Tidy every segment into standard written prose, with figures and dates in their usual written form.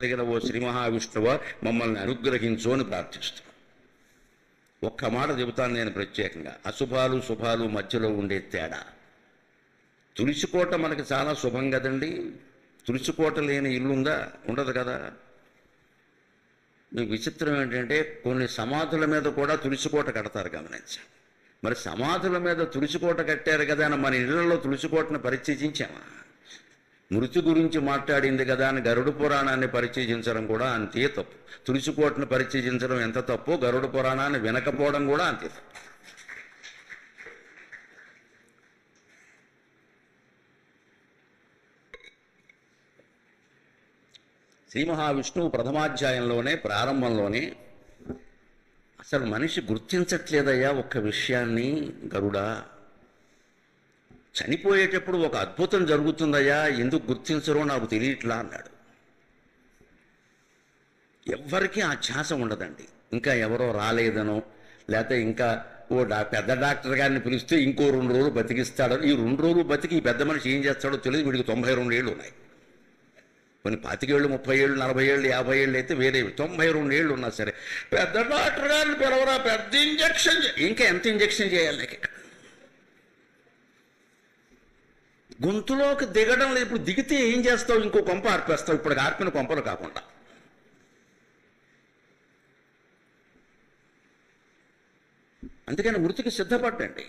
కలిగిన ఓ శ్రీ మహావిష్ణువ మమ్మల్ని అనుగ్రహించు అని ప్రార్థిస్తున్నాం. ఒక్క మాట చెబుతాను నేను ప్రత్యేకంగా. అశుభాలు శుభాలు మధ్యలో ఉండే తేడా. తులసికోట మనకి చాలా శుభం కదండి. తులసికోట లేని ఇల్లుందా? ఉండదు కదా. మీకు విచిత్రం ఏంటంటే కొన్ని సమాధుల మీద కూడా తులసికోట కడతారు, గమనించండి. మరి సమాధుల మీద తులసికోట కట్టారు కదా అని మన ఇళ్లలో తులసికోటను పరిచయించామా? మృతి గురించి మాట్లాడింది కదా అని గరుడ పురాణాన్ని పరిచయించడం కూడా అంతే తప్పు. తులసికోటను పరిచయించడం ఎంత తప్పు, గరుడ పురాణాన్ని వినకపోవడం కూడా అంతే తప్పు. శ్రీ మహావిష్ణువు ప్రథమాధ్యాయంలోనే ప్రారంభంలోనే అసలు మనిషి గుర్తించట్లేదయ్యా ఒక్క విషయాన్ని. గరుడా, చనిపోయేటప్పుడు ఒక అద్భుతం జరుగుతుందయ్యా, ఎందుకు గుర్తించరో నాకు తెలియట్లా అన్నాడు. ఎవ్వరికీ ఆ ధ్యాస ఉండదండి. ఇంకా ఎవరో రాలేదనో, లేకపోతే ఇంకా ఓ పెద్ద డాక్టర్ గారిని పిలిస్తే ఇంకో 2 రోజులు బతికిస్తాడో. ఈ 2 రోజులు బతికి ఈ పెద్ద మనిషి ఏం చేస్తాడో తెలియదు. వీడికి 92 ఏళ్ళు ఉన్నాయి. కొన్ని 25 ఏళ్ళు, 30 ఏళ్ళు, 40 ఏళ్ళు, 50 ఏళ్ళు అయితే వేరేవి. 92 ఏళ్ళు ఉన్నా సరే పెద్ద డాక్టర్ గారిని పిలవరా, పెద్ద ఇంజక్షన్ ఇంకా ఎంత ఇంజక్షన్ చేయాలి నాకు? గొంతులోకి దిగడం లేదు. ఇప్పుడు దిగితే ఏం చేస్తావు? ఇంకో కొంప ఆర్పేస్తావు. ఇప్పుడు ఆర్పిన కొంపలు కాకుండా. అందుకని మృతికి సిద్ధపడండి.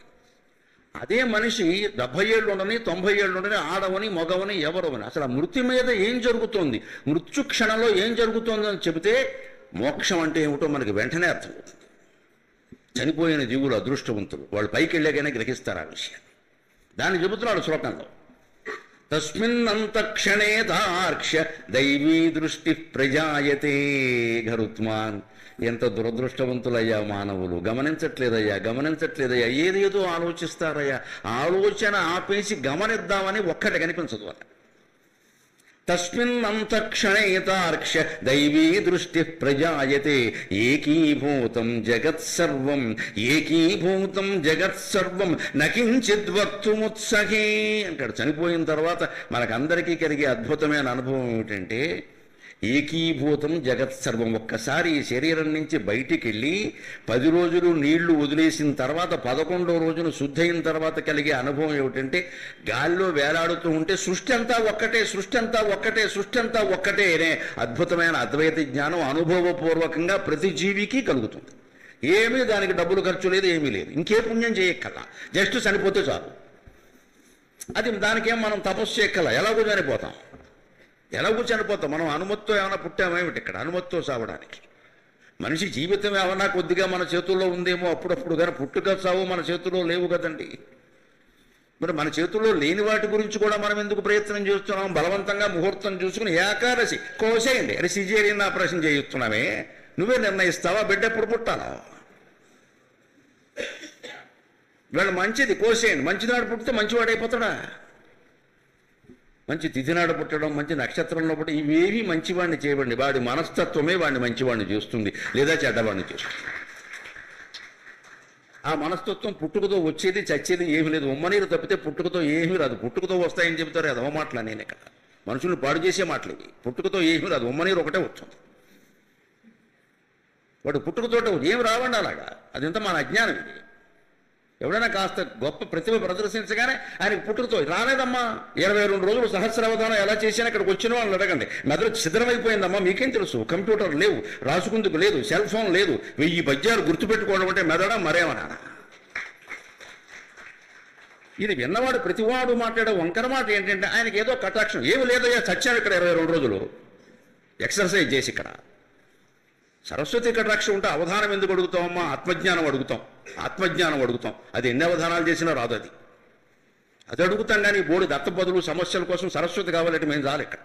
అదే మనిషి 70 ఏళ్ళు ఉండని, 90 ఏళ్ళు ఉండని, ఆడవని మగవని ఎవరవని అసలు ఆ మృతి మీద ఏం జరుగుతోంది, మృత్యు క్షణంలో ఏం జరుగుతోందని చెబితే మోక్షం అంటే ఏమిటో మనకి వెంటనే అర్థమవుతుంది. చనిపోయిన జీవులు అదృష్టవంతులు, వాళ్ళు పైకి వెళ్ళాకనే గ్రహిస్తారు ఆ విషయం. దాన్ని చెబుతున్నాడు శ్లోకంలో. తస్మిన్నంతక్షణే దార్క్ష్య దైవీ దృష్టి ప్రజాయతే. గరుత్మాన్, ఎంత దురదృష్టవంతులయ్యా మానవులు. గమనించట్లేదయ్యా, ఏదేదో ఆలోచిస్తారయ్యా. ఆలోచన ఆపేసి గమనిద్దామని ఒక్కటి కనిపించదు అన్న. తస్మిన్నంతక్షణే తార్క్ష్య దైవీ దృష్టి ప్రజాయతే. ఏకీభూతం జగత్సర్వం నకించిద్ వక్తుముత్సహే అంటాడు. చనిపోయిన తర్వాత మనకందరికీ కలిగే అద్భుతమైన అనుభవం ఏమిటంటే ఏకీభూతం జగత్సర్వం. ఒక్కసారి ఈ శరీరం నుంచి బయటికి వెళ్ళి 10 రోజులు నీళ్లు వదిలేసిన తర్వాత 11వ రోజున శుద్ధయిన తర్వాత కలిగే అనుభవం ఏమిటంటే గాలిలో వేలాడుతూ ఉంటే సృష్టి అంతా ఒక్కటే అనే అద్భుతమైన అద్వైత జ్ఞానం అనుభవపూర్వకంగా ప్రతి జీవికి కలుగుతుంది. ఏమీ దానికి డబ్బులు ఖర్చు లేదు, ఏమీ లేదు. ఇంకే పుణ్యం చేయక్కల్లా, జస్ట్ చనిపోతే చాలు. అది దానికేం మనం తపస్సు చేయక్కల్లా, ఎలాగో చనిపోతాం. మనం అనుమతితో ఏమైనా పుట్టామేమిటి ఇక్కడ? అనుమతితో సావడానికి. మనిషి జీవితం ఏమన్నా కొద్దిగా మన చేతుల్లో ఉందేమో అప్పుడప్పుడు, కానీ పుట్టుక సావు మన చేతుల్లో లేవు కదండి. మరి మన చేతుల్లో లేని వాటి గురించి కూడా మనం ఎందుకు ప్రయత్నం చేస్తున్నాం? బలవంతంగా ముహూర్తం చూసుకుని ఏకాదశి కోసేయండి అని సిజేరియన్ ఆపరేషన్ చేయిస్తున్నామే. నువ్వే నిర్ణయిస్తావా బిడ్డ ఎప్పుడు పుట్టాలా? వీళ్ళు మంచిది కోసేయండి, మంచినాడు పుట్టితే మంచివాడైపోతాడా? మంచి తిథినాడు పుట్టడం, మంచి నక్షత్రంలో పుట్ట, ఇవేవి మంచివాడిని చేయబండి. వాడి మనస్తత్వమే వాడిని మంచివాడిని చేస్తుంది, లేదా చెడ్డవాడిని చేస్తుంది. ఆ మనస్తత్వం పుట్టుకతో వచ్చేది చచ్చేది ఏమీ లేదు. ఉమ్మనీరు తప్పితే పుట్టుకతో ఏమీ రాదు. పుట్టుకతో వస్తాయని చెబుతారు, అదవ మాటలు నేను ఇక్కడ. మనుషుల్ని పాడు చేసే మాటలు ఇవి. పుట్టుకతో ఏమీ రాదు, ఉమ్మనీరు ఒకటే వస్తుంది. వాడు పుట్టుకతోటే ఏమి రావండి అలాగా. అదంతా మన అజ్ఞానం ఇది. ఎవడైనా కాస్త గొప్ప ప్రతిభ ప్రదర్శించగానే ఆయనకు పుట్టుకతో రాలేదమ్మా, 22 రోజులు సహస్రావధానం ఎలా చేసినా ఇక్కడికి వచ్చిన వాళ్ళని అడగండి. మెదడు సిద్ధమైపోయిందమ్మా, మీకేం తెలుసు? కంప్యూటర్ లేవు, రాసుకుందుకు లేదు, సెల్ ఫోన్ లేదు, 1000 పద్యాలు గుర్తుపెట్టుకోవడం అంటే మెదడ మరేమన్నా? ఇది విన్నవాడు ప్రతివాడు మాట్లాడే వంకర మాట ఏంటంటే ఆయనకి ఏదో కటాక్షం. ఏమి లేదయ్యా, చచ్చాను ఇక్కడ 22 రోజులు ఎక్సర్సైజ్ చేసి. ఇక్కడ సరస్వతి కటాక్షం ఉంటే అవధానం ఎందుకు అడుగుతామమ్మా? ఆత్మజ్ఞానం అడుగుతాం. అది ఎన్ని అవధానాలు చేసినా రాదు. అది అడుగుతాం. కానీ బోడి దత్తపదులు సమస్యల కోసం సరస్వతి కావాలంటే మేము చాలు ఇక్కడ.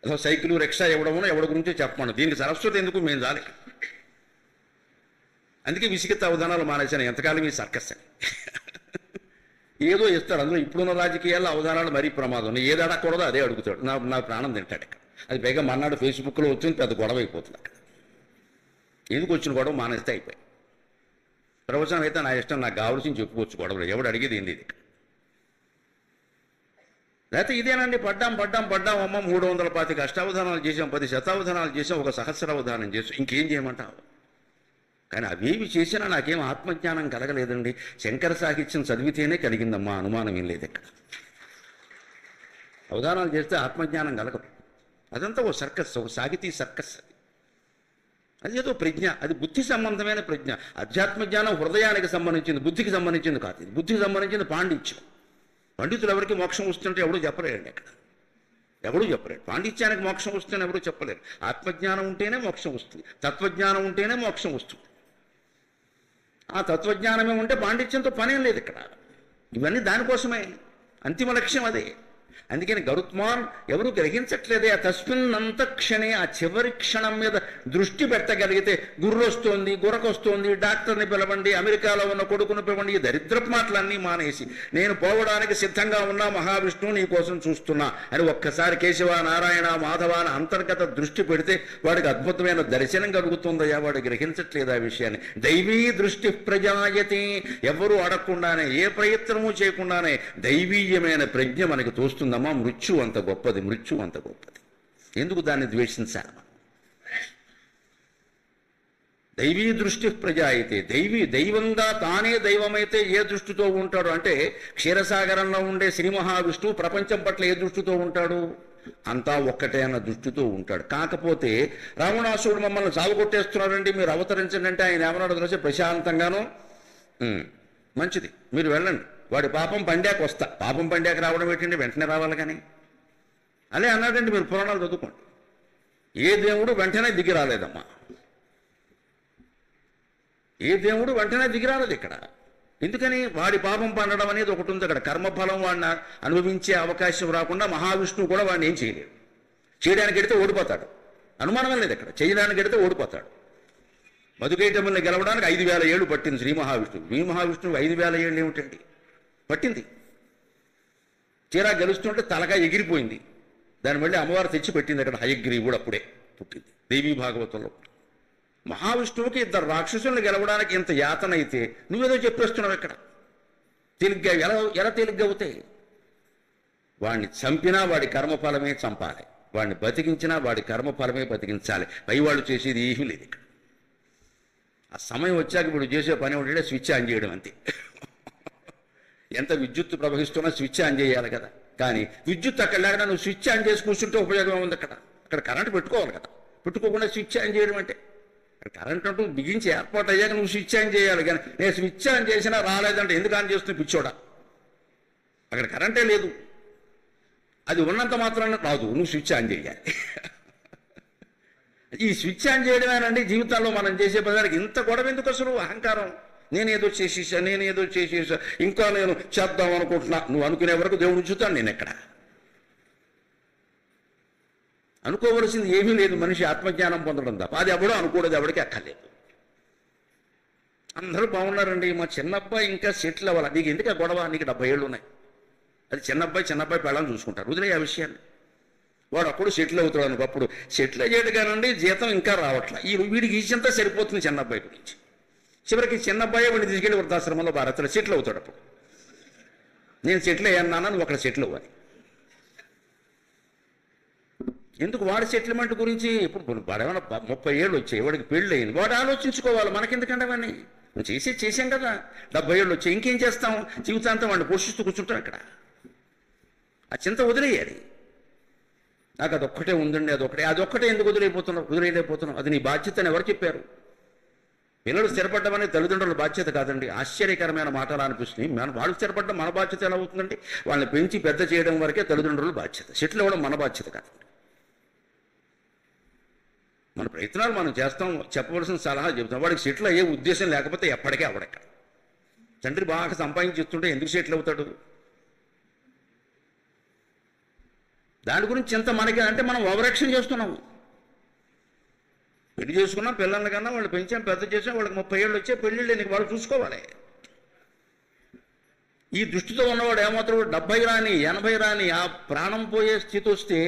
అసలు సైకిల్ రిక్షా ఎవడి గురించి చెప్పమను, దీనికి సరస్వతి ఎందుకు? మేము చాలు. అందుకే విసిగిత అవధానాలు మానేశాను. ఎంతకాలం ఈ సర్కస్ అని ఏదో ఇస్తాడు. అందులో ఇప్పుడున్న రాజకీయాల్లో అవధానాలు మరీ ప్రమాదం. ఏది అడగకూడదో అదే అడుగుతాడు. నా ప్రాణం తింటాడు ఇక్కడ. అది పైగా మన్నాడు ఫేస్బుక్లో వచ్చింది, పెద్ద గొడవ అయిపోతుంది అక్కడ. ఎందుకు వచ్చిన గొడవ మానేస్తే అయిపోయి. ప్రవచనం అయితే నా ఇష్టం, నాకు కావాల్సింది చెప్పుకోవచ్చు. గొడవలు ఎవడు అడిగేది ఏంది ఇది? లేకపోతే ఇదేనండి పడ్డాం అమ్మ 325 అష్టావధానాలు చేసాం, 10 శతావధానాలు చేసాం, 1 సహస్రావధానం చేసాం, ఇంకేం చేయమంటావు? కానీ అవేవి చేసినా నాకేం ఆత్మజ్ఞానం కలగలేదండి. శంకర సాహిత్యం చదివితేనే కలిగిందమ్మా, అనుమానం ఏం లేదు ఇక్కడ. అవధానాలు చేస్తే ఆత్మజ్ఞానం కలగదు. అదంతా ఓ సర్కస్, ఒక సాహితీ సర్కస్. అది ఏదో ప్రజ్ఞ, అది బుద్ధి సంబంధమైన ప్రజ్ఞ. అధ్యాత్మ జ్ఞానం హృదయానికి సంబంధించింది, బుద్ధికి సంబంధించింది కాదు. ఇది బుద్ధికి సంబంధించింది పాండిత్యం. పండితులు ఎవరికి మోక్షం వస్తుంటే ఎవడూ చెప్పలేరండి అక్కడ, ఎవడూ చెప్పలేరు. పాండిత్యానికి మోక్షం వస్తుందని ఎవరూ చెప్పలేరు. ఆత్మజ్ఞానం ఉంటేనే మోక్షం వస్తుంది, తత్వజ్ఞానం ఉంటేనే మోక్షం వస్తుంది. ఆ తత్వజ్ఞానమే ఉంటే పాండిత్యంతో పనేం లేదు ఇక్కడ. ఇవన్నీ దానికోసమే, అంతిమ లక్ష్యం అదే. అందుకని గరుత్మాన్ ఎవరు గ్రహించట్లేదే. ఆ తస్మిన్నంత క్షణే, ఆ చివరి క్షణం మీద దృష్టి పెట్టగలిగితే గుర్రొస్తోంది, గురకొస్తోంది, డాక్టర్ని పిలవండి, అమెరికాలో ఉన్న కొడుకును పిలవండి, ఈ దరిద్రపు మాటలన్నీ మానేసి నేను పోవడానికి సిద్ధంగా ఉన్నా, మహావిష్ణువు నీ కోసం చూస్తున్నా అని ఒక్కసారి కేశవ నారాయణ మాధవ అని అంతర్గత దృష్టి పెడితే వాడికి అద్భుతమైన దర్శనం కలుగుతుందయ్యా. వాడు గ్రహించట్లేదు ఆ విషయాన్ని. దైవీ దృష్టి ప్రజాయతి, ఎవరు అడగకుండానే, ఏ ప్రయత్నము చేయకుండానే దైవీయమైన ప్రజ్ఞ మనకి తోస్తుందమ్మా. మృత్యు అంత గొప్పది, మృత్యు అంత గొప్పది. ఎందుకు దాన్ని ద్వేషించాలి? దైవీ దృష్టి ప్రజాయితే, దైవంగా తానే దైవమైతే ఏ దృష్టితో ఉంటాడు అంటే, క్షీరసాగరంలో ఉండే శ్రీ మహావిష్ణువు ప్రపంచం పట్ల ఏ దృష్టితో ఉంటాడు? అంతా ఒక్కటే అన్న దృష్టితో ఉంటాడు. కాకపోతే రావణాసురుడు మమ్మల్ని చావుకొట్టేస్తున్నాడండి, మీరు అవతరించండి అంటే ఆయన ఏమన్నాడు తెలిసి, ప్రశాంతంగాను మంచిది మీరు వెళ్ళండి, వాడి పాపం పండాక వస్తా. పాపం పండాక రావడం ఏంటండి, వెంటనే రావాలి కానీ అదే అన్నాడండి. మీరు పురాణాలు చదువుకోండి, ఏ దేవుడు వెంటనే దిగి రాలేదమ్మా, ఏ దేవుడు వెంటనే దిగి రాలేదు ఇక్కడ. ఎందుకని? వాడి పాపం పండడం అనేది ఒకటి ఉంది అక్కడ. కర్మఫలం వాడిని అనుభవించే అవకాశం రాకుండా మహావిష్ణువు కూడా వాడిని ఏం చేయలేడు. చేయడానికి ఎడితే ఓడిపోతాడు, అనుమానం లేదు ఇక్కడ. చేయడానికి ఎడితే ఓడిపోతాడు. మధుకైటముల్ని గెలవడానికి 5000 ఏళ్ళు పట్టింది శ్రీ మహావిష్ణువు. శ్రీ మహావిష్ణువు 5000 ఏళ్ళు ఏమిటండి పట్టింది. చీరా గెలుస్తుంటే తలగా ఎగిరిపోయింది, దాన్ని మళ్ళీ అమ్మవారు తెచ్చి పెట్టింది అక్కడ. హయగ్రీవుడు కూడా అప్పుడే పుట్టింది దేవీ భాగవతంలో. మహావిష్ణువుకి 2 రాక్షసుల్ని గెలవడానికి ఇంత యాతన అయితే నువ్వేదో చెప్పేస్తున్నావు ఇక్కడ. తేలిగ్గా ఎలా తేలిగ్గా అవుతాయి? వాడిని చంపినా వాడి కర్మఫలమే చంపాలి, వాడిని బతికించినా వాడి కర్మఫలమే బతికించాలి. పైవాళ్ళు చేసేది ఏమీ లేదు ఇక్కడ. ఆ సమయం వచ్చాక ఇప్పుడు చేసే పని ఉంటే స్విచ్ ఆన్ చేయడం అంతే. ఎంత విద్యుత్ ప్రవహిస్తున్నా స్విచ్ ఆన్ చేయాలి కదా. కానీ విద్యుత్ అక్కడ లేకుండా నువ్వు స్విచ్ ఆన్ చేసి కూర్చుంటే ఉపయోగం ఉంది అక్కడ. అక్కడ కరెంట్ పెట్టుకోవాలి కదా, పెట్టుకోకుండా స్విచ్ ఆన్ చేయడం అంటే, కరెంట్ అంటూ బిగించి ఏర్పాటు అయ్యాక నువ్వు స్విచ్ ఆన్ చేయాలి. కానీ నేను స్విచ్ ఆన్ చేసినా రాలేదంటే ఎందుకు ఆన్ చేస్తున్నా పిచ్చోడా? అక్కడ కరెంటే లేదు, అది ఉన్నంత మాత్రాన రాదు, నువ్వు స్విచ్ ఆన్ చేయాలి. ఈ స్విచ్ ఆన్ చేయడమేనండి జీవితాల్లో మనం చేసే పదానికి. ఇంత గొడవ ఎందుకు అసలు? అహంకారం. నేనేదో చేసేసా, ఇంకా నేను చేద్దాం అనుకుంటున్నా. నువ్వు అనుకునే వరకు దేవుడు ఉంచుతాను. నేను ఎక్కడ అనుకోవలసింది ఏమీ లేదు. మనిషి ఆత్మజ్ఞానం పొందడం తప్ప అది ఎవడో అనుకోవడం ఎవడికి అక్కర్లేదు. అందరూ బాగున్నారండి. మా చిన్నబ్బాయి ఇంకా సెటిల్ అవ్వాలి. నీకు ఎందుకు గొడవ? నీకు 70 ఏళ్ళు ఉన్నాయి. అది చిన్నబ్బాయి పెళ్ళని చూసుకుంటారు. వదిలే ఆ విషయాన్ని. వాడు అప్పుడు సెటిల్ అవుతాడు అనుకో. అప్పుడు సెటిల్ అయ్యాడు కానండి, జీతం ఇంకా రావట్లా. వీడికి ఈజంతా సరిపోతుంది చిన్నబ్బాయి గురించి. చివరికి చిన్నబ్బాయి వాడిని తీసుకెళ్ళి వృద్ధాశ్రమంలో భారత్లో సెటిల్ అవుతాడు. అప్పుడు నేను సెటిల్ అయ్యాను నాన్న, నువ్వు అక్కడ సెటిల్ అవ్వాలి. ఎందుకు? వాడి సెటిల్మెంట్ గురించి ఇప్పుడు వాడేమన్నా 30 ఏళ్ళు వచ్చాయి, వాడికి పెళ్ళి అయింది, వాడు ఆలోచించుకోవాలి. మనకెందుకంటే వాడిని నువ్వు చేసాం కదా. 70 ఏళ్ళు వచ్చాయి, ఇంకేం చేస్తాం? జీవితాంతం వాడిని పోషిస్తూ కూర్చుంటాం ఇక్కడ. ఆ చింత వదిలేయాలి. నాకు అదొక్కటే ఉందండి, అదొక్కటే ఎందుకు వదిలేయలేకపోతున్నాం? అది నీ బాధ్యత అని ఎవరు చెప్పారు? పిల్లలు స్థిరపడ్డం అనేది తల్లిదండ్రుల బాధ్యత కాదండి. ఆశ్చర్యకరమైన మాటలు అనిపిస్తుంది. వాళ్ళు స్థిరపడ్డం మన బాధ్యత ఎలా అవుతుందండి? వాళ్ళని పెంచి పెద్ద చేయడం వరకే తల్లిదండ్రుల బాధ్యత. సెటిల్ అవ్వడం మన బాధ్యత కాదండి. మన ప్రయత్నాలు మనం చేస్తాం, చెప్పవలసిన సలహా చెబుతాం. వాడికి సెటిల్ అయ్యే ఉద్దేశం లేకపోతే ఎప్పటికే అవడక. తండ్రి బాగా సంపాదించిస్తుంటే ఎందుకు సెటిల్ అవుతాడు? దాని గురించి ఎంత మనకి అంటే మనం ఓవరాక్షన్ చేస్తున్నాము. పెళ్లి చేసుకున్నాం, పిల్లల్ని కన్నా వాళ్ళు పెంచాం, పెద్ద చేసాం, వాళ్ళకి 30 ఏళ్ళు వచ్చే పెళ్ళిళ్ళు నీకు వాళ్ళు చూసుకోవాలి. ఈ దృష్టితో ఉన్నవాడు ఏమాత్రం 70 రాని 80 రాని ఆ ప్రాణం పోయే స్థితి వస్తే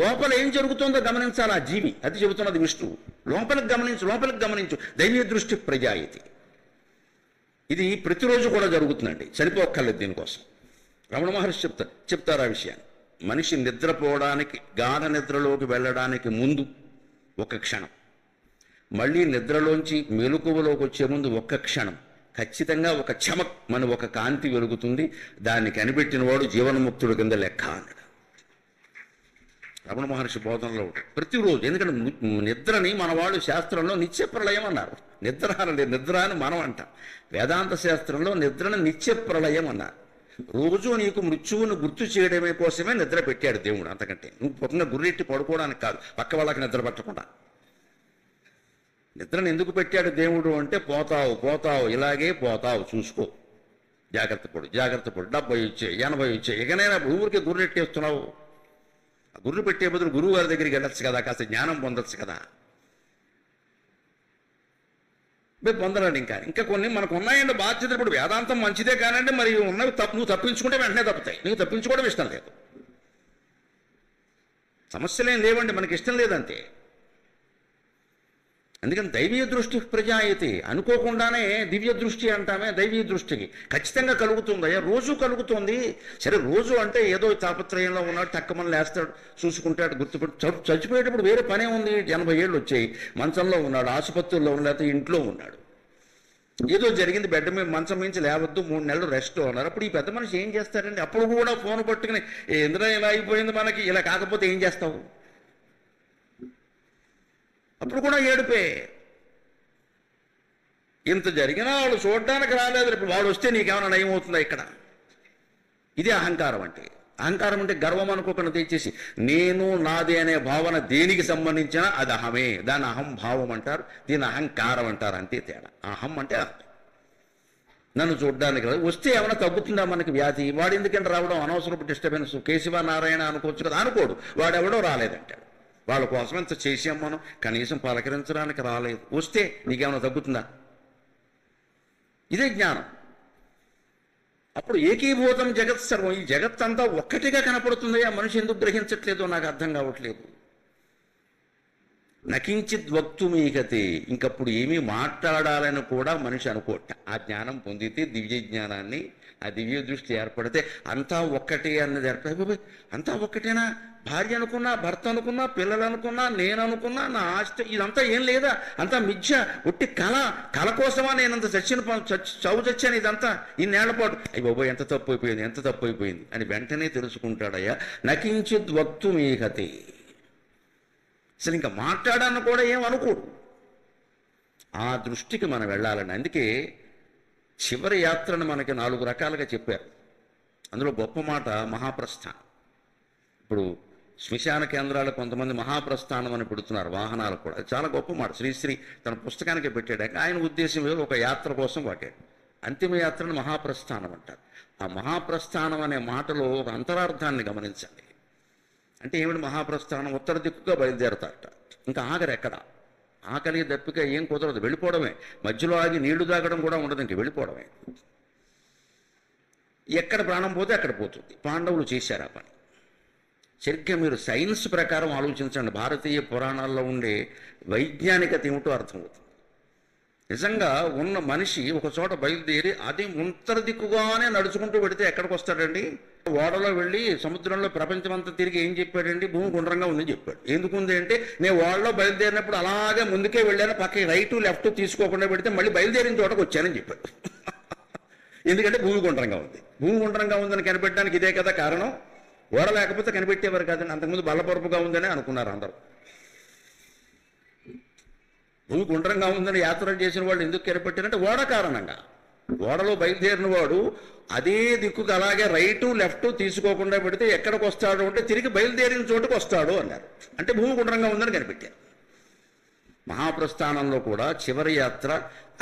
లోపల ఏం జరుగుతుందో గమనించాలి ఆ జీవి. అది చెబుతున్నది విష్ణువు. లోపలికి గమనించు. దైవీ దృష్టి ప్రజాయితి. ఇది ప్రతిరోజు కూడా జరుగుతుందండి, సరిపోక్కర్లేదు దీనికోసం. రమణ మహర్షి చెప్తారు ఆ విషయాన్ని. మనిషి నిద్రపోవడానికి, గాఢ నిద్రలోకి వెళ్ళడానికి ముందు ఒక క్షణం, మళ్ళీ నిద్రలోంచి మెలకువలోకి వచ్చే ముందు ఒక్క క్షణం ఖచ్చితంగా ఒక చమక్ మన ఒక కాంతి వెలుగుతుంది. దాన్ని కనిపెట్టిన వాడు జీవన్ముక్తుడి కింద లెక్క అన్నాడు రమణ మహర్షి బోధనలో. ప్రతిరోజు, ఎందుకంటే నిద్రని మన వాళ్ళు శాస్త్రంలో నిత్య ప్రళయం అన్నారు. నిద్ర అని మనం అంటాం. వేదాంత శాస్త్రంలో నిద్రను నిత్య ప్రళయం అన్నారు. రోజు నీకు మృత్యువును గుర్తు చేయడమే కోసమే నిద్ర పెట్టాడు దేవుడు. అంతకంటే నువ్వు పొద్దున్న గుర్రెట్టి పడుకోవడానికి కాదు, పక్క వాళ్ళకి నిద్ర పట్టకుండా. నిద్రను ఎందుకు పెట్టాడు దేవుడు అంటే, పోతావు ఇలాగే పోతావు, చూసుకో, జాగ్రత్త పడు 70 వచ్చాయి 80 వచ్చాయి, ఇకనైనా ఊరికి గుర్రెట్టేస్తున్నావు. ఆ గుర్రు పెట్టే బదులు గురువు గారి దగ్గరికి వెళ్ళొచ్చు కదా, కాస్త జ్ఞానం పొందొచ్చు కదా. పొందలేండి. ఇంకా కొన్ని మనకు ఉన్నాయండి బాధ్యతలు. ఇప్పుడు వేదాంతం మంచిదే కానండి, మరి ఉన్నవి నువ్వు తప్పించుకుంటే వెంటనే తప్పుతాయి. నీకు తప్పించుకోవడం ఇష్టం లేదు. సమస్యలేం లేవండి, మనకి ఇష్టం లేదంతే. అందుకని దైవీయ దృష్టి ప్రజాయతి, అనుకోకుండానే దివ్య దృష్టి అంటామే. దైవీయ దృష్టికి ఖచ్చితంగా కలుగుతుందయ్యా, రోజు కలుగుతుంది. సరే, రోజు అంటే ఏదో తాపత్రయంలో ఉన్నాడు, తక్కమని లేస్తాడు, చూసుకుంటాడు, గుర్తుపెట్టి చచ్చిపోయేటప్పుడు వేరే పనే ఉంది. 80 ఏళ్ళు వచ్చాయి, మంచంలో ఉన్నాడు, ఆసుపత్రుల్లో ఉన్నాడు, లేకపోతే ఇంట్లో ఉన్నాడు, ఏదో జరిగింది, బెడ్ మీద మంచం మించి లేవద్దు, 3 నెలలు రెస్ట్ అన్నారు. అప్పుడు ఈ పెద్ద మనిషి ఏం చేస్తాడండి? అప్పుడు కూడా ఫోన్ పట్టుకుని, ఎందులో ఇలా అయిపోయింది మనకి, ఇలా కాకపోతే ఏం చేస్తావు? అప్పుడు కూడా ఏడుపే. ఇంత జరిగినా వాడు చూడడానికి రాలేదు, ఇప్పుడు వాడు వస్తే నీకేమైనా నయం అవుతుందా? ఇక్కడ ఇది అహంకారం అంటే. అహంకారం అంటే గర్వం అనుకోకుండా తెచ్చేసి నేను నాది అనే భావన దేనికి సంబంధించినా అది అహమే. దాన్ని అహంభావం అంటారు, దీన్ని అహంకారం అంటారు, అంతే తేడా. అహం అంటే అహం. నన్ను చూడడానికి రాదు, వస్తే ఏమైనా తగ్గుతుందా మనకి వ్యాధి? వాడు ఎందుకంటే రావడం అనవసరపు డిస్టర్బెన్స్. కేశవ నారాయణ అనుకోవచ్చు కదా, అనుకోడు. వాడెవడో రాలేదంటాడు. వాళ్ళ కోసం ఎంత చేసాం మనం, కనీసం పలకరించడానికి రాలేదు. వస్తే నీకేమైనా తగ్గుతుందా? ఇదే జ్ఞానం. అప్పుడు ఏకీభూతం జగత్ సర్వం. ఈ జగత్ అంతా ఒక్కటిగా కనపడుతుంది. ఆ మనిషి ఎందుకు గ్రహించట్లేదో నాకు అర్థం కావట్లేదు. నకించిత్ వక్తుమీకతే, ఇంకప్పుడు ఏమీ మాట్లాడాలని కూడా మనిషి అనుకోట. ఆ జ్ఞానం పొందితే, దివ్య జ్ఞానాన్ని, ఆ దివ్య దృష్టి ఏర్పడితే అంతా ఒక్కటే అన్నది ఏర్పడి, అంతా ఒక్కటేనా? భార్య అనుకున్నా, భర్త అనుకున్నా, పిల్లలు అనుకున్నా, నేను అనుకున్నా, నా ఆస్తి, ఇదంతా ఏం లేదా? అంతా మిథ్య, ఒట్టి కళ కోసమా నేనంత చచ్చాను ఇదంతా ఇన్నేళ్ల పాటు? అయ్యి బాబోయ్, ఎంత తప్పు అయిపోయింది అని వెంటనే తెలుసుకుంటాడయ్యా. నకించిత్ వక్తుమీకతే. అసలు ఇంకా మాట్లాడాలని కూడా ఏం అనుకోడు. ఆ దృష్టికి మనం వెళ్ళాలని. అందుకే చివరి యాత్రను మనకి 4 రకాలుగా చెప్పారు. అందులో గొప్ప మాట మహాప్రస్థానం. ఇప్పుడు శ్మశాన కేంద్రాలు కొంతమంది మహాప్రస్థానం అని పెడుతున్నారు, వాహనాలు కూడా. అది చాలా గొప్ప మాట. శ్రీశ్రీ తన పుస్తకానికి పెట్టాడు. ఆయన ఉద్దేశం ఏదో ఒక యాత్ర కోసం వాడాడు. అంతిమ యాత్రను మహాప్రస్థానం అంటారు. ఆ మహాప్రస్థానం అనే మాటలో ఒక అంతరార్థాన్ని గమనించండి. అంటే ఏమిటి మహాప్రస్థానం? ఉత్తర దిక్కుగా బయలుదేరతారట. ఇంకా ఆగరు ఎక్కడ. ఆకలి దప్పిక ఏం కుదరదు, వెళ్ళిపోవడమే. మధ్యలో ఆగి నీళ్లు తాగడం కూడా ఉండదు, ఇంక వెళ్ళిపోవడమే. ఎక్కడ ప్రాణం పోతే అక్కడ పోతుంది. పాండవులు చేశారు ఆ పని. సరిగ్గా మీరు సైన్స్ ప్రకారం ఆలోచించండి. భారతీయ పురాణాల్లో ఉండే వైజ్ఞానికత ఏమిటో అర్థమవుతుంది. నిజంగా ఉన్న మనిషి ఒక చోట బయలుదేరి అది ఉత్తర దిక్కుగానే నడుచుకుంటూ పెడితే ఎక్కడికి వస్తాడండి? ఓడలో వెళ్ళి సముద్రంలో ప్రపంచం అంతా తిరిగి ఏం చెప్పాడండి? భూమి గుండ్రంగా ఉందని చెప్పాడు. ఎందుకుంది అంటే, నేను ఓడలో బయలుదేరినప్పుడు అలాగే ముందుకే వెళ్ళాను, పక్కకి రైటు లెఫ్ట్ తీసుకోకుండా పెడితే మళ్ళీ బయలుదేరిన చోటకు వచ్చానని చెప్పాడు. ఎందుకంటే భూమి గుండ్రంగా ఉంది. భూమి గుండ్రంగా ఉందని కనిపెట్టడానికి ఇదే కదా కారణం. ఓడ లేకపోతే కనిపెట్టేవారు కాదండి. అంతకుముందు బల్లపరుపుగా ఉందని అనుకున్నారు అందరూ. భూమి గుండ్రంగా ఉందని యాత్ర చేసిన వాళ్ళు ఎందుకు కనిపెట్టారంటే ఓడ కారణంగా. ఓడలో బయలుదేరిన వాడు అదే దిక్కుకు అలాగే రైటు లెఫ్ట్ తీసుకోకుండా పెడితే ఎక్కడికి వస్తాడు అంటే తిరిగి బయలుదేరిన చోటుకు వస్తాడు అన్నారు. అంటే భూమి గుండ్రంగా ఉందని కనిపెట్టారు. మహాప్రస్థానంలో కూడా చివరి యాత్ర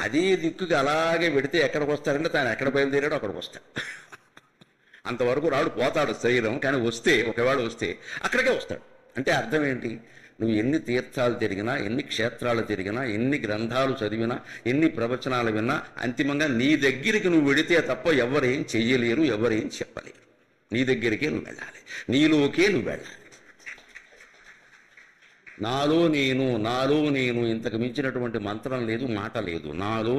అదే దిక్కుకి అలాగే పెడితే ఎక్కడికి వస్తాడంటే తాను ఎక్కడ బయలుదేరాడో అక్కడికి వస్తాడు. అంతవరకు రాడు, పోతాడు శరీరం. కానీ వస్తే, ఒకవేళ వస్తే అక్కడికే వస్తాడు. అంటే అర్థం ఏంటి? నువ్వు ఎన్ని తీర్థాలు తిరిగినా, ఎన్ని క్షేత్రాలు తిరిగినా, ఎన్ని గ్రంథాలు చదివినా, ఎన్ని ప్రవచనాలు విన్నా, అంతిమంగా నీ దగ్గరికి నువ్వు వెడితే తప్ప ఎవరేం చెయ్యలేరు, ఎవరేం చెప్పలేరు. నీ దగ్గరికే నువ్వు వెళ్ళాలి, నీలోకే నువ్వు వెళ్ళాలి. నాలో నేను ఇంతకు మించినటువంటి మంత్రం లేదు, మాట లేదు. నాలో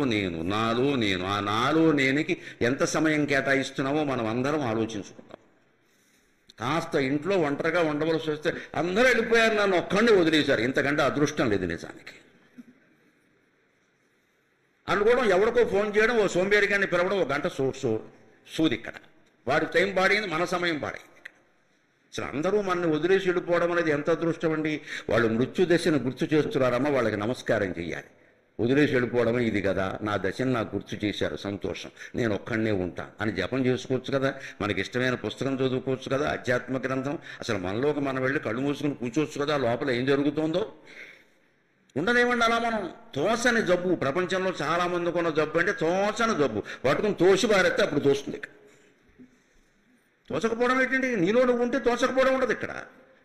నేను. ఆ నాలో నేనుకి ఎంత సమయం కేటాయిస్తున్నావో మనం అందరం ఆలోచించుకుందాం. కాస్త ఇంట్లో ఒంటరిగా ఉండవలసి వస్తే అందరూ వెళ్ళిపోయారు, నన్ను ఒక్కడిని వదిలేశారు. ఇంతకంటే అదృష్టం లేదు నిజానికి. అనుకోవడం, ఎవరికో ఫోన్ చేయడం, ఓ సోంబేరిగాన్ని పిలవడం, ఒక గంట సూది ఇక్కడ. వాడి టైం పాడైంది, మన సమయం పాడైంది. అసలు అందరూ మనల్ని వదిలేసి వెళ్ళిపోవడం అనేది ఎంత అదృష్టం అండి. వాళ్ళు మృత్యు దశను గుర్తు చేస్తున్నారమ్మా, వాళ్ళకి నమస్కారం చేయాలి. వదిలేసి వెళ్ళిపోవడమే ఇది కదా, నా దశను నాకు గుర్తు చేశారు, సంతోషం, నేను ఒక్కడనే ఉంటాను అని జపం చేసుకోవచ్చు కదా, మనకి ఇష్టమైన పుస్తకం చదువుకోవచ్చు కదా, ఆధ్యాత్మిక గ్రంథం. అసలు మనలోకి మనం వెళ్ళి కళ్ళు మూసుకుని కూర్చోవచ్చు కదా, లోపల ఏం జరుగుతుందో. ఉండదేమండి అలా. మనం తోసని జబ్బు, ప్రపంచంలో చాలామందికి ఉన్న జబ్బు అంటే తోసని జబ్బు. పట్టుకుని తోసి బారెత్తే అప్పుడు తోస్తుంది. ఇక్కడ తోచకపోవడం ఏంటండి? నీలో నువ్వు ఉంటే తోచకపోవడం ఉండదు. ఇక్కడ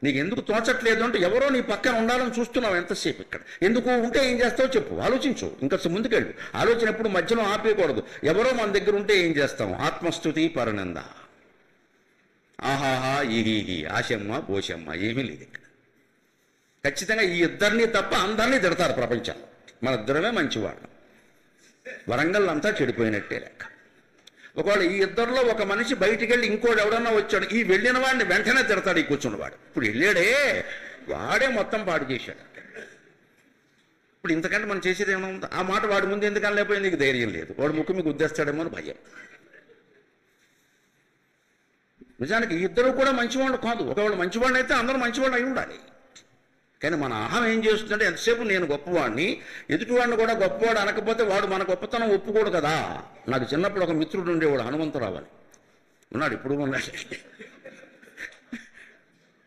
నీకు ఎందుకు తోచట్లేదు అంటే ఎవరో నీ పక్కన ఉండాలని చూస్తున్నావు ఎంతసేపు. ఇక్కడ ఎందుకు ఉంటే ఏం చేస్తావో చెప్పు, ఆలోచించు, ఇంకా ముందుకెళ్ళు. ఆలోచన ఎప్పుడు మధ్యలో ఆపేయకూడదు. ఎవరో మన దగ్గర ఉంటే ఏం చేస్తాం? ఆత్మస్తుతి పరనంద, ఆహాహా ఈహీ ఆశమ్మ పోషమ్మ ఏమీ లేదు ఇక్కడ. ఖచ్చితంగా ఈ ఇద్దరిని తప్ప అందరినీ తిడతారు ప్రపంచంలో. మన ఇద్దరమే మంచివాళ్ళం. వరంగల్ అంతా చెడిపోయినట్టే లెక్క. ఒకవేళ ఈ ఇద్దరిలో ఒక మనిషి బయటికి వెళ్ళి ఇంకోటి ఎవడన్నా వచ్చాడు, ఈ వెళ్ళిన వాడిని వెంటనే తిడతాడు ఈ కూర్చున్నవాడు. ఇప్పుడు వెళ్ళాడే వాడే మొత్తం పాడు చేశాడు. ఇప్పుడు ఇంతకంటే మనం చేసేది ఏమైనా ఉందా? ఆ మాట వాడి ముందు ఎందుకు అనలేకపోయి, నీకు ధైర్యం లేదు, వాడు ముక్కు మీకు గుద్దేస్తాడేమో అని భయం. నిజానికి ఈ ఇద్దరు కూడా మంచివాళ్ళు కాదు. ఒకవేళ మంచివాళ్ళు అయితే అందరూ మంచివాళ్ళు అయి ఉండాలి. కానీ మన అహం ఏం చేస్తుందంటే, ఎంతసేపు నేను గొప్పవాడిని, ఎదుటివాడిని కూడా గొప్పవాడు అనకపోతే వాడు మన గొప్పతనం ఒప్పుకోడు కదా. నాకు చిన్నప్పుడు ఒక మిత్రుడు ఉండేవాడు, హనుమంతరావు అని ఉన్నాడు, ఇప్పుడు ఉన్నాడు.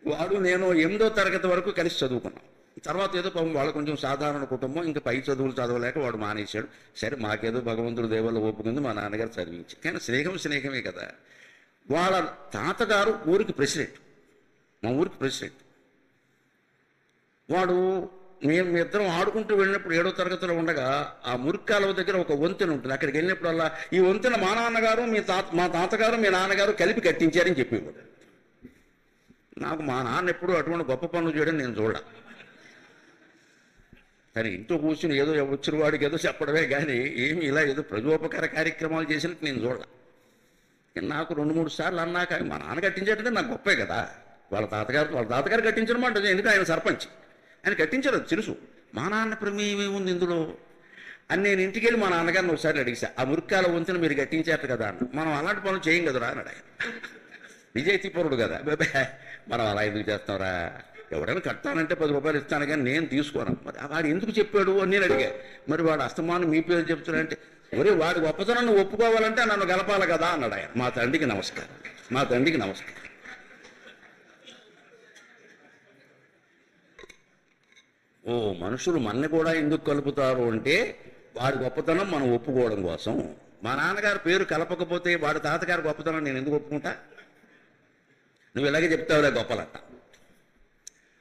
వాడు నేను 8వ తరగతి వరకు కలిసి చదువుకున్నాం. తర్వాత ఏదో పాపం వాళ్ళు కొంచెం సాధారణ కుటుంబం, ఇంకా పై చదువులు చదవలేక వాడు మానేశాడు. సరే మాకేదో భగవంతుడు దేవల్ల ఒప్పుకుంది, మా నాన్నగారు చదివించారు. కానీ స్నేహమే కదా. వాళ్ళ తాతగారు ఊరికి ప్రెసిడెంట్, మా ఊరికి ప్రెసిడెంట్. వాడు మేము ఇద్దరం ఆడుకుంటూ వెళ్ళినప్పుడు 7వ తరగతిలో ఉండగా ఆ మురిక్కాలవ దగ్గర ఒక వంతెన ఉంటుంది. అక్కడికి వెళ్ళినప్పుడల్లా ఈ వంతెన మా నాన్నగారు మా తాతగారు మీ నాన్నగారు కలిపి కట్టించారని చెప్పేవాడు. నాకు మా నాన్న ఎప్పుడు అటువంటి గొప్ప పనులు చేయడం నేను చూడ. కానీ ఇంట్లో కూర్చుని ఏదో వచ్చిన వాడికి ఏదో చెప్పడమే కానీ ఏమి ఇలా ఏదో ప్రజోపకార కార్యక్రమాలు చేసినట్టు నేను చూడ. నాకు 2-3 సార్లు అన్నాక మా నాన్న కట్టించాడంటే నాకు గొప్పే కదా. వాళ్ళ తాతగారు కట్టించడం అంటే, ఎందుకంటే ఆయన సర్పంచ్, ఆయన కట్టించారు, అది తెలుసు. మా నాన్న ప్రమేయం ఏముంది ఇందులో అని నేను ఇంటికి వెళ్ళి మా నాన్నగారిని ఒకసారి అడిగిసా, ఆ మురికాల వంతున మీరు కట్టించారు కదా అన్న. మనం అలాంటి పనులు చేయం కదరా అన్నాడు ఆయన. నిజాయితీపరుడు కదా. మనం అలా ఎందుకు చేస్తాంరా, ఎవరైనా కట్టానంటే 10 రూపాయలు ఇస్తాను కానీ నేను తీసుకోను. మరి వాడు ఎందుకు చెప్పాడు అని నేను అడిగా. మరి వాడు అస్తమానం మీ పేరు చెప్తున్నాడంటే, ఒరే వాడి గొప్పతనాన్ని ఒప్పుకోవాలంటే నన్ను గలపాలి కదా అన్నాడు ఆయన. మా తండ్రికి నమస్కారం, మా తండ్రికి నమస్కారం. ఓ మనుషులు మన్ని కూడా ఎందుకు కలుపుతారు అంటే వాడి గొప్పతనం మనం ఒప్పుకోవడం కోసం. మా నాన్నగారి పేరు కలపకపోతే వాడి తాతగారి గొప్పతనం నేను ఎందుకు ఒప్పుకుంటా? నువ్వు ఇలాగే చెప్తావులే గొప్పలంట.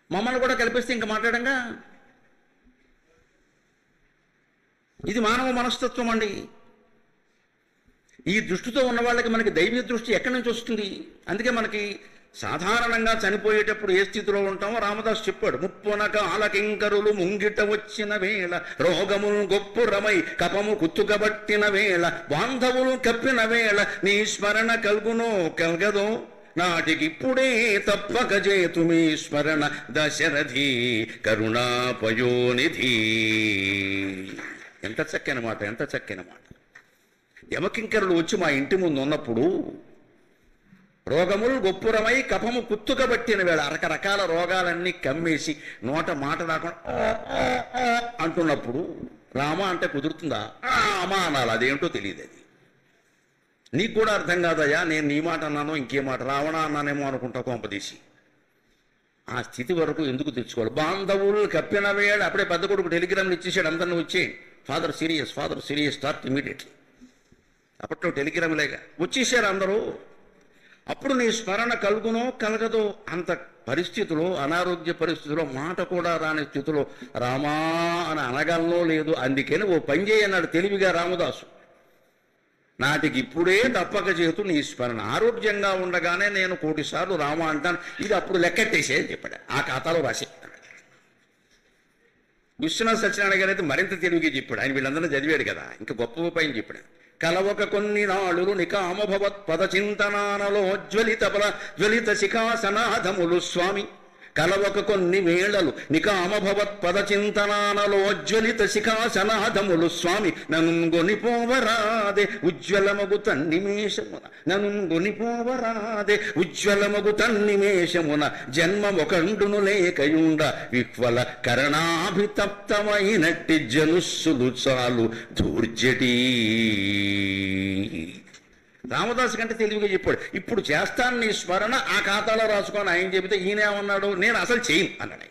మమ్మల్ని కూడా కల్పిస్తే ఇంకా మాట్లాడంగా. ఇది మానవ మనస్తత్వం అండి. ఈ దృష్టితో ఉన్న వాళ్ళకి మనకి దైవీ దృష్టి ఎక్కడి నుంచి వస్తుంది? అందుకే మనకి సాధారణంగా చనిపోయేటప్పుడు ఏ స్థితిలో ఉంటామో రామదాసు చెప్పాడు. ముప్పునక ఆలకింకరులు ముంగిట వచ్చిన వేళ, రోగములు గొప్పురమై కపము కుత్తుకబట్టిన వేళ, బాంధవులు కప్పిన వేళ, నీ స్మరణ కల్గునో కల్గదో, నాటికిప్పుడే తప్పక చేతుమీ స్మరణ దశరథి కరుణాపయోనిధి. ఎంత చక్కని మాట, ఎంత చక్కని మాట. యమకింకరులు వచ్చి మా ఇంటి ముందు ఉన్నప్పుడు, రోగములు గొప్పురమై కఫము కుత్తుకబట్టిన వేళ, రకరకాల రోగాలన్నీ కమ్మేసి నోట మాట రాకుండా అంటున్నప్పుడు, రామ అంటే కుదురుతుందా? అమ్మా అనాలి. అదేంటో తెలియదు. అది నీకు కూడా అర్థం కాదయ్యా. నేను నీ మాట అన్నానో ఇంకే మాట, రావణ అన్నానేమో అనుకుంటా కొంపదీసి. ఆ స్థితి వరకు ఎందుకు తెచ్చుకోవాలి? బాంధవులు కప్పిన వేళ అప్పుడే పెద్ద కొడుకు టెలిగ్రామ్లు ఇచ్చేసాడు, అందరిని వచ్చి ఫాదర్ సీరియస్ స్టార్ట్ ఇమీడియట్లీ. అప్పట్లో టెలిగ్రామ్లేగా వచ్చేసారు అందరూ. అప్పుడు నీ స్మరణ కలుగునో కలగదో, అంత పరిస్థితిలో, అనారోగ్య పరిస్థితిలో, మాట కూడా రాని స్థితిలో రామా అని అనగలనో లేదు. అందుకని ఓ పని చేయన్నాడు తెలివిగా రామదాసు. నాటికి ఇప్పుడే తప్పక చేతు నీ స్మరణ. ఆరోగ్యంగా ఉండగానే నేను 1,000,000 సార్లు రామ అంటాను. ఇది అప్పుడు లెక్కెట్టేసే అని చెప్పాడు, ఆ ఖాతాలో రాసే. విశ్వనాథ్ సత్యనారాయణ గారు అయితే మరింత తెలివిగా చెప్పాడు. ఆయన వీళ్ళందరూ చదివాడు కదా, ఇంకా గొప్ప పైన చెప్పాడు. కలవక కొన్ని నాళులు నికామ భవత్పద చింతనానలో జ్వలిత శిఖాసనాథములు స్వామి. కలవక కొన్ని వేళలు నికామ భవత్పద చింతనానలో జ్వలిత శిఖాసనాథములు స్వామి. ననుగొనిపోవరాదే ఉజ్వలమగు తన్నిమేషమున, ననుగొనిపోవరాదే ఉజ్వలమగు తన్నిమేషమున, జన్మమొకండును లేకయుండ విహ్వల కరణాభితప్తమైనట్టి జనుస్సులు చాలు ధూర్జటీ. రామదాసు కంటే తెలివిగా చెప్పాడు. ఇప్పుడు చేస్తాను నీ స్మరణ, ఆ ఖాతాలో రాసుకొని ఆయన చెబితే ఈయనేమన్నాడు, నేను అసలు చేయను అన్నాడు.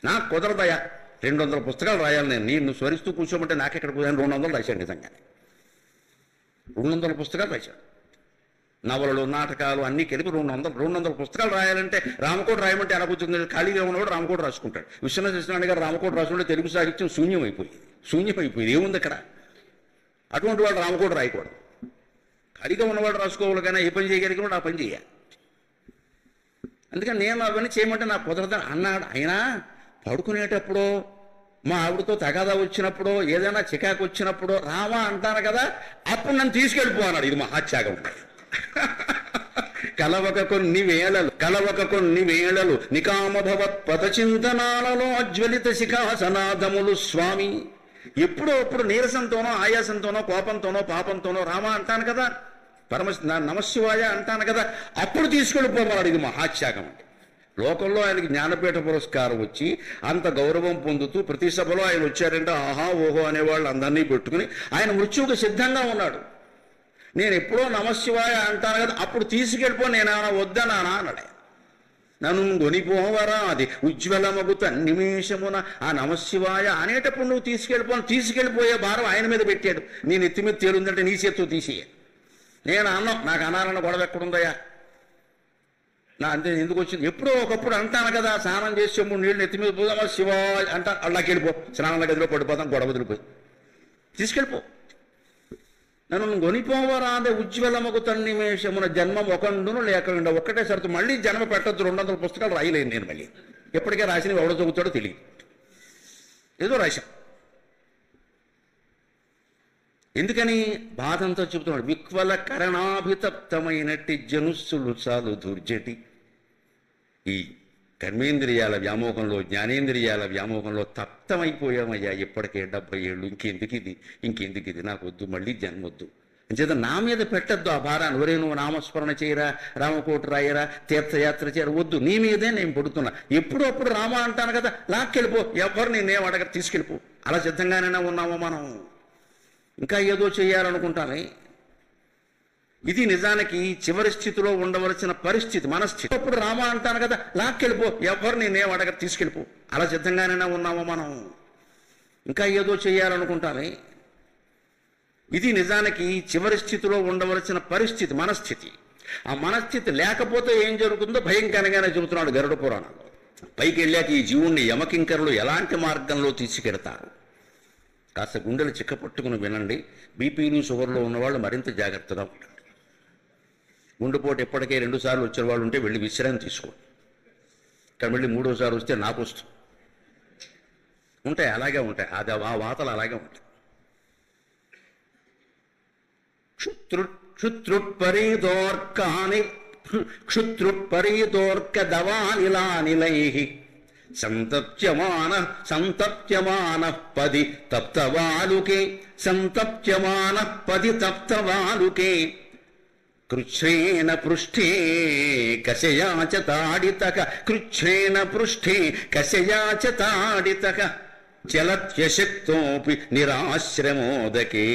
నాకు కుదరదయా, 200 పుస్తకాలు రాయాలి నేను స్మరిస్తూ కూర్చోమంటే నాకెక్కడ కుదరని 200 రాశాడు. నిజంగానే 200 పుస్తకాలు రాశాడు. నవలలు, నాటకాలు అన్నీ కలిపి 200 పుస్తకాలు రాయాలంటే రామకోట రాయమంటే ఎలా కూర్చుంది? ఖాళీగా ఉన్నవాడు రామకోట రాసుకుంటాడు. విశ్వనాథ సత్యనారాయణ గారు రామకోట రాసుకుంటే తెలుగు సాహిత్యం శూన్యమైపోయింది. ఏముంది అక్కడ? అటువంటి వాడు రామకోట రాయకూడదు. ఖాళీగా ఉన్నవాడు రాసుకోవాలి, కానీ ఏ పని చేయగలిగిన ఆ పని చేయాలి. అందుకని నేను అవన్నీ చేయమంటే నాకు కుదరదని అన్నాడు. అయినా పడుకునేటప్పుడు మా ఆవిడతో తగాదా వచ్చినప్పుడు, ఏదైనా చికాకు వచ్చినప్పుడు రామా అంటాను కదా, అప్పుడు నన్ను తీసుకెళ్ళిపో అన్నాడు. ఇది మహాత్యాగం. కలవక కొన్ని వేళలు నికామ భవత్పద చింతనాలలో జ్వలిత శిఖాసనాథములు స్వామి. ఎప్పుడో అప్పుడు నీరసంతోనో, ఆయాసంతోనో, కోపంతోనో, పాపంతోనో రామా అంటాను కదా, నమశివాయ అంటాను కదా, అప్పుడు తీసుకెళ్ళిపోమన్నాడు. ఇది మహాత్యాగం అంటే. లోకంలో ఆయనకి జ్ఞానపీఠ పురస్కారం వచ్చి అంత గౌరవం పొందుతూ ప్రతి సభలో ఆయన వచ్చారంటే ఆహా ఓహో అనేవాళ్ళు అందరినీ పెట్టుకుని ఆయన మృత్యువుకు సిద్ధంగా ఉన్నాడు. నేను ఎప్పుడో నమశివాయ అంటాను కదా, అప్పుడు తీసుకెళ్ళిపో, నేనేమైనా వద్దనానా అన్నాడు. నన్ను గొనిపోవరా అది ఉజ్వలమగు తన్నిమేషమున, ఆ నమశివాయ అనేటప్పుడు నువ్వు తీసుకెళ్ళిపోయే భారం ఆయన మీద పెట్టాడు. నేను ఎత్తి మీద తేలుందంటే నీ చేత్తో తీసేయ. నేను అన్నాం, నాకు అనాలన్న గొడవ ఎక్కడుందయ్యా, నా అంతే ఎందుకు వచ్చింది? ఎప్పుడో ఒకప్పుడు అంటాను కదా, స్నానం చేసి 3 నీళ్ళు ఎత్తి మీద పోదామా శివాయ అంటా, అళ్ళకి వెళ్ళిపో, స్నానాల గదిలో పడిపోతాం, గొడవ వదిలిపోయి తీసుకెళ్ళిపో. నన్ను గొనిపోవరాదే ఉజ్వలమగు తన్నిమేషమున, జన్మం ఒకండును లేకుండా ఒక్కటే సరుతు. మళ్ళీ జన్మ పెట్టద్దు, 200 పుస్తకాలు రాయలేను నేను. మళ్ళీ ఎప్పటికే రాసినవి ఎవడో చదువుతాడో తెలియదు, ఏదో రాశాం. ఎందుకని బాధంతో చెబుతున్నాడు. విక్వల కరణాభితప్తమైనట్టి జనుస్సులు చాలు ధూర్జటి. ఈ కర్మేంద్రియాల వ్యామోహంలో, జ్ఞానేంద్రియాల వ్యామోహంలో తప్తమైపోయామయ్యా. ఇప్పటికే 70 ఏళ్ళు, ఇంకెందుకు ఇది నాకు వద్దు, మళ్ళీ జన్మొద్దు అంచేత నా మీద పెట్టద్దు ఆ భారాన్ని. ఒరే నువ్వు నామస్మరణ చేయరా, రామకోట రాయరా, తీర్థయాత్ర చేయరా, వద్దు, నీ మీదే నేను పడుతున్నా. ఎప్పుడప్పుడు రామ అంటాను కదా, లాక్కెళ్ళిపో, ఎవరు నేనేం అడగ, తీసుకెళ్ళిపో. అలా సిద్ధంగానే ఉన్నామో మనం? ఇంకా ఏదో చేయాలనుకుంటానే. ఇది నిజానికి చివరి స్థితిలో ఉండవలసిన పరిస్థితి, మనస్థితి. అప్పుడు రామ అంటాను కదా, లాక్కెళ్ళిపో, ఎవరు నేనేం అడగ, తీసుకెళ్ళిపో. అలా సిద్ధంగానే ఉన్నామో మనం? ఇంకా ఏదో చేయాలనుకుంటానే. ఇది నిజానికి చివరి స్థితిలో ఉండవలసిన పరిస్థితి, మనస్థితి. ఆ మనస్థితి లేకపోతే ఏం జరుగుతుందో భయంకరంగానే చెబుతున్నాడు గరుడ పురాణంలో. పైకి వెళ్ళాక ఈ జీవుణ్ణి యమకింకరులు ఎలాంటి మార్గంలో తీసుకెడతారు, కాస్త గుండెలు చిక్కపట్టుకుని వినండి. బీపీలు, షుగర్లో ఉన్నవాళ్ళు మరింత జాగ్రత్తగా ఉండండి. గుండెపోటు ఎప్పటికే 2 సార్లు వచ్చిన వాళ్ళు ఉంటే వెళ్ళి విశ్రాంతి తీసుకోండి. ఇక్కడ మళ్ళీ 3వ సారి వస్తే నాకు వస్తుంది ఉంటాయి, అలాగే ఉంటాయి. అది ఆ వాతలు అలాగే ఉంటాయి. క్షుత్రుట్పరీదోర్కదవానిలానిలైః సంతప్యమానః పది తప్తవాలుకే కృచ్ఛ్రేణ పృష్ఠే కశయా చ తాడితక చలత్యశక్తోపి నిరాశ్రమోదకే.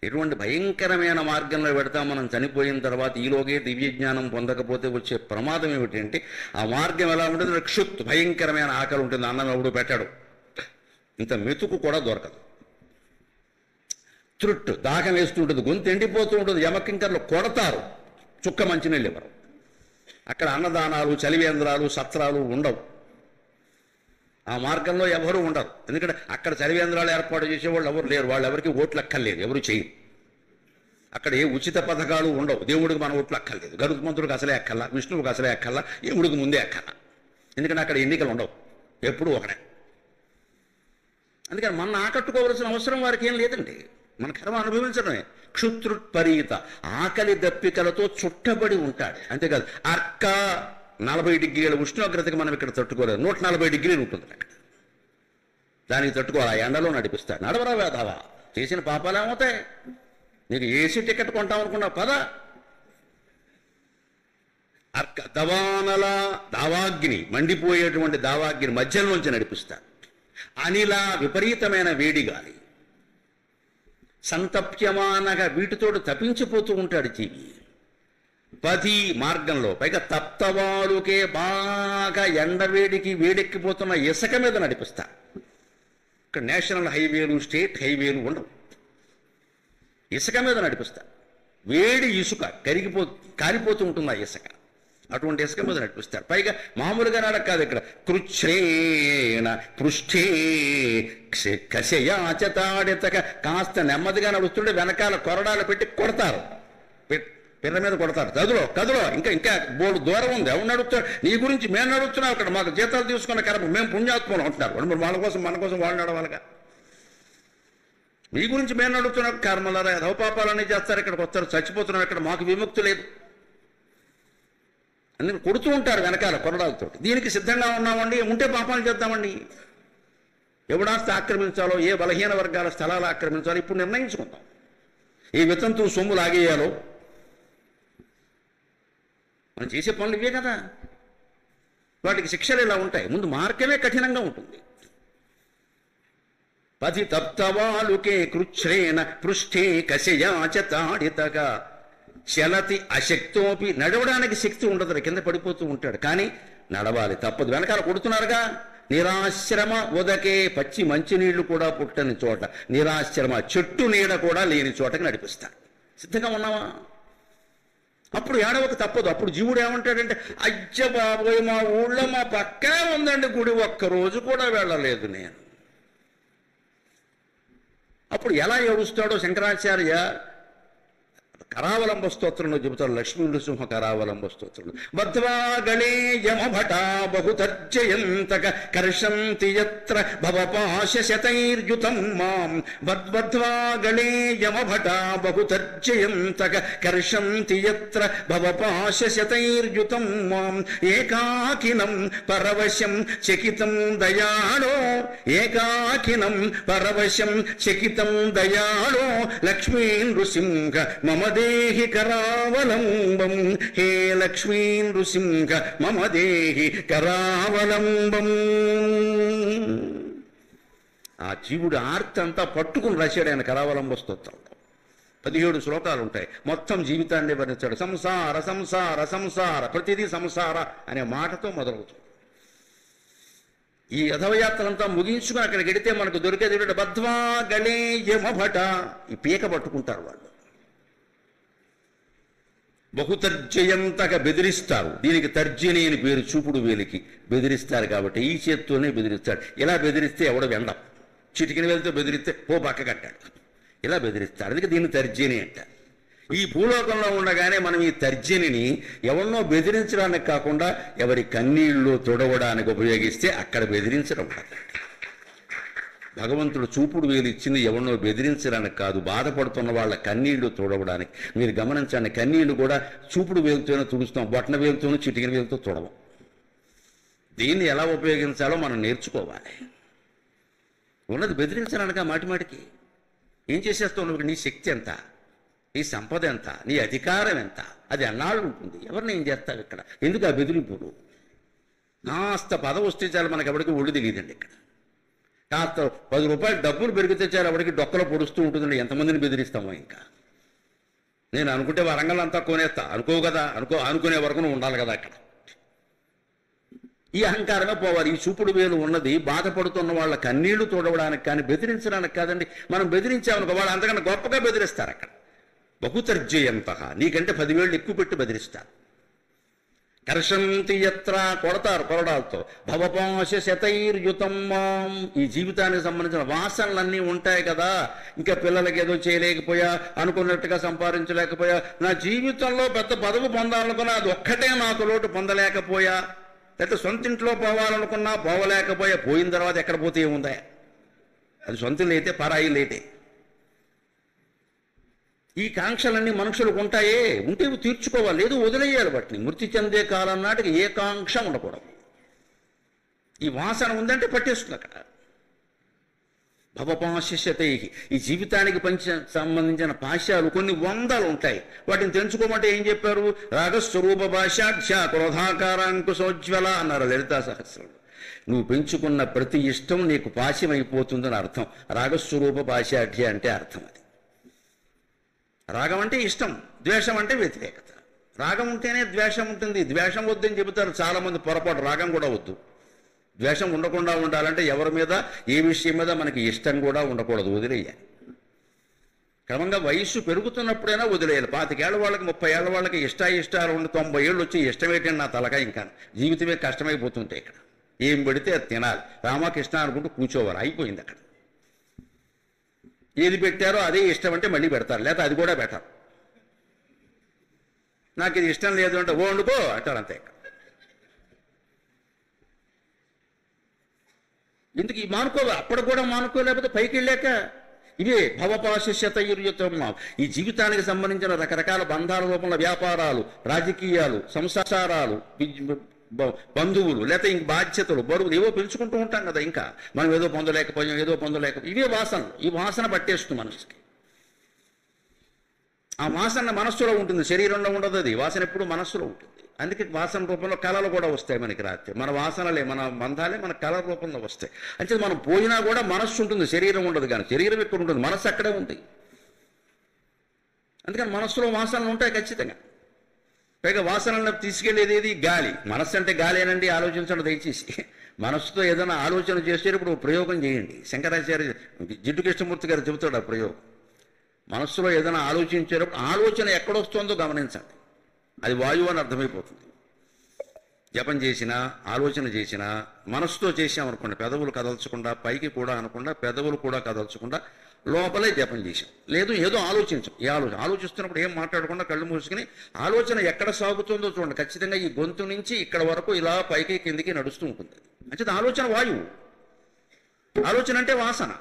ఎటువంటి భయంకరమైన మార్గంలో పెడతాం మనం చనిపోయిన తర్వాత. ఈలోగే దివ్యజ్ఞానం పొందకపోతే వచ్చే ప్రమాదం ఏమిటంటే, ఆ మార్గం ఎలా ఉంటుంది, క్షుత్ భయంకరమైన ఆకలి ఉంటుంది. అన్నం ఎవడు పెట్టాడు, ఇంత మెతుకు కూడా దొరకదు. త్రుట్టు దాహం వేస్తుంటుంది, గొంతు ఎండిపోతూ ఉంటుంది. యమకింకర్లు కొడతారు, చుక్క మంచినీళ్ళు ఇవ్వరు. అక్కడ అన్నదానాలు, చలివేంద్రాలు, సత్రాలు ఉండవు. ఆ మార్గంలో ఎవరు ఉండరు. ఎందుకంటే అక్కడ చలివేంద్రాలు ఏర్పాటు చేసేవాళ్ళు ఎవరు లేరు. వాళ్ళు ఎవరికి ఓట్లు అక్కర్లేదు, ఎవరు చేయరు. అక్కడ ఏ ఉచిత పథకాలు ఉండవు. దేవుడికి మన ఓట్లు అక్కర్లేదు, గరుత్మంతుడికి అసలే అక్కర్లా, విష్ణువుకి అసలే అక్కర్లా, దేవుడికి ముందే అక్కర్లా. ఎందుకంటే అక్కడ ఎన్నికలు ఉండవు, ఎప్పుడు ఒకడే. అందుకని మన ఆకట్టుకోవలసిన అవసరం వారికి ఏం లేదండి, మన కర్మ అనుభవించడమే. క్షుత్రుత్పరీత, ఆకలి దప్పికలతో చుట్టబడి ఉంటాడు. అంతేకాదు అర్క 40 డిగ్రీల ఉష్ణోగ్రతకి మనం ఇక్కడ తట్టుకోలేదు, 140 డిగ్రీలు ఉంటుంది అక్కడ. దానికి తట్టుకోవాలి, ఆ ఎండలో నడిపిస్తాడు. నడవరా వేదావా, చేసిన పాపాలు ఏమవుతాయి? నీకు ఏసీ టికెట్ కొంటామనుకున్నా పద. అర్క దవానల, దావాగ్ని, మండిపోయేటువంటి దావాగ్ని మధ్యలోంచి నడిపిస్తాడు. అనిల, విపరీతమైన వేడి గాలి. సంతప్యమానగా, వీటితోటి తప్పించిపోతూ ఉంటాడు జీవి. పది, మార్గంలో. పైగా తప్తవాలుకే, బాగా ఎండవేడికి వేడెక్కిపోతున్న ఇసుక మీద నడిపిస్తా. ఇక్కడ నేషనల్ హైవేలు, స్టేట్ హైవేలు ఉండవు, ఇసుక మీద నడిపిస్తా. వేడి ఇసుక కాలిపోతూ ఉంటుంది ఆ ఇసుక, అటువంటి ఇసుక మీద నడిపిస్తాడు. పైగా మామూలుగా నడకాదు, ఇక్కడ కృచ్ఛ్రేణ పృష్ఠే కశయాచతాడితక, కాస్త నెమ్మదిగా నడుస్తుంటే వెనకాల కొరడాలు పెట్టి కొడతారు, పిల్ల మీద కొడతారు. కదులో ఇంకా బోర్డు దూరం ఉంది, ఎవరు నడుస్తాడు? నీ గురించి మేము నడుస్తున్నాం, అక్కడ మాకు జీతాలు తీసుకున్న కర్మ, మేము పుణ్యాత్మలు అంటున్నారు. మరి మన కోసం వాళ్ళు నడవాలిగా. మీ గురించి మేము నడుస్తున్నాం, కర్మలారా పాపాలన్నీ చేస్తారు, ఇక్కడికి వస్తారు, చచ్చిపోతున్నాం, ఇక్కడ మాకు విముక్తి లేదు. అందుకని కొడుతూ ఉంటారు వెనకాల కొరడాలతో. దీనికి సిద్ధంగా ఉన్నామండి, ఉంటే పాపాలు చేద్దామండి. ఎవడాస్తి ఆక్రమించాలో, ఏ బలహీన వర్గాల స్థలాలు ఆక్రమించాలో ఇప్పుడు నిర్ణయించుకుందాం. ఏ వితంతు సొమ్ము లాగేయాలో, మనం చేసే పనులు ఇవే కదా. వాటికి శిక్షలు ఇలా ఉంటాయి. ముందు మార్గమే కఠినంగా ఉంటుంది. పది తప్తవాలుకే కృచ్ఛ్రేణ పృష్ఠే కశయాచతాడితగా చలతి అశక్తోపి, నడవడానికి శక్తి ఉండదు, కింద పడిపోతూ ఉంటాడు. కానీ నడవాలి, తప్పదు. వెనకాల కొడుతున్నారుగా. నిరాశ్రమ ఉదకే, పచ్చి మంచినీళ్లు కూడా పుట్టని చోట, నిరాశ్రమ చెట్టు నీడ కూడా లేని చోటకి నడిపిస్తాడు. సిద్ధంగా ఉన్నావా? అప్పుడు ఏడవక తప్పదు. అప్పుడు జీవుడు ఏమంటాడంటే, అజ్జ బాబోయ్, మా ఊళ్ళో మా పక్కనే ఉందండి గుడి, ఒక్కరోజు కూడా వెళ్ళలేదు నేను. అప్పుడు ఎలా ఏడుస్తాడో శంకరాచార్య కరావలంబ స్తోత్రంలో చెబుతారు. లక్ష్మీ నృసింహ కరావలంబ స్తోత్రంలో, బద్ధ్వాగళే యమభట బహుతర్జయంతక కర్షంతి యత్ర భవపాశశతైర్యుతం మాం, బద్ధ్వాగళే యమభట బహుతర్జయంతక కర్షంతి యత్ర భవపాశశతైర్యుతం మాం, ఏకాకినం పరవశం చకితం దయాళో, ఏకాకినం పరవశం చకితం దయాళో, లక్ష్మీ నృసింహ మమ దేహి కరావలంబం, హే లక్ష్మీ నృసింహ మమ దేహి కరావలంబం. ఆ జీవుడు ఆర్తి అంతా పట్టుకుని రాశాడు ఆయన కరావలంబ స్తోత్రం. 17 శ్లోకాలు ఉంటాయి. మొత్తం జీవితాన్ని వర్ణించాడు. సంసార సంసార సంసార, ప్రతిదీ సంసార అనే మాటతో మొదలవుతుంది. ఈ అధవయాత్రంతా ముగించుకుని అక్కడికి వెడితే మనకు దొరికేది బద్ధ్వా గళే యమభట, ఈ పీక పట్టుకుంటారు వాళ్ళు. బహుతర్జయంతగా బెదిరిస్తారు. దీనికి తర్జని అని పేరు, చూపుడు వేలికి బెదిరిస్తారు కాబట్టి ఈ చేత్తోనే బెదిరిస్తాడు. ఇలా బెదిరిస్తే ఎవడో వెండం, చిటికిన వేలితో బెదిరిస్తే పో పక్క కట్టాడు, ఇలా బెదిరిస్తాడు. అందుకే దీన్ని తర్జని అంటారు. ఈ భూలోకంలో ఉండగానే మనం ఈ తర్జనిని ఎవరినో బెదిరించడానికి కాకుండా ఎవరి కన్నీళ్లు తుడవడానికి ఉపయోగిస్తే అక్కడ బెదిరించడం. భగవంతుడు చూపుడు వేలు ఇచ్చింది ఎవరినో బెదిరించడానికి కాదు, బాధపడుతున్న వాళ్ళ కన్నీళ్లు తుడవడానికి. మీరు గమనించండి, కన్నీళ్లు కూడా చూపుడు వేలుతోనే తుడుస్తాం, బొట్టన వేలుతోనూ చిటికిన వేలుతో తుడవం. దీన్ని ఎలా ఉపయోగించాలో మనం నేర్చుకోవాలి. ఉన్నది బెదిరించడానిక మాటిమాటికి. ఏం చేసేస్తావు నువ్వు? నీ శక్తి ఎంత, నీ సంపద ఎంత, నీ అధికారం ఎంత, అది అన్నాళ్ళు ఉంటుంది. ఎవరిని ఏం చేస్తావు ఇక్కడ? ఎందుకు ఆ బెదిరింపుడు? కాస్త పదవి వస్తే చాలు, మనకు ఎవరికి ఒళ్ళు తెలియదండి. ఇక్కడ కాస్త 10 రూపాయలు డబ్బులు పెరిగితే చాలు, ఎవరికి డొక్కలో పొడుస్తూ ఉంటుందండి. ఎంతమందిని బెదిరిస్తామో. ఇంకా నేను అనుకుంటే వరంగల్ అంతా కొనేస్తా, అనుకో కదా, అనుకునే వరకు ఉండాలి కదా అక్కడ. ఈ అహంకారమే పోవాలి. ఈ చూపుడు వేలు ఉన్నది బాధపడుతున్న వాళ్ళ కన్నీళ్లు తోడవడానికి కానీ బెదిరించడానికి కాదండి. మనం బెదిరించామనుకో, వాళ్ళు అంతకన్నా గొప్పగా బెదిరిస్తారు. అక్కడ బహుతర్జయంత, నీకంటే 10 వేళ్ళు ఎక్కువ పెట్టి బెదిరిస్తారు. కర్షంతి యత్ర, కొడతారు కొరడాలతో. భవపాశ శతైర్యుతం మాం, ఈ జీవితానికి సంబంధించిన వాసనలన్నీ ఉంటాయి కదా. ఇంకా పిల్లలకి ఏదో చేయలేకపోయా, అనుకున్నట్టుగా సంపాదించలేకపోయా, నా జీవితంలో పెద్ద పదవి పొందాలనుకున్నా అది ఒక్కటే నాకు లోటు, పొందలేకపోయా. లేకపోతే సొంత ఇంట్లో పోవాలనుకున్నా పోవలేకపోయా. పోయిన తర్వాత ఎక్కడ పోతే ఏముందా? అది సొంతం లేతే పరాయి లేతే. ఈ కాంక్షలన్నీ మనుషులకు ఉంటాయే, ఉంటే తీర్చుకోవాలి, లేదు వదిలేయాలి. వాటిని మృతి చెందే కాలం నాటికి ఏ కాంక్ష ఉండకూడదు. ఈ వాసన ఉందంటే పట్టేస్తుంది అక్కడ. భవపాశిష్యతే, ఈ జీవితానికి సంబంధించిన పాశ్యాలు కొన్ని వందలు ఉంటాయి. వాటిని తెలుసుకోమంటే ఏం చెప్పారు? రాగస్వరూప భాషాఢ్య క్రోధాకారాంకుశోజ్వల అన్నారు లలితా సహస్రంలో. నువ్వు పెంచుకున్న ప్రతి ఇష్టం నీకు పాశ్యమైపోతుందని అర్థం. రాగస్వరూప భాషాఢ్య అంటే అర్థం అది. రాగం అంటే ఇష్టం, ద్వేషం అంటే వ్యతిరేకత. రాగం ఉంటేనే ద్వేషం ఉంటుంది. ద్వేషం వద్దని చెబుతారు చాలామంది, పొరపాటు. రాగం కూడా వద్దు. ద్వేషం ఉండకుండా ఉండాలంటే ఎవరి మీద, ఏ విషయం మీద మనకి ఇష్టం కూడా ఉండకూడదు, వదిలేయాలి. క్రమంగా వయస్సు పెరుగుతున్నప్పుడైనా వదిలేయాలి. 25 ఏళ్ళ వాళ్ళకి, 30 ఏళ్ళ వాళ్ళకి ఇష్టాలు ఉండి 90 ఏళ్ళు వచ్చి ఇష్టం ఏంటంటే నా తలగా ఇంకా జీవితమే కష్టమైపోతుంటాయి. ఇక్కడ ఏం పెడితే అది తినాలి, రామకృష్ణ అనుకుంటూ కూర్చోవాలి, అయిపోయింది అక్కడ. ఏది పెట్టారో అదే ఇష్టం అంటే మళ్ళీ పెడతారు, లేకపోతే అది కూడా పెట్టారు. నాకు ఇది ఇష్టం లేదు అంటే వండుకో అంటారు, అంతే. ఎందుకు ఈ మానుకోవాలి? అప్పుడు కూడా మానుకోలేకపోతే పైకి వెళ్ళాక ఇవే భవపాశిష్యతయుర్యుతం. ఈ జీవితానికి సంబంధించిన రకరకాల బంధాల రూపంలో వ్యాపారాలు, రాజకీయాలు, సంసారాలు, బంధువులు, లేకపోతే ఇంక బాధ్యతలు, బరువులు ఏవో పెంచుకుంటూ ఉంటాం కదా. ఇంకా మనం ఏదో పొందలేకపోయాం, ఇవే వాసనలు. ఈ వాసన పట్టేస్తుంది మనసుకి. ఆ వాసన మనస్సులో ఉంటుంది, శరీరంలో ఉండదు. అది వాసన ఎప్పుడు మనస్సులో ఉంటుంది. అందుకే వాసన రూపంలో కళలు కూడా వస్తాయి మనకి. రాత్రి మన వాసనలే, మన బంధాలే మన కళల రూపంలో వస్తాయి. అంటే మనం పోయినా కూడా మనస్సు ఉంటుంది, శరీరం ఉండదు. కానీ శరీరం ఎక్కడ ఉంటుంది, మనస్సు అక్కడే ఉంది. అందుకని మనస్సులో వాసనలు ఉంటాయి ఖచ్చితంగా. పైగా వాసనలను తీసుకెళ్లేది ఏది? గాలి. మనస్సు అంటే గాలి అనండి, ఆలోచించండి దయచేసి. మనస్సుతో ఏదైనా ఆలోచన చేసేటప్పుడు ప్రయోగం చేయండి. శంకరాచార్య జిడ్డు కృష్ణమూర్తి గారు చెబుతాడు ఆ ప్రయోగం. మనస్సులో ఏదైనా ఆలోచించేటప్పుడు ఆలోచన ఎక్కడొస్తుందో గమనించండి, అది వాయువు అని అర్థమైపోతుంది. జపం చేసినా, ఆలోచన చేసినా మనస్సుతో చేసామనుకోండి, పెదవులు కదల్చకుండా, పైకి కూడా అనకుండా, పెదవులు కూడా కదల్చకుండా లోపలే జపం చేసాం. లేదు ఏదో ఆలోచించాం. ఏ ఆలోచిస్తున్నప్పుడు ఏం మాట్లాడకుండా కళ్ళు మూసుకుని ఆలోచన ఎక్కడ సాగుతుందో చూడండి. ఖచ్చితంగా ఈ గొంతు నుంచి ఇక్కడ వరకు ఇలా పైకి కిందికి నడుస్తూ ఉంటుంది. అంటే ఆలోచన వాయువు. ఆలోచన అంటే వాసన.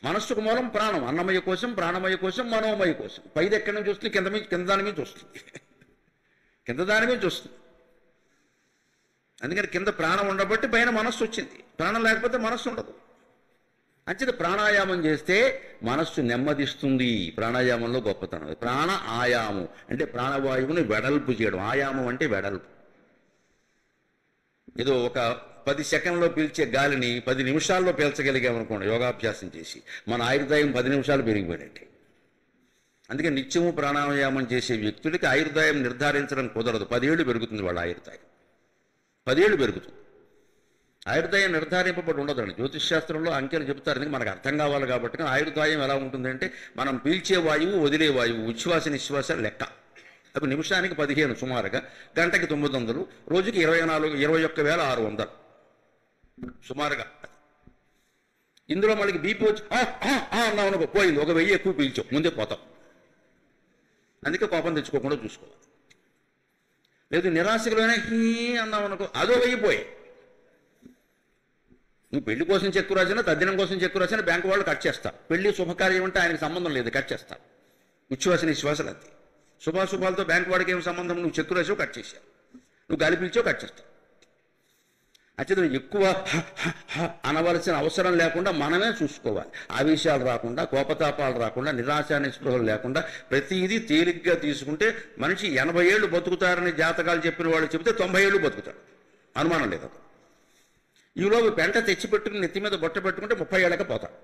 మనస్సుకు మూలం ప్రాణం, అన్నమయ కోశం, ప్రాణమయ కోశం, మనోమయ కోశం. పైది ఎక్కడి నుంచి వస్తుంది? కింద దాని మీద వస్తుంది. కింద దాని మీద వస్తుంది. అందుకని కింద ప్రాణం ఉండబట్టి పైన మనస్సు వచ్చింది. ప్రాణం లేకపోతే మనస్సు ఉండదు. అంచేత ప్రాణాయామం చేస్తే మనస్సు నెమ్మదిస్తుంది. ప్రాణాయామంలో గొప్పతనం. ప్రాణ ఆయామం అంటే ప్రాణవాయువుని వెడల్పు చేయడం. ఆయామం అంటే వెడల్పు. ఏదో ఒక 10 సెకండ్లో పీల్చే గాలిని 10 నిమిషాల్లో పీల్చగలిగామనుకోండి యోగాభ్యాసం చేసి, మన ఆయుర్దాయం 10 నిమిషాలు పెరిగిపోయినట్టే. అందుకే నిత్యము ప్రాణాయామం చేసే వ్యక్తులకి ఆయుర్దాయం నిర్ధారించడం కుదరదు. 10 ఏళ్ళు పెరుగుతుంది వాళ్ళ ఆయుర్దాయం. 10 ఏళ్ళు పెరుగుతుంది. ఆయుర్దాయం నిర్ధారింపబడి ఉండదండి. జ్యోతిష్ శాస్త్రంలో అంకెలు చెబుతారు. ఎందుకంటే మనకు అర్థం కావాలి కాబట్టి. ఆయుర్దాయం ఎలా ఉంటుందంటే మనం పీల్చే వాయువు, వదిలే వాయువు, ఉచ్ఛ్వాస నిశ్వాస లెక్క. అవి నిమిషానికి 15 సుమారుగా, గంటకి 900, రోజుకి 21,600 సుమారుగా. ఇందులో మనకి బీపీ వచ్చి అన్నావు పోయింది, 1000 ఎక్కువ పీల్చావు, ముందే పోతాం. అందుకే కోపం తెచ్చుకోకుండా చూసుకోవాలి. లేదు నిరాశలోనే అన్నావు అనుకో, అదో 1000 పోయి. నువ్వు పెళ్లి కోసం చెక్కు రాసినా, తద్దినం కోసం చెక్కు రాసినా బ్యాంకు వాళ్ళు కట్ చేస్తారు. పెళ్లి శుభకార్యం అంటే ఆయనకు సంబంధం లేదు, కట్ చేస్తారు. ఉచ్ఛ్వాస నిశ్వాసాలు అంతే. శుభాశుభాలతో బ్యాంకు వాడికి ఏం సంబంధం? నువ్వు చెక్కు రాసావు, కట్ చేశావు. నువ్వు గాలి పీల్చావు, కట్ చేస్తావు. అంటే ఎక్కువ అనవలసిన అవసరం లేకుండా మనమే చూసుకోవాలి. ఆవేశాలు రాకుండా, కోపతాపాలు రాకుండా, నిరాశ నిస్పృహలు లేకుండా ప్రతిదీ తేలిగ్గా తీసుకుంటే మనిషి 80 ఏళ్ళు బతుకుతారని జాతకాలు చెప్పిన వాళ్ళు చెబితే 90 ఏళ్ళు బతుకుతాడు, అనుమానం లేదు. ఈలోపు పెంట తెచ్చిపెట్టుకుని నెత్తి మీద బొట్ట పెట్టుకుంటే 30 ఏళ్ళకి పోతాడు.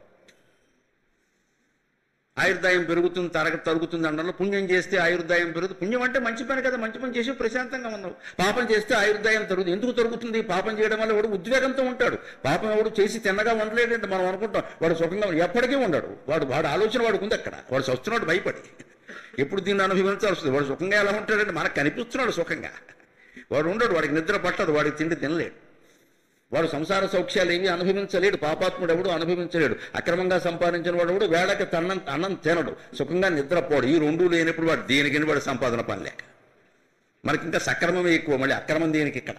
ఆయుర్దాయం పెరుగుతుంది, తరుగుతుంది అనడంలో పుణ్యం చేస్తే ఆయుర్దాయం పెరుగుతుంది. పుణ్యం అంటే మంచి పని కదా, మంచి పని చేసి ప్రశాంతంగా ఉన్నావు. పాపం చేస్తే ఆయుర్దాయం తరుగుతుంది. ఎందుకు తరుగుతుంది? పాపం చేయడం వల్ల వాడు ఉద్వేగంతో ఉంటాడు. పాపం ఎవడు చేసి తిన్నగా ఉండలేడంటే మనం అనుకుంటాం వాడు సుఖంగా ఎప్పటికీ ఉండడు. వాడు ఆలోచన వాడికి ఉంది అక్కడ. వాడు చస్తున్నాడు భయపడి, ఎప్పుడు దీన్ని అనుభవించాల్సి వస్తుంది. వాడు సుఖంగా ఎలా ఉంటాడంటే మనకు కనిపిస్తున్నాడు సుఖంగా. వాడు ఉండడు, వాడికి నిద్ర పట్టదు, వాడికి తిండి తినలేడు, వాడు సంసార సౌఖ్యాలు ఏవి అనుభవించలేడు. పాపాత్ముడు ఎవడు అనుభవించలేడు. అక్రమంగా సంపాదించిన వాడు ఎవడు వేళకి అన్నం తినడు, సుఖంగా నిద్రపోడు. ఈ రెండు లేనప్పుడు వాడు దేనికని వాడు సంపాదన పని లేక. మనకి ఇంకా సక్రమమే ఎక్కువ, మళ్ళీ అక్రమం దేనికి ఇక్కడ.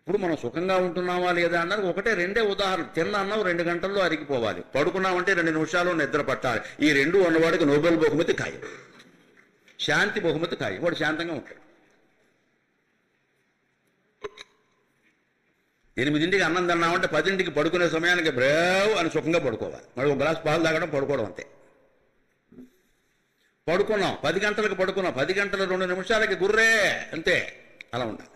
ఇప్పుడు మనం సుఖంగా ఉంటున్నావా లేదా అన్నారు ఒకటే రెండే ఉదాహరణ. తిన్న అన్నం 2 గంటల్లో అరిగిపోవాలి, పడుకున్నామంటే 2 నిమిషాలు నిద్ర పట్టాలి. ఈ 2 ఉన్నవాడికి నోబెల్ బహుమతి ఖాయం, శాంతి బహుమతి ఖాయం. వాడు శాంతంగా ఉంటాడు. 8ంటికి అన్నం తిన్నామంటే 10ంటికి పడుకునే సమయానికి బ్రేవ్ అని సుఖంగా పడుకోవాలి. మరి ఒక గ్లాస్ పాలు తాగడం, పడుకోవడం అంతే. పడుకున్నాం 10 గంటలకు పడుకున్నాం, 10 గంటల 2 నిమిషాలకి గుర్రే అంతే. అలా ఉండాలి.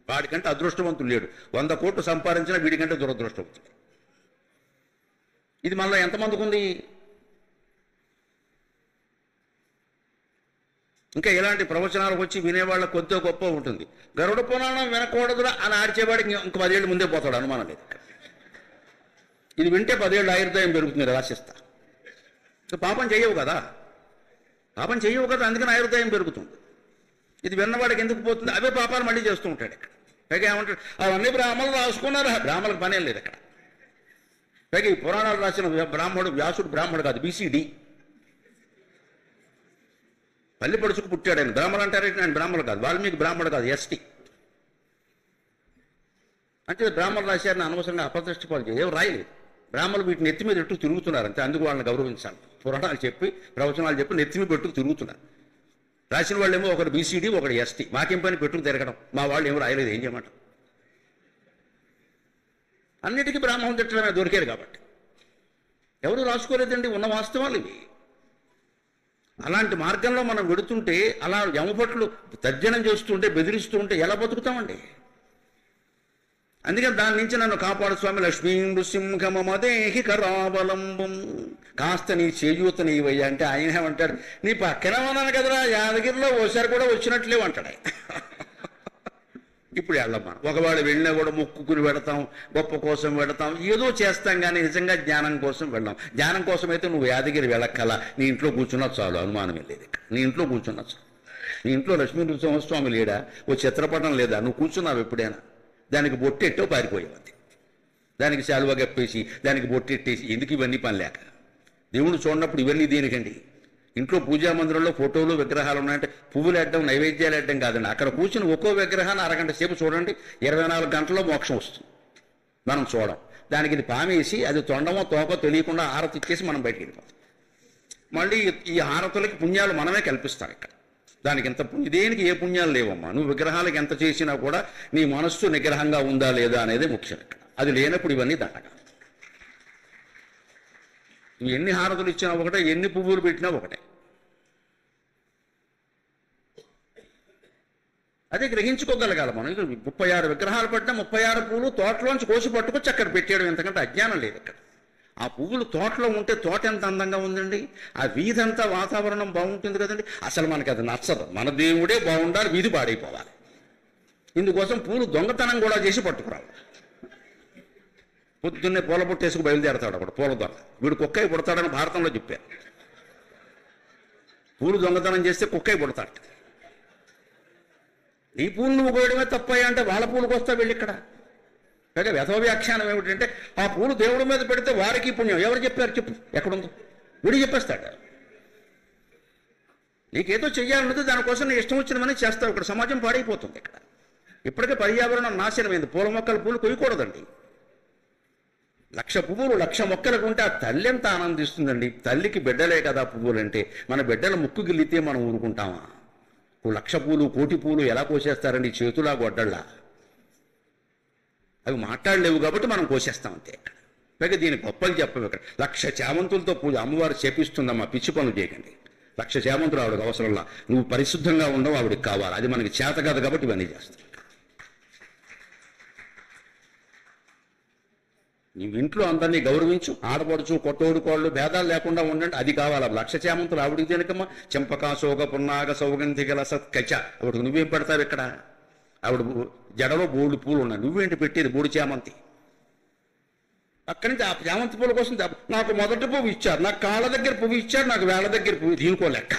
వాడికంటే అదృష్టవంతులు లేడు. 100 కోట్లు సంపాదించిన వీడికంటే దురదృష్టవంతుడు. ఇది మనలో ఎంతమందికి ఉంది? ఇంకా ఇలాంటి ప్రవచనాలకు వచ్చి వినేవాళ్ళ కొద్దిగా గొప్ప ఉంటుంది. గరుడ పురాణం వినకూడదురా అని ఆడిచేవాడికి ఇంక 10 ఏళ్ళు ముందే పోతాడు, అనుమానం లేదు. ఇది వింటే 10 ఏళ్ళు ఆయుర్దాయం పెరుగుతుంది, రాసిస్తా. పాపం చేయవు కదా, అందుకని ఆయుర్దాయం పెరుగుతుంది. ఇది విన్నవాడికి ఎందుకు పోతుంది? అవే పాపాలు మళ్ళీ చేస్తూ ఉంటాడు. ఇక్కడ పైగా ఏమంటాడు, అవన్నీ బ్రాహ్మణులు రాసుకున్నారు. బ్రాహ్మణులకు పనేం లేదు అక్కడ. పైగా ఈ పురాణాలు రాసిన బ్రాహ్మణుడు వ్యాసుడు బ్రాహ్మణుడు కాదు, బీసీడీ పల్లి పడుచుకు పుట్టాడు ఆయన. బ్రాహ్మణులు అంటారేంటి? ఆయన బ్రాహ్మణుడు కాదు, వాల్మీకి బ్రాహ్మణుడు కాదు, ఎస్టీ. అంటే బ్రాహ్మణులు రాశారని అనవసరంగా అప్రతిష్ట పాలు చేయ ఏం రాయలేదు. బ్రాహ్మణులు వీటిని నెత్తి మీద పెట్టుకు తిరుగుతున్నారు అంతే. అందుకు వాళ్ళని గౌరవించాలి. పురాణాలు చెప్పి ప్రవచనాలు చెప్పి నెత్తి మీద పెట్టుకు తిరుగుతున్నారు. రాసిన వాళ్ళు ఏమో ఒకడు బీసీడీ, ఒకడు ఎస్టీ. మాకేం పని పెట్టుకు తిరగడం? మా వాళ్ళు ఏమో రాయలేదు, ఏం చేయమంటాం? అన్నిటికీ బ్రాహ్మణం తిట్టడమే దొరికారు కాబట్టి. ఎవరు రాసుకోలేదండి, ఉన్న వాస్తవాలు ఇవి. అలాంటి మార్గంలో మనం వెడుతుంటే, అలా యమపట్లు తర్జనం చేస్తుంటే, బెదిరిస్తూ ఉంటే ఎలా బతుకుతామండి? అందుకని దాని నుంచి నన్ను కాపాడు స్వామి. లక్ష్మీ నృసింహమదేహి కరావలంబం, కాస్త నీ చేయూత నీవయ్యా అంటే ఆయన ఏమంటాడు, నీ పక్కన ఉన్నాను కదరా యాదగిరిలో ఓసారి కూడా వచ్చినట్లేవు అంటాడు. ఇప్పుడు వెళ్ళమ్మా, ఒకవేళ వెళ్ళినా కూడా మొక్కుకుని వెడతాం, గొప్ప కోసం వెడతాం, ఏదో చేస్తాం, కానీ నిజంగా జ్ఞానం కోసం వెళ్ళాం. జ్ఞానం కోసం అయితే నువ్వు యాదగిరి వెళ్ళక్కల, నీ ఇంట్లో కూర్చున్నా చాలు, అనుమానమే లేదు. నీ ఇంట్లో కూర్చున్నా చాలు. నీ ఇంట్లో లక్ష్మీ నృసింహస్వామి లేడా, ఓ చిత్రపటం లేదా, నువ్వు కూర్చున్నావు ఎప్పుడైనా? దానికి బొట్టెట్టో పారిపోయావు అంతే. దానికి శాలువా కప్పేసి దానికి బొట్టెట్టేసి ఎందుకు ఇవన్నీ పని లేక? దేవుడు చూడనప్పుడు ఇవన్నీ దేనికండి? ఇంట్లో పూజా మందిరంలో ఫోటోలు విగ్రహాలు ఉన్నాయంటే పువ్వులు వేయడం, నైవేద్యాలు వేయడం కాదండి. అక్కడ కూర్చుని ఒక్కో విగ్రహాన్ని అరగంట సేపు చూడండి, 24 గంటల్లో మోక్షం వస్తుంది. మనం చూడం. దానికి ఇది పామేసి అది తొండమో తోకో తెలియకుండా హారతి ఇచ్చేసి మనం బయటికి వెళ్ళిపోతాం. మళ్ళీ ఈ హారతులకి పుణ్యాలు మనమే కల్పిస్తాం. ఇక్కడ దానికి ఎంత దేనికి ఏ పుణ్యాలు లేవమ్మా. నువ్వు విగ్రహాలకు ఎంత చేసినా కూడా నీ మనస్సు నిగ్రహంగా ఉందా లేదా అనేది ముఖ్యం. ఇక్కడ అది లేనప్పుడు ఇవన్నీ దండగా. నువ్వు ఎన్ని హారతులు ఇచ్చినా ఒకటే, ఎన్ని పువ్వులు పెట్టినా ఒకటే. అదే గ్రహించుకోగలగాలి మనం. 36 విగ్రహాలు పట్టినా 36 పువ్వులు తోటలోంచి కోసి పట్టుకొచ్చి అక్కడ పెట్టేయడం ఎంతకంటే అజ్ఞానం లేదు. ఇక్కడ ఆ పువ్వులు తోటలో ఉంటే తోట ఎంత అందంగా ఉందండి, ఆ వీధంతా వాతావరణం బాగుంటుంది కదండి. అసలు మనకి అది నచ్చదు. మన దేవుడే బాగుండాలి, వీధి పాడైపోవాలి. ఇందుకోసం పూలు దొంగతనం కూడా చేసి పట్టుకురావాలి. పొద్దున్నే పూల పుట్టేసుకు బయలుదేరతాడు అక్కడ పూల దొంగ. వీడు కుక్కై పుడతాడని భారతంలో చెప్పారు. పూలు దొంగతనం చేస్తే కుక్కై పుడతాడు. ఈ పూలు నువ్వు కోయడమే తప్పయ్యా అంటే వాళ్ళ పూలకు వస్తా వెళ్ళి ఇక్కడ. పైగా వ్యథో వ్యాఖ్యానం ఏమిటంటే, ఆ పూలు దేవుడి మీద పెడితే వారికి పుణ్యం. ఎవరు చెప్పారు చెప్పు, ఎక్కడుందో? వీడు చెప్పేస్తాడు. నీకేదో చెయ్యాలన్నది దానికోసం నీ ఇష్టం వచ్చినమని చేస్తావు. ఇక్కడ సమాజం పాడైపోతుంది. ఇక్కడ ఇప్పటికే పర్యావరణం నాశనమైంది. పూల మొక్కలు పూలు కొయ్యకూడదండి. 1,00,000 పువ్వులు 1,00,000 మొక్కలకు ఉంటే ఆ తల్లి ఎంత ఆనందిస్తుందండి. తల్లికి బిడ్డలే కదా పువ్వులంటే. మన బిడ్డల ముక్కు గిల్లితే మనం ఊరుకుంటామా? 1,00,000 పూలు 1,00,000 పూలు ఎలా కోసేస్తారండి? చేతులా గొడ్డళ్ళ. అవి మాట్లాడలేవు కాబట్టి మనం కోసేస్తాం అంతే. పైగా దీని గొప్పలు చెప్పవు. ఇక్కడ 1,00,000 చామంతులతో పూజ అమ్మవారు చేపిస్తుందమ్మా. పిచ్చి పనులు చేయకండి. 1,00,000 చామంతులు ఆవిడకి అవసరంలా. నువ్వు పరిశుద్ధంగా ఉండవు, ఆవిడకి కావాలి. అది మనకి చేత కాదు కాబట్టి ఇవన్నీ చేస్తాం. నీవు ఇంట్లో అందరినీ గౌరవించు, ఆడపడుచు కొట్టోడు కోళ్ళు భేదాలు లేకుండా ఉండండి. అది కావాలి. 1,00,000 చామంతులు ఆవిడికి దేనికమ్మా? చెంపకా శోక పున్నాగ సౌగంధి గల సత్కచ. ఆవిడకు నువ్వేం పెడతావు ఇక్కడ? ఆవిడ జడలో 3 పూలు ఉన్నాయి, నువ్వేంటి పెట్టేది? 3 చామంతి. అక్కడి నుంచి ఆ చామంతి పూల కోసం నాకు మొదటి పువ్వు ఇచ్చారు, నాకు కాళ్ళ దగ్గర పువ్వు ఇచ్చారు, నాకు వేళ దగ్గర పువ్వు. దీనికో లెక్క.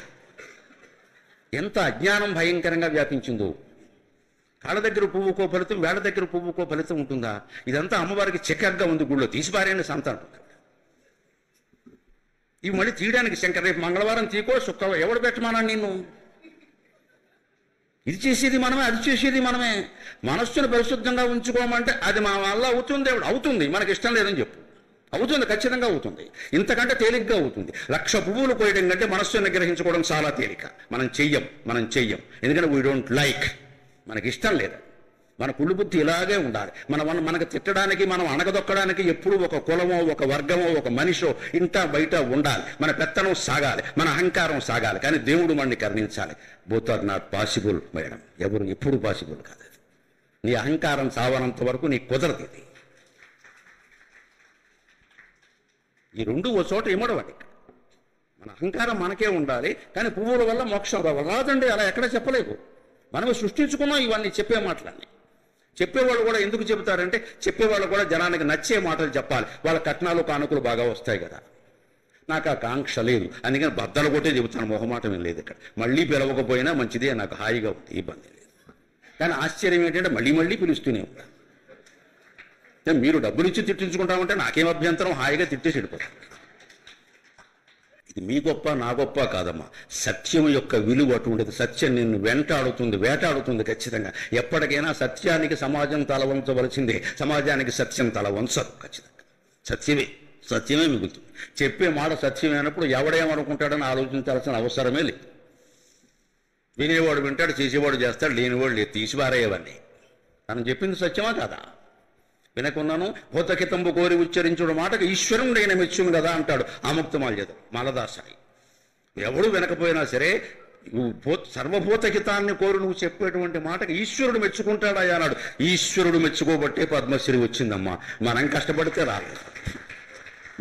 ఎంత అజ్ఞానం భయంకరంగా వ్యాపించిందో. కాళ్ళ దగ్గర పువ్వుకో ఫలితం, వేళ దగ్గర పువ్వుకో ఫలితం ఉంటుందా? ఇదంతా అమ్మవారికి చిక్కగా ఉంది. గుళ్ళో తీసిపారేయండి సంతానం. ఇవి మళ్ళీ తీయడానికి శంకర్ రేపు మంగళవారం తీకో శుక్రవారం ఎవడు పెట్టమానా నిన్ను? ఇది చేసేది మనమే, అది చేసేది మనమే. మనస్సును పరిశుద్ధంగా ఉంచుకోమంటే అది మన వల్ల అవుతుంది. మనకి ఇష్టం లేదని చెప్పు, అవుతుంది, ఖచ్చితంగా అవుతుంది. ఇంతకంటే తేలిగ్గా అవుతుంది. 1,00,000 పువ్వులు కోయడం కంటే మనస్సును నిగ్రహించుకోవడం చాలా తేలిక. మనం చెయ్యం. ఎందుకంటే వీ డోంట్ లైక్, మనకి ఇష్టం లేదు. మన కుళ్ళు బుద్ధి ఇలాగే ఉండాలి. మనకు తిట్టడానికి, మనం అణగదొక్కడానికి ఎప్పుడూ ఒక కులమో, ఒక వర్గమో, ఒక మనిషో ఇంట బయట ఉండాలి. మన పెత్తనం సాగాలి, మన అహంకారం సాగాలి. కానీ దేవుడు మనని కరుణించాలి. Both are not possible madam. ఎప్పుడు పాసిబుల్ కాదు. నీ అహంకారం సావనంత వరకు నీకు కుదరదు. ఇది ఈ రెండు ఓ చోట ఇమ్మడవండి. మన అహంకారం మనకే ఉండాలి. కానీ పువ్వుల వల్ల మోక్షం రాదండి. అలా ఎక్కడ చెప్పలేదు. మనమే సృష్టించుకున్నాం ఇవన్నీ చెప్పే మాటలన్నీ. చెప్పేవాళ్ళు కూడా ఎందుకు చెబుతారంటే, చెప్పేవాళ్ళు కూడా జనానికి నచ్చే మాటలు చెప్పాలి. వాళ్ళ కట్నాలు కానుకలు బాగా వస్తాయి కదా. నాకు ఆ కాంక్ష లేదు, అందుకని బద్దలు కొట్టే చెబుతాను. మొహమాటం ఏం లేదు ఇక్కడ. మళ్ళీ పిలవకపోయినా మంచిదే, నాకు హాయిగా ఉంది, ఇబ్బంది లేదు. కానీ ఆశ్చర్యం ఏంటంటే మళ్ళీ పిలుస్తూనే ఉంటాను. మీరు డబ్బులు ఇచ్చి తిట్టించుకుంటామంటే నాకేం అభ్యంతరం, హాయిగా తిట్టేసి వెళ్ళిపోతాను. ఇది మీ గొప్ప నా గొప్ప కాదమ్మా. సత్యం యొక్క విలువ అటువంటిది. సత్యం నిన్ను వేటాడుతుంది ఖచ్చితంగా. ఎప్పటికైనా సత్యానికి సమాజం తల వంచవలసిందే. సమాజానికి సత్యం తల వంచదు ఖచ్చితంగా. సత్యమే మిగులుతుంది. చెప్పే మాట సత్యమైనప్పుడు ఎవడేమనుకుంటాడని ఆలోచించాల్సిన అవసరమే లేదు. వినేవాడు వింటాడు, చేసేవాడు చేస్తాడు, లేనివాడు లేదు. తీసిపారేయవన్నీ. మనం చెప్పింది సత్యమా కాదా? వినకున్నాను భూతహితంబు కోరి ఉచ్చరించుడు మాటకు ఈశ్వరుడైన మెచ్చును కదా అంటాడు ఆముక్తమాల చేత మాలదాసాయి. ఎవడు వినకపోయినా సరే సర్వభూతహితాన్ని కోరి నువ్వు చెప్పేటువంటి మాటకు ఈశ్వరుడు మెచ్చుకుంటాడా అన్నాడు. ఈశ్వరుడు మెచ్చుకోబట్టే పద్మశ్రీ వచ్చిందమ్మా. మనం కష్టపడితే రాలేదు.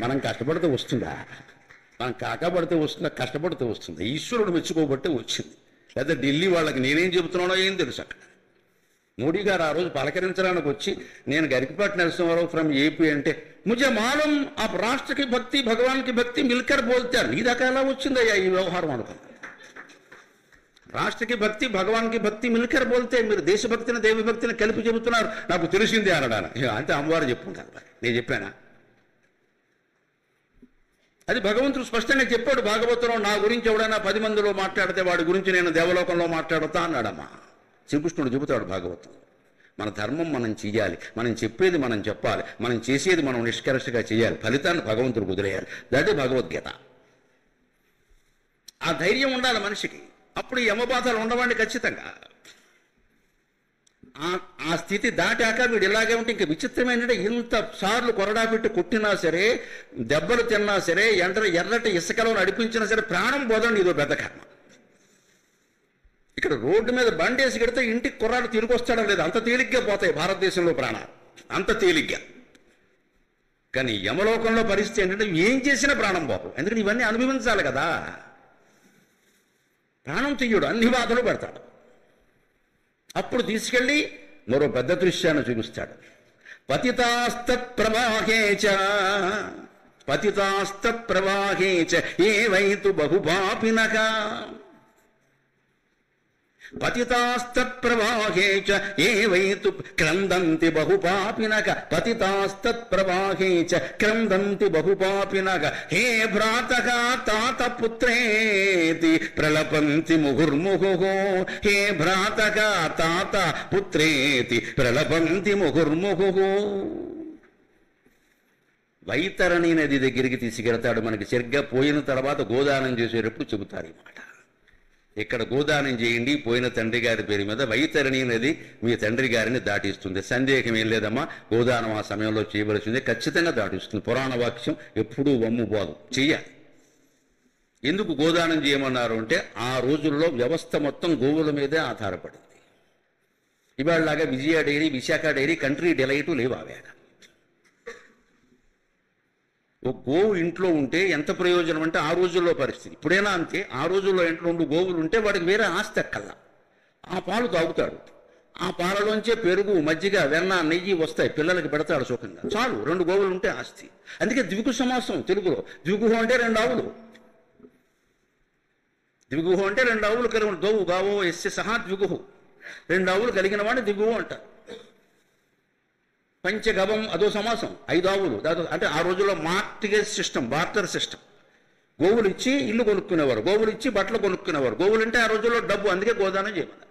మనం కష్టపడితే వస్తుందా? మనం కాకపడితే వస్తుందా? కష్టపడితే వస్తుంది. ఈశ్వరుడు మెచ్చుకోబట్టే వచ్చింది. లేదా ఢిల్లీ వాళ్ళకి నేనేం చెబుతున్నానో ఏం తెలుసు. అక్కడ మోడీ గారు ఆ రోజు పలకరించడానికి వచ్చి, నేను గరికపాటి నరసింహారావు ఫ్రమ్ ఏపీ అంటే, ముझे मालूम आप राष्ट्र की भक्ति भगवान की भक्ति मिलकर बोलते हैं. నీ దాకా ఎలా వచ్చిందయ్యా ఈ వ్యవహారం అనుకున్నా. రాష్ట్రకి భక్తి భగవాన్కి భక్తి మిల్కర్ బోల్తే, మీరు దేశభక్తిని దేవభక్తిని కలిపి చెబుతున్నారు, నాకు తెలిసిందే అనడానికి. అంటే అమ్మవారు చెప్పుకుంటారు, నేను చెప్పానా? అది భగవంతుడు స్పష్టంగా చెప్పాడు భాగవతంలో. నా గురించి ఎవడైనా 10 మందిలో మాట్లాడితే వాడి గురించి నేను దేవలోకంలో మాట్లాడుతా అన్నాడమ్మా. శ్రీకృష్ణుడు చెబుతాడు భాగవతం. మన ధర్మం మనం చెయ్యాలి, మనం చెప్పేది మనం చెప్పాలి, మనం చేసేది మనం నిష్కర్షగా చేయాలి, ఫలితాన్ని భగవంతుడికి వదిలేయాలి. అదే భగవద్గీత. ఆ ధైర్యం ఉండాలి మనిషికి. అప్పుడు యమబాధలు ఉండవండి ఖచ్చితంగా. ఆ స్థితి దాటాక వీడు ఇలాగే ఉంటే ఇంకా విచిత్రం ఏంటంటే, ఇంత సార్లు కొరడా పెట్టి కొట్టినా సరే, దెబ్బలు తిన్నా సరే, ఎర్రటి ఇసుకలో నడిపించినా సరే ప్రాణం పోదండి. ఇదో పెద్ద కర్మ. ఇక్కడ రోడ్డు మీద బండేసి కడితే ఇంటికి కుర్రాడు తిరిగి వస్తాడో లేదు, అంత తేలిగ్గా పోతాయి భారతదేశంలో ప్రాణాలు, అంత తేలిగ్గా. కానీ యమలోకంలో పరిస్థితి ఏంటంటే, ఏం చేసినా ప్రాణం పోదు. ఎందుకంటే ఇవన్నీ అనుభవించాలి కదా. ప్రాణం తీయడు, అన్ని బాధలు పెడతాడు. అప్పుడు తీసుకెళ్ళి మరో పెద్ద దృశ్యాన్ని చూపిస్తాడు. పతితాస్తత్ ప్రవాహేచ ఏవైతు బహుపాపినః. పతితాస్తత్ ప్రవాహేచ ఏవైతు క్రందంతి బహుపాపినః. పతితాస్తత్ ప్రవాహేచ క్రందంతి బహుపాపినః. హే భ్రాతః తాత పుత్రేతి ప్రలపంతి ముహుర్ముహుః. హే భ్రాతః తాత పుత్రేతి ప్రలపంతి ముహుర్ముహుః. వైతరణి నది దగ్గరికి తీసుకెళ్తాడు. మనకి సరిగ్గా పోయిన తర్వాత గోదానం చేసేటప్పుడు చెబుతారు ఈ మాట. ఇక్కడ గోదానం చేయండి పోయిన తండ్రి గారి పేరు మీద, వైతరణి నది మీ తండ్రి గారిని దాటిస్తుంది. సందేహం ఏం లేదమ్మా, గోదానం ఆ సమయంలో చేయవలసిందే, ఖచ్చితంగా దాటిస్తుంది. పురాణ వాక్యం ఎప్పుడూ వమ్ము పోదు, చెయ్యాలి. ఎందుకు గోదానం చేయమన్నారు అంటే, ఆ రోజుల్లో వ్యవస్థ మొత్తం గోవుల మీదే ఆధారపడింది. ఇవాళలాగా విజయ డైరీ, విశాఖ డైరీ, కంట్రీ డిలైటు లేవు. ఆవేగ ఒక గోవు ఇంట్లో ఉంటే ఎంత ప్రయోజనం అంటే, ఆ రోజుల్లో పరిస్థితి ఇప్పుడైనా అంతే. ఆ రోజుల్లో ఇంట్లో 2 గోవులు ఉంటే వాడికి వేరే ఆస్తి ఎక్కల్లా. ఆ పాలు తాగుతాడు, ఆ పాలలోంచే పెరుగు, మజ్జిగ, వెన్న, నెయ్యి వస్తాయి, పిల్లలకి పెడతాడు సుఖంగా. చాలు, 2 గోవులు ఉంటే ఆస్తి. అందుకే ద్విగు సమాసం తెలుగులో. ద్విగుహు అంటే 2 ఆవులు. ద్విగుహు అంటే 2 ఆవులు కలిగిన, దోవు గావో ఎస్య సహా ద్విగుహు. 2 ఆవులు కలిగిన వాడిని ద్విగుహు అంటారు. పంచగవం అదో సమాసం, 5 ఆవులు. అంటే ఆ రోజుల్లో మార్టిగేజ్ సిస్టమ్, బార్టర్ సిస్టమ్. గోవులు ఇచ్చి ఇల్లు కొనుక్కునేవారు, గోవులు ఇచ్చి బట్టలు కొనుక్కునేవారు. గోవులు అంటే ఆ రోజుల్లో డబ్బు, అందుకే గోదానం చేయమన్నారు.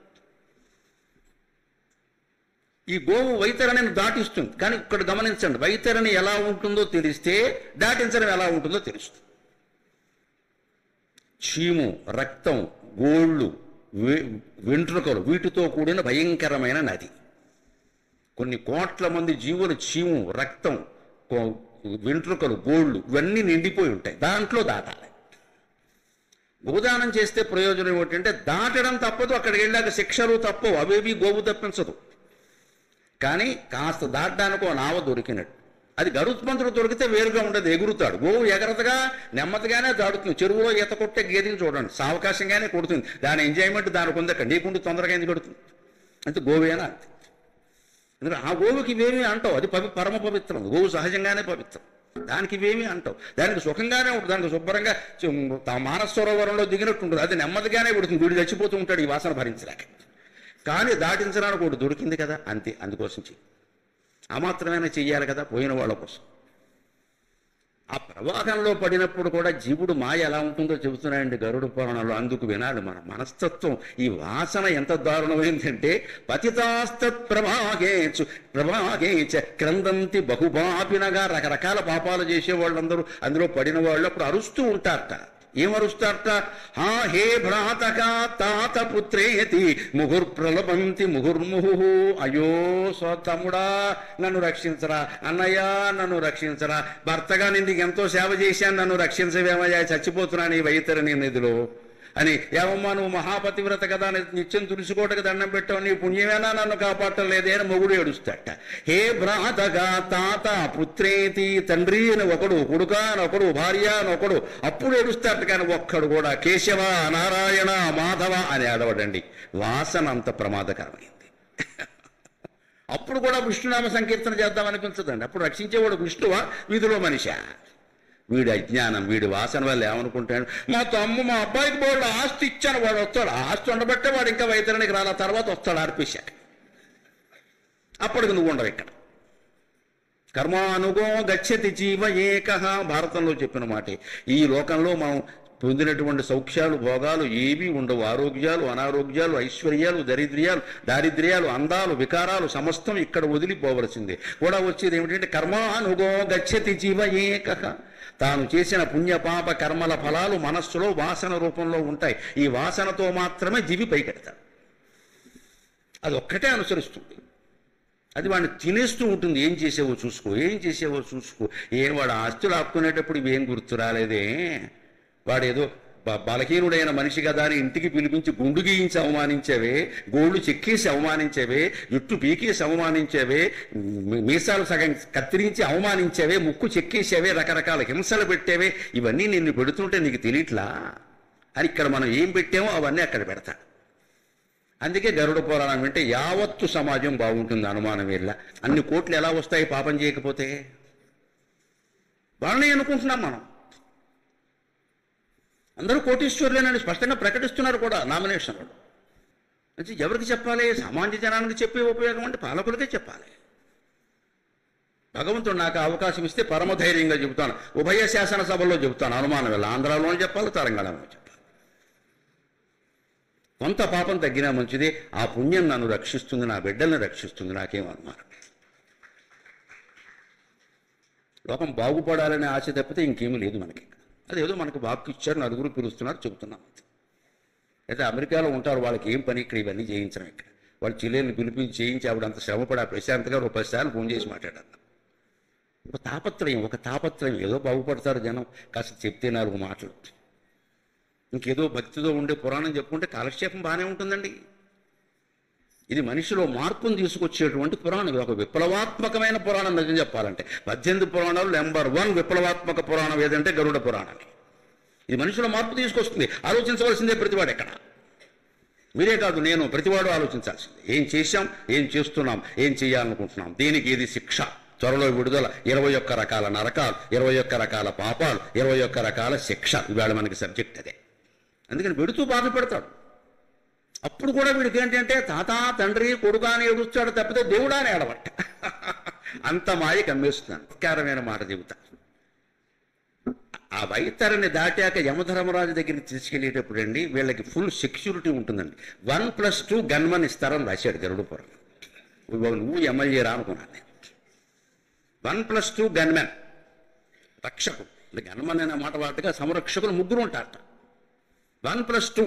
ఈ గోవు వైతరణిని దాటిస్తుంది. కానీ ఇక్కడ గమనించండి, వైతరణి ఎలా ఉంటుందో తెలిస్తే దాటించడం ఎలా ఉంటుందో తెలుస్తుంది. చీము, రక్తం, గోళ్ళు, వెంట్రుకలు వీటితో కూడిన భయంకరమైన నది. కొన్ని కోట్ల మంది జీవుల చీము, రక్తం, వెంట్రుకలు, గోళ్ళు ఇవన్నీ నిండిపోయి ఉంటాయి. దాంట్లో దాటాలి. గోదానం చేస్తే ప్రయోజనం ఏమిటంటే దాటడం తప్పదు, అక్కడికి వెళ్ళాక శిక్షలు తప్పవు, అవేవి గోవు తప్పించదు. కానీ కాస్త దాటడానికి ఓ నావ దొరికినట్టు. అది గరుత్మంతుడు దొరికితే వేరుగా ఉండదు, ఎగురుతాడు. గోవు ఎగరతగా నెమ్మదిగానే దాడుతుంది. చెరువులో ఈత కొట్టే గేదెని చూడండి, సావకాశంగానే కొడుతుంది. దాని ఎంజాయ్మెంట్ దానికి ఉంది. అక్కడ నీకుండి తొందరగా ఎందుకు కొడుతుంది అంటే గోవేనా అంతే. ఎందుకంటే ఆ గోవుకి ఇవేమీ అంటావు, అది పరమ పవిత్రం. గోవు సహజంగానే పవిత్రం, దానికి ఇవేమీ అంటావు. దానికి సుఖంగానే ఉంటుంది, దానికి శుభ్రంగా మానస సరోవరంలో దిగినట్టు ఉంటుంది. అది నెమ్మదిగానే కొడుతుంది. వీడు చచ్చిపోతూ ఉంటాడు ఈ వాసన భరించలేక. కానీ దాటించడానికి ఒకటి దొరికింది కదా, అంతే. అందుకోసం చెయ్యి, ఆ మాత్రమైనా చెయ్యాలి కదా పోయిన వాళ్ళ కోసం. ఆ ప్రవాహంలో పడినప్పుడు కూడా జీవుడు మాయ ఎలా ఉంటుందో చెబుతున్నాయండి గరుడ పురాణంలో. అందుకు వినాలి మన మనస్తత్వం. ఈ వాసన ఎంత దారుణమైందంటే పతితాస్తత్ ప్రభాగేచ క్రందంతి బహుపాపినగా. రకరకాల పాపాలు చేసేవాళ్ళందరూ అందులో పడిన వాళ్ళు అప్పుడు అరుస్తూ ఉంటారట. ఏమరుస్తారట? హే భ్రాతక తాత పుత్రేతి ముహుర్ప్రలపంతి ముహుర్ముహు. అయ్యో తమ్ముడా నన్ను రక్షించరా, అన్నయ్య నన్ను రక్షించరా, భర్తగా నిన్ను ఎంతో సేవ చేశాను, నన్ను రక్షించవేమయ్యా, చచ్చిపోతున్నాను ఈ వైతరణి నిధిలో అని. ఏమమ్మా నువ్వు మహాపతివ్రత కదా, నిత్యం తులుసుకోటకు దండం పెట్టావు, నీ పుణ్యమేనా నన్ను కాపాడటం లేదే అని మొగుడు ఏడుస్తాట. హే భ్రాతగా తాత పుత్రేతి, తండ్రి అని ఒకడు, కొడుక అని ఒకడు, భార్య అని ఒకడు, అప్పుడు ఏడుస్తాట. కానీ ఒక్కడు కూడా కేశవ, నారాయణ, మాధవ అని ఏడవడండి. వాసన అంత ప్రమాదకరమైంది. అప్పుడు కూడా విష్ణునామ సంకీర్తన చేద్దామనిపించదండి. అప్పుడు రక్షించేవాడు విష్ణువా, వీధిలో మనిషా? వీడి అజ్ఞానం, వీడి వాసన వల్ల ఏమనుకుంటాడు, మా అబ్బాయికి బోర్డు ఆస్తి ఇచ్చాను, వాడు వస్తాడు, ఆస్తి ఉండబట్టే వాడు ఇంకా వైతరణికి రాల, తర్వాత వస్తాడు ఆర్పేశాక. అప్పటికి నువ్వు ఉండవు ఇక్కడ. కర్మానుగో గచ్చతి జీవ ఏకః, భారతంలో చెప్పిన మాట. ఈ లోకంలో మనం పొందినటువంటి సౌఖ్యాలు, భోగాలు ఏవీ ఉండవు. ఆరోగ్యాలు, అనారోగ్యాలు, ఐశ్వర్యాలు, దారిద్ర్యాలు, అందాలు, వికారాలు సమస్తం ఇక్కడ వదిలిపోవలసిందే. కూడా వచ్చేది ఏమిటంటే కర్మానుగో గచ్చతి జీవ ఏకః. తాను చేసిన పుణ్యపాప కర్మల ఫలాలు మనస్సులో వాసన రూపంలో ఉంటాయి. ఈ వాసనతో మాత్రమే జీవి పైకెడతాడు. అది ఒక్కటే అనుసరిస్తుంది. అది వాడిని తినేస్తూ ఉంటుంది. ఏం చేసేవో చూసుకో, ఏం చేసేవో చూసుకో. వాడు ఆస్తులు ఆపుకునేటప్పుడు ఇవేం గుర్తు రాలేదే, వాడేదో బలహీనుడైన మనిషి కదా అని ఇంటికి పిలిపించి గుండు గీయించి అవమానించేవే, గోళ్ళు చెక్కేసి అవమానించేవే, జుట్టు పీకేసి అవమానించేవే, మీసాలు సగం కత్తిరించి అవమానించేవే, ముక్కు చెక్కేసేవే, రకరకాల హింసలు పెట్టేవే, ఇవన్నీ నిన్ను పెడుతుంటే నీకు తెలియట్లా అని ఇక్కడ మనం ఏం పెట్టామో అవన్నీ అక్కడ పెడతాడు. అందుకే గరుడ పురాణం వింటే యావత్తు సమాజం బాగుంటుంది, అనుమానం వెళ్ళ. అన్ని కోట్లు ఎలా వస్తాయి పాపం చేయకపోతే? వాళ్ళని అనుకుంటున్నాం మనం. అందరూ కోటీశ్వరులేనని స్పష్టంగా ప్రకటిస్తున్నారు కూడా నామినేషన్లో. ఎవరికి చెప్పాలి? సామాన్య జనానికి చెప్పే ఉపయోగం అంటే పాలకులకే చెప్పాలి. భగవంతుడు నాకు అవకాశం ఇస్తే పరమధైర్యంగా చెబుతాను, ఉభయ శాసనసభల్లో చెబుతాను, అనుమానం వెళ్ళ. ఆంధ్రాలోనే చెప్పాలి, తెలంగాణలో చెప్పాలి. కొంత పాపం తగ్గినా మంచిదే. ఆ పుణ్యం నన్ను రక్షిస్తుంది, నా బిడ్డల్ని రక్షిస్తుంది, నాకేం అనుమానం. లోకం బాగుపడాలనే ఆశ తప్పితే ఇంకేమీ లేదు మనకి. అదేదో మనకు వాక్కు ఇచ్చారు, నలుగురు పిలుస్తున్నారు, చెబుతున్నాం. అయితే అమెరికాలో ఉంటారు, వాళ్ళకి ఏం పని ఇక్కడ ఇవన్నీ చేయించడం. ఇక్కడ వాళ్ళు చెల్లెల్ని పిలిపించి చేయించి ఆవిడ అంత శ్రమపడి ప్రశాంతగా 10 సార్లు ఫోన్ చేసి మాట్లాడారు. ఒక తాపత్రయం ఏదో బాగుపడతారు జనం, కాస్త చెప్తే 4 మాటలు. ఇంకేదో భక్తితో ఉండే పురాణం చెప్పుకుంటే కాలక్షేపం బాగానే ఉంటుందండి. ఇది మనిషిలో మార్పును తీసుకొచ్చేటువంటి పురాణం. ఇది ఒక విప్లవాత్మకమైన పురాణం. నిజం చెప్పాలంటే 18 పురాణాలు నెంబర్ 1 విప్లవాత్మక పురాణం ఏదంటే గరుడ పురాణం. ఇది మనిషిలో మార్పు తీసుకొస్తుంది. ఆలోచించవలసిందే ప్రతివాడు. ఎక్కడ మీరే కాదు, నేను, ప్రతివాడు ఆలోచించాల్సిందే. ఏం చేశాం, ఏం చేస్తున్నాం, ఏం చేయాలనుకుంటున్నాం, దేనికి ఏది శిక్ష, త్వరలో విడుదల, 21 రకాల నరకాలు, 21 రకాల పాపాలు, 21 రకాల శిక్ష. ఇవాళ మనకి సబ్జెక్ట్ అదే. అందుకని పెడుతూ బాధ పెడతాడు. అప్పుడు కూడా వీడికి ఏంటంటే తాత, తండ్రి, కొడుకు అని ఏడుస్తాడు తప్పితే దేవుడా అని ఏడబట్ట. అంత మాయ కమ్మేస్తున్నాను. ఉపకారమైన మాట చెబుతా. ఆ వైతరిని దాటాక యమధర్మరాజు దగ్గరికి తీసుకెళ్ళేటప్పుడు అండి వీళ్ళకి ఫుల్ సెక్యూరిటీ ఉంటుందండి. 1+2 గన్మన్ ఇస్తారని రాశాడు గరుడ పురాణం. నువ్వు ఎమ్మెల్యే రా అనుకున్నాను నేను. 1+2 గన్మెన్, రక్షకుడు. అంటే గన్మెన్ అనే మాట వాటిగా సంరక్షకులు ముగ్గురు ఉంటారట. 1+2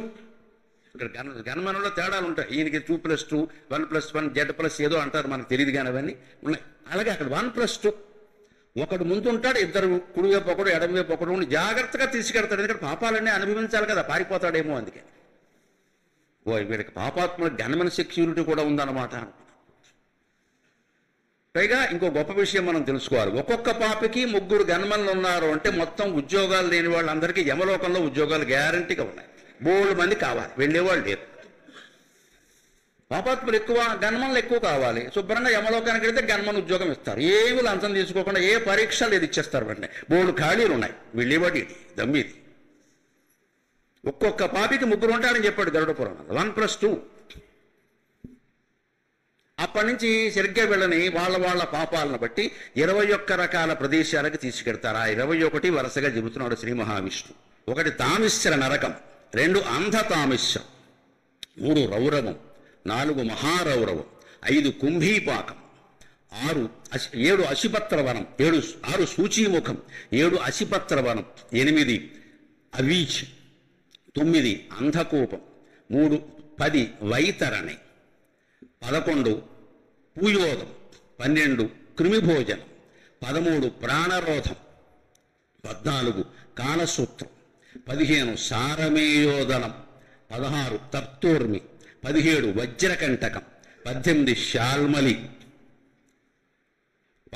ఇక్కడ గన్మెన్లో తేడాలు ఉంటాయి. ఈయనకి 2+2, 1+1, Z+ ఏదో అంటారు, మనకు తెలియదు కానీ అవన్నీ ఉన్నాయి. అలాగే అక్కడ 1+2 ఒకడు ముందు ఉంటాడు, ఇద్దరు కుడివైపు ఒకడు ఎడమవైపు ఒకడు ఉండి జాగ్రత్తగా తీసుకెడతాడు. ఎందుకంటే పాపాలన్నీ అనుభవించాలి కదా, పారిపోతాడేమో అందుకే. వీడికి పాపాత్మ గన్మెన్ సెక్యూరిటీ కూడా ఉందన్నమాట. పైగా ఇంకో గొప్ప విషయం మనం తెలుసుకోవాలి. ఒక్కొక్క పాపకి 3 గన్మెన్లు ఉన్నారు అంటే మొత్తం ఉద్యోగాలు లేని వాళ్ళందరికీ యమలోకంలో ఉద్యోగాలు గ్యారంటీగా ఉన్నాయి. బోల్డ్ మంది కావాలి, వెళ్ళేవాళ్ళు లేరు. పాపాత్ములు ఎక్కువ, గన్మన్లు ఎక్కువ కావాలి. శుభ్రంగా యమలోకానికి వెళ్తే గన్మన్ ఉద్యోగం ఇస్తారు. ఏమి లంచం తీసుకోకుండా ఏ పరీక్ష లేదు, ఇచ్చేస్తారు. వెంటనే బోల్డ్ ఖాళీలు ఉన్నాయి, వెళ్ళేవాడి దమ్మిది. ఒక్కొక్క పాపికి 3 ఉంటారని చెప్పాడు గరుడ పురాణంలో. 1+2. అప్పటి నుంచి సరిగ్గా వెళ్ళని వాళ్ళ పాపాలను బట్టి 21 రకాల ప్రదేశాలకు తీసుకెడతారు. ఆ 21 వరుసగా చెబుతున్నాడు శ్రీ మహావిష్ణు. 1 తామిశ్ర నరకం, 2 అంధ తామిశ్రం, 3 రౌరవం, 4 మహారౌరవం, 5 కుంభీపాకం, 7 అశిపత్రవనం, 6 సూచీముఖం, 7 అశిపత్రవనం, 8 అవీచ్, 9 అంధకూపం, 10 వైతరణి, 11 పూయోదం, 12 కృమిభోజనం, 13 ప్రాణరోధం, 14 కాలసూత్రం, 15 సారమేయోదనం, 16 తప్తోర్మి, 17 వజ్రకంటకం, 18 శాల్మలి,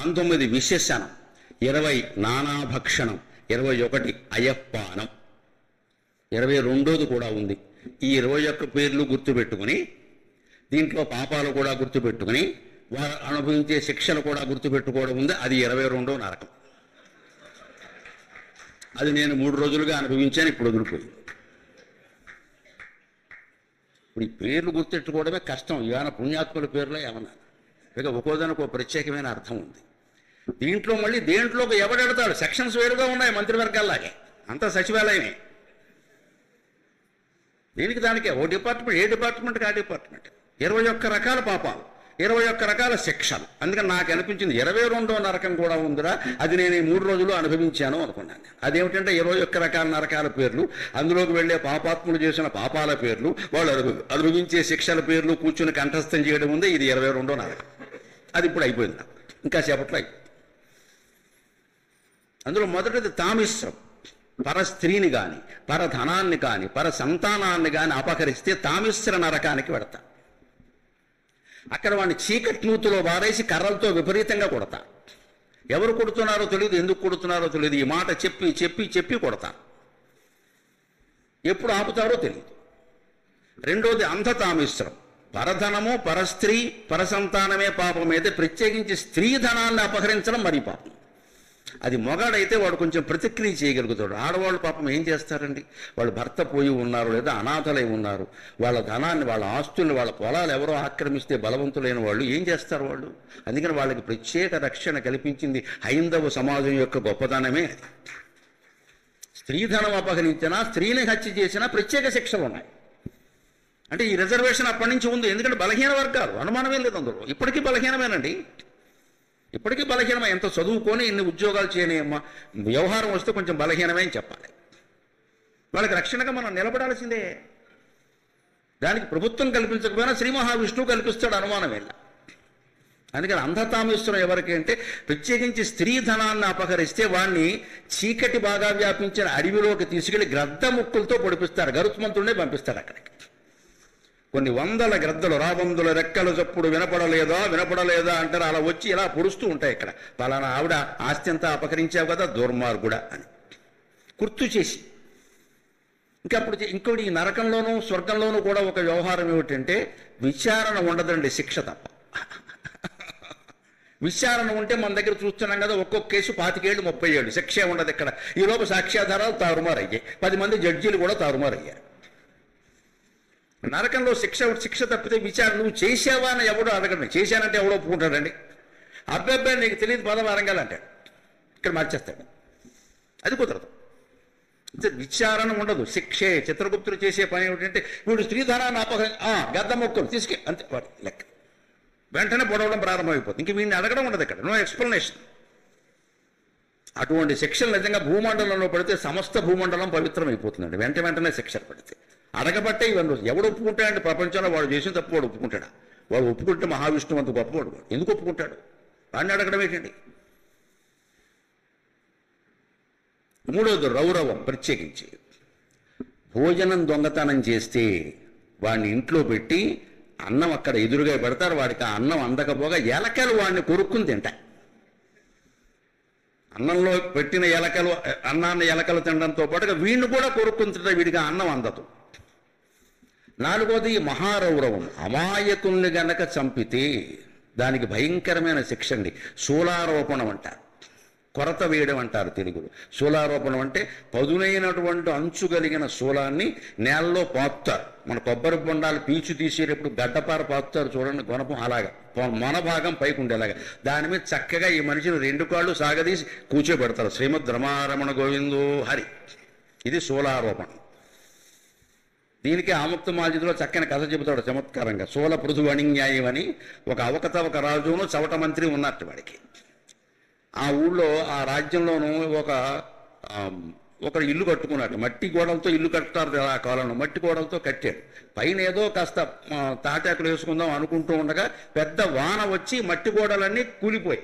19 విశేషణం, 20 నానాభక్షణం, 21 అయప్పానం. 22ది కూడా ఉంది. ఈ 21 పేర్లు గుర్తుపెట్టుకుని, దీంట్లో పాపాలు కూడా గుర్తుపెట్టుకుని, వారు అనుభవించే శిక్షలు కూడా గుర్తుపెట్టుకోవడం ఉంది. అది 22వ నరకం. అది నేను 3 రోజులుగా అనుభవించాను, ఇప్పుడు వదిలిపోయింది. ఇప్పుడు ఈ పేర్లు గుర్తెట్టుకోవడమే కష్టం. ఇవాళ పుణ్యాత్ముల పేర్లో ఏమన్నా ఇక ఒక్కోదానికి ఒక ప్రత్యేకమైన అర్థం ఉంది. దీంట్లో మళ్ళీ దేంట్లోకి ఎవడెడతాడు, సెక్షన్స్ వేరుగా ఉన్నాయి మంత్రివర్గాల్లాగే, అంతా సచివాలయమే. దీనికి దానికే ఓ డిపార్ట్మెంట్, ఏ డిపార్ట్మెంట్కి ఆ డిపార్ట్మెంట్. 21 రకాల పాపాలు, 21 రకాల శిక్షలు. అందుకని నాకు అనిపించింది 22వ నరకం కూడా ఉందిరా, అది నేను ఈ 3 రోజులు అనుభవించాను అనుకున్నాను. అదేమిటంటే 21 రకాల నరకాల పేర్లు, అందులోకి వెళ్ళే పాపాత్ములు చేసిన పాపాల పేర్లు, వాళ్ళు అనుభవించే శిక్షల పేర్లు కూర్చుని కంఠస్థం చేయడం ఉంది. ఇది 22వ నరకం. అది ఇప్పుడు అయిపోయింది నాకు, ఇంకా సేపట్లో అయిపోయింది. అందులో మొదటిది తామిశ్రం. పర స్త్రీని కానీ, పర ధనాన్ని కానీ, పర సంతానాన్ని కానీ అపహరిస్తే తామిశ్ర నరకానికి పెడతా. అక్కడ వాడిని చీకటి నూతులో వారేసి కర్రలతో విపరీతంగా కొడతా. ఎవరు కొడుతున్నారో తెలియదు, ఎందుకు కొడుతున్నారో తెలియదు. ఈ మాట చెప్పి చెప్పి చెప్పి కొడతా. ఎప్పుడు ఆపుతారో తెలియదు. రెండోది అంధతామిశ్రం. పరధనము, పరస్త్రీ, పరసంతానమే పాపం అయితే ప్రత్యేకించి స్త్రీ ధనాన్ని అపహరించడం మరీ పాపం. అది మొగాడైతే వాడు కొంచెం ప్రతిక్రియ చేయగలుగుతాడు. ఆడవాళ్ళు పాపం ఏం చేస్తారండి, వాళ్ళు భర్త పోయి ఉన్నారు లేదా అనాథలై ఉన్నారు, వాళ్ళ ధనాన్ని, వాళ్ళ ఆస్తుల్ని, వాళ్ళ పొలాలు ఎవరో ఆక్రమిస్తే బలవంతులైన వాళ్ళు ఏం చేస్తారు వాళ్ళు. అందుకని వాళ్ళకి ప్రత్యేక రక్షణ కల్పించింది హైందవ సమాజం యొక్క గొప్పదనమే అది. స్త్రీధనం అపహరించినా, స్త్రీని హత్య చేసినా ప్రత్యేక శిక్షలు ఉన్నాయి. అంటే ఈ రిజర్వేషన్ అప్పటి నుంచి ఉంది. ఎందుకంటే బలహీన వర్గాలు, అనుమానమే లేదు అందులో. ఇప్పటికీ బలహీనమేనండి, ఇప్పటికీ బలహీనమే. ఎంత చదువుకొని ఇన్ని ఉద్యోగాలు చేయని వ్యవహారం వస్తే కొంచెం బలహీనమే అని చెప్పాలి. వాళ్ళకి రక్షణగా మనం నిలబడాల్సిందే. దానికి ప్రభుత్వం కల్పించకపోయినా శ్రీ మహావిష్ణువు కల్పిస్తాడు, అనుమానం వెళ్ళ. అందుకని అంధతామేశ్వరం ఎవరికి అంటే ప్రత్యేకించి స్త్రీ ధనాన్ని అపహరిస్తే వాడిని చీకటి బాగా వ్యాపించిన అడవిలోకి తీసుకెళ్లి గ్రద్ద ముక్కులతో పొడిపిస్తారు. గరుత్మంతుడినే పంపిస్తారు అక్కడికి. కొన్ని వందల గ్రద్దలు, రాబందుల రెక్కల చప్పుడు వినపడలేదా అంటారు. అలా వచ్చి ఇలా పొడుస్తూ ఉంటాయి. ఇక్కడ పలానా ఆవిడ ఆస్తి అంతా అపహరించావు కదా దుర్మార్గుడా అని గుర్తు చేసి. ఇంకోటి ఈ నరకంలోనూ స్వర్గంలోనూ కూడా ఒక వ్యవహారం ఏమిటంటే విచారణ ఉండదండి, శిక్ష తప్ప. విచారణ ఉంటే మన దగ్గర చూస్తున్నాం కదా, ఒక్కొక్క కేసు 25 ఏళ్ళు 30 ఏళ్ళు, శిక్షే ఉండదు ఇక్కడ. ఈలోపు సాక్ష్యాధారాలు తారుమారయ్యాయి, 10 మంది జడ్జీలు కూడా తారుమారయ్యారు. నరకంలో శిక్ష తప్పితే విచారణ నువ్వు చేసావా అని ఎవడో అడగండి. చేశానంటే ఎవడో ఒప్పుకుంటాడండి. అబ్బాయి నీకు తెలియదు పదవారంగాలు అంటాడు, ఇక్కడ మార్చేస్తాడు. అది కుదరదు. విచారణ ఉండదు, శిక్షే. చిత్రగుప్తుడు చేసే పని ఏమిటంటే వీడు స్త్రీధనాన్ని గద్ద మొక్కలు తీసుకె అంతే, వాడు లెక్క. వెంటనే పొడవడం ప్రారంభమైపోతుంది. ఇంక వీడిని అడగడం ఉండదు ఇక్కడ, నో ఎక్స్ప్లెనేషన్. అటువంటి శిక్షలు నిజంగా భూమండలంలో పడితే సమస్త భూమండలం పవిత్రమైపోతుందండి, వెంటనే శిక్షలు పడితే. అడగబట్టే ఇవన్నీ ఎవడు ఒప్పుకుంటాడంటే ప్రపంచంలో వాడు చేసిన తప్పు వాడు ఒప్పుకుంటాడా? వాడు ఒప్పుకుంటే మహావిష్ణువు అంత గొప్పవాడు, వాడు ఎందుకు ఒప్పుకుంటాడు? వాడిని అడగడం ఏంటండి? మూడవది రౌరవం. ప్రత్యేకించి భోజనం దొంగతనం చేస్తే వాడిని ఇంట్లో పెట్టి అన్నం అక్కడ ఎదురుగా పెడతారు, వాడికి ఆ అన్నం అందకపోగా ఎలకలు వాడిని కొరుక్కుని తింటాయి. అన్నంలో పెట్టిన ఎలకలు అన్నాన్ని ఎలకలు తినడంతో పాటుగా వీడిని కూడా కొరుక్కుని తింటాయి, వీడికి ఆ అన్నం అందదు. నాలుగోది మహారౌరవం. అమాయకుల్ని గనక చంపితే దానికి భయంకరమైన శిక్ష అండి. శూలారోపణం అంటారు, కొరత వేయడం అంటారు తెలుగులో. శూలారోపణం అంటే పదునైనటువంటి అంచు కలిగిన శూలాన్ని నేలలో పాతుతారు. మన కొబ్బరి బొండాలు పీచు తీసేటప్పుడు గడ్డపార పాతుతారు చూడండి, గుణపం అలాగా మన భాగం పైకి ఉండేలాగా. దాని మీద చక్కగా ఈ మనిషిని 2 కాళ్ళు సాగదీసి కూర్చోబెడతారు. శ్రీమద్ రమారమణ గోవిందో హరి. ఇది శూలారోపణం. దీనికి ఆముక్తమాల్యదలో చక్కని కథ చెబుతాడు చమత్కారంగా. శూల పృథు అణిన్యాయం అని ఒక అవకతవక రాజును చవట మంత్రి ఉన్నట్టు వాడికి. ఆ ఊళ్ళో ఆ రాజ్యంలోనూ ఒక ఇల్లు కట్టుకున్నాడు. మట్టి గోడలతో ఇల్లు కట్టారు ఆ కాలంలో. మట్టి గోడలతో కట్టాడు. పైన ఏదో కాస్త తాటాకులు వేసుకుందాం అనుకుంటూ ఉండగా పెద్ద వాన వచ్చి మట్టి గోడలన్నీ కూలిపోయి,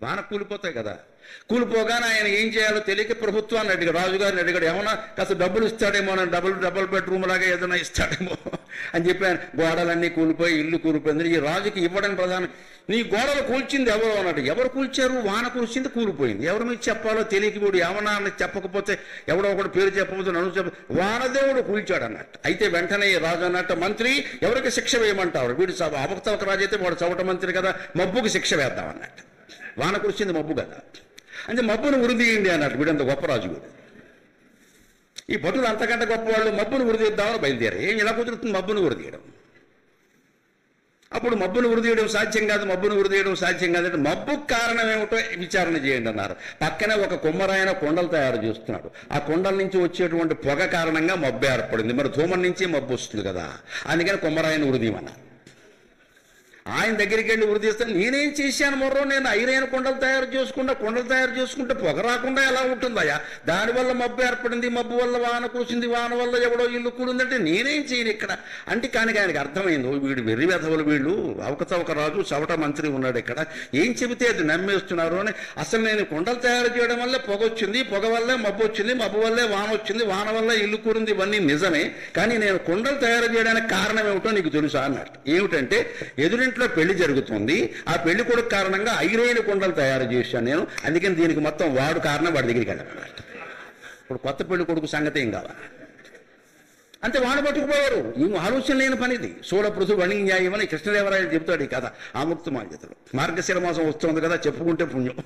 వాన కూలిపోతాయి కదా, కూలిపోగానే ఆయన ఏం చేయాలో తెలియక ప్రభుత్వాన్ని అడిగాడు, రాజుగారిని అడిగాడు, ఏమన్నా కాస్త డబ్బులు ఇస్తాడేమో, డబుల్ బెడ్రూమ్ లాగా ఏదైనా ఇస్తాడేమో అని చెప్పాను. గోడలన్నీ కూలిపోయి ఇల్లు కూలిపోయింది. ఈ రాజుకి ఇవ్వడం ప్రధానం. నీ గోడలు కూల్చింది ఎవరు అన్నాడు. ఎవరు కూల్చారు? వాన కూల్చింది, కూలిపోయింది. ఎవరి మీద చెప్పాలో తెలియక వీడు ఏమన్నా చెప్పకపోతే, ఎవడో ఒకటి పేరు చెప్పకపోతే నన్ను వానదేవుడు కూల్చాడు అన్నట్టు. అయితే వెంటనే రాజు అన్నట్టు, మంత్రి ఎవరికి శిక్ష వేయమంటారు? వీడు అవకతవక రాజు అయితే వాడు చవట మంత్రి కదా, మబ్బుకి శిక్ష వేద్దాం అన్నట్టు. వాన కురిసింది మబ్బు కదా, అంటే మబ్బును ఉరిదీయండి అన్నట్టు. వీడంత గొప్ప రాజు వీడు. ఈ భటులు అంతకంటే గొప్పవాళ్ళు మబ్బును ఉరిదీద్దామని బయలుదేరారు. ఏం ఇలా కుదురుతుంది మబ్బును ఉరిదీయడం? అప్పుడు మబ్బును ఉరిదీయడం సాధ్యం కాదు, మబ్బును ఉరిదీయడం సాధ్యం కాదంటే మబ్బుకు కారణం ఏమిటో విచారణ చేయండి అన్నారు. పక్కనే ఒక కుమ్మరాయన కొండలు తయారు చేస్తున్నాడు. ఆ కొండల నుంచి వచ్చేటువంటి పొగ కారణంగా మబ్బు ఏర్పడింది. మరి ధూమం నుంచి మబ్బు వస్తుంది కదా, అందుకని కుమ్మరాయన ఉరిదీయమన్నారు. ఆయన దగ్గరికి వెళ్ళి ఉరిదీస్తాను. నేనేం చేశాను మొర్రో, నేను ఐరైన కొండలు తయారు చేసుకుంటే పొగ రాకుండా ఎలా ఉంటుందయ్యా? దానివల్ల మబ్బు ఏర్పడింది, మబ్బు వల్ల వాన కూర్చుంది, వాన వల్ల ఎవడో ఇల్లు కూడిందంటే నేనేం చేయను ఇక్కడ అంటే. కానీ ఆయనకి అర్థమైంది, వీడు వెర్రి వెధవులు వీళ్ళు, అవకతవక రాజు చవట మంత్రి ఉన్నాడు ఇక్కడ, ఏం చెబితే అది నమ్మేస్తున్నారు అని. అసలు నేను కొండలు తయారు చేయడం వల్లే పొగ వచ్చింది, పొగ వల్లే మబ్బు వచ్చింది, మబ్బు వల్లే వాన వచ్చింది, వాన వల్ల ఇల్లు కూరింది, ఇవన్నీ నిజమే. కానీ నేను కొండలు తయారు చేయడానికి కారణం ఏమిటో నీకు తెలుసా అన్నట్టు. ఏమిటంటే ఎదురింట్లో పెళ్లి జరుగుతుంది, ఆ పెళ్లి కొడుకు కారణంగా ఐరైన కొండలు తయారు చేశాను నేను, అందుకని దీనికి మొత్తం వాడు కారణం, వాడి దగ్గరికి వెళ్ళాలన్నట్టు. ఇప్పుడు కొత్త పెళ్లి కొడుకు సంగతి ఏం కావాలి అంటే వాడు పట్టుకుపోయారు. ఈ ఆలోచన లేని పనిది. శూల పృథు అణిన్యాయం అని కృష్ణదేవరాయలు చెబుతాడు ఈ కథ ఆముక్తమాల్యదలో. మార్గశిర మాసం వస్తుంది కదా, చెప్పుకుంటే పుణ్యం.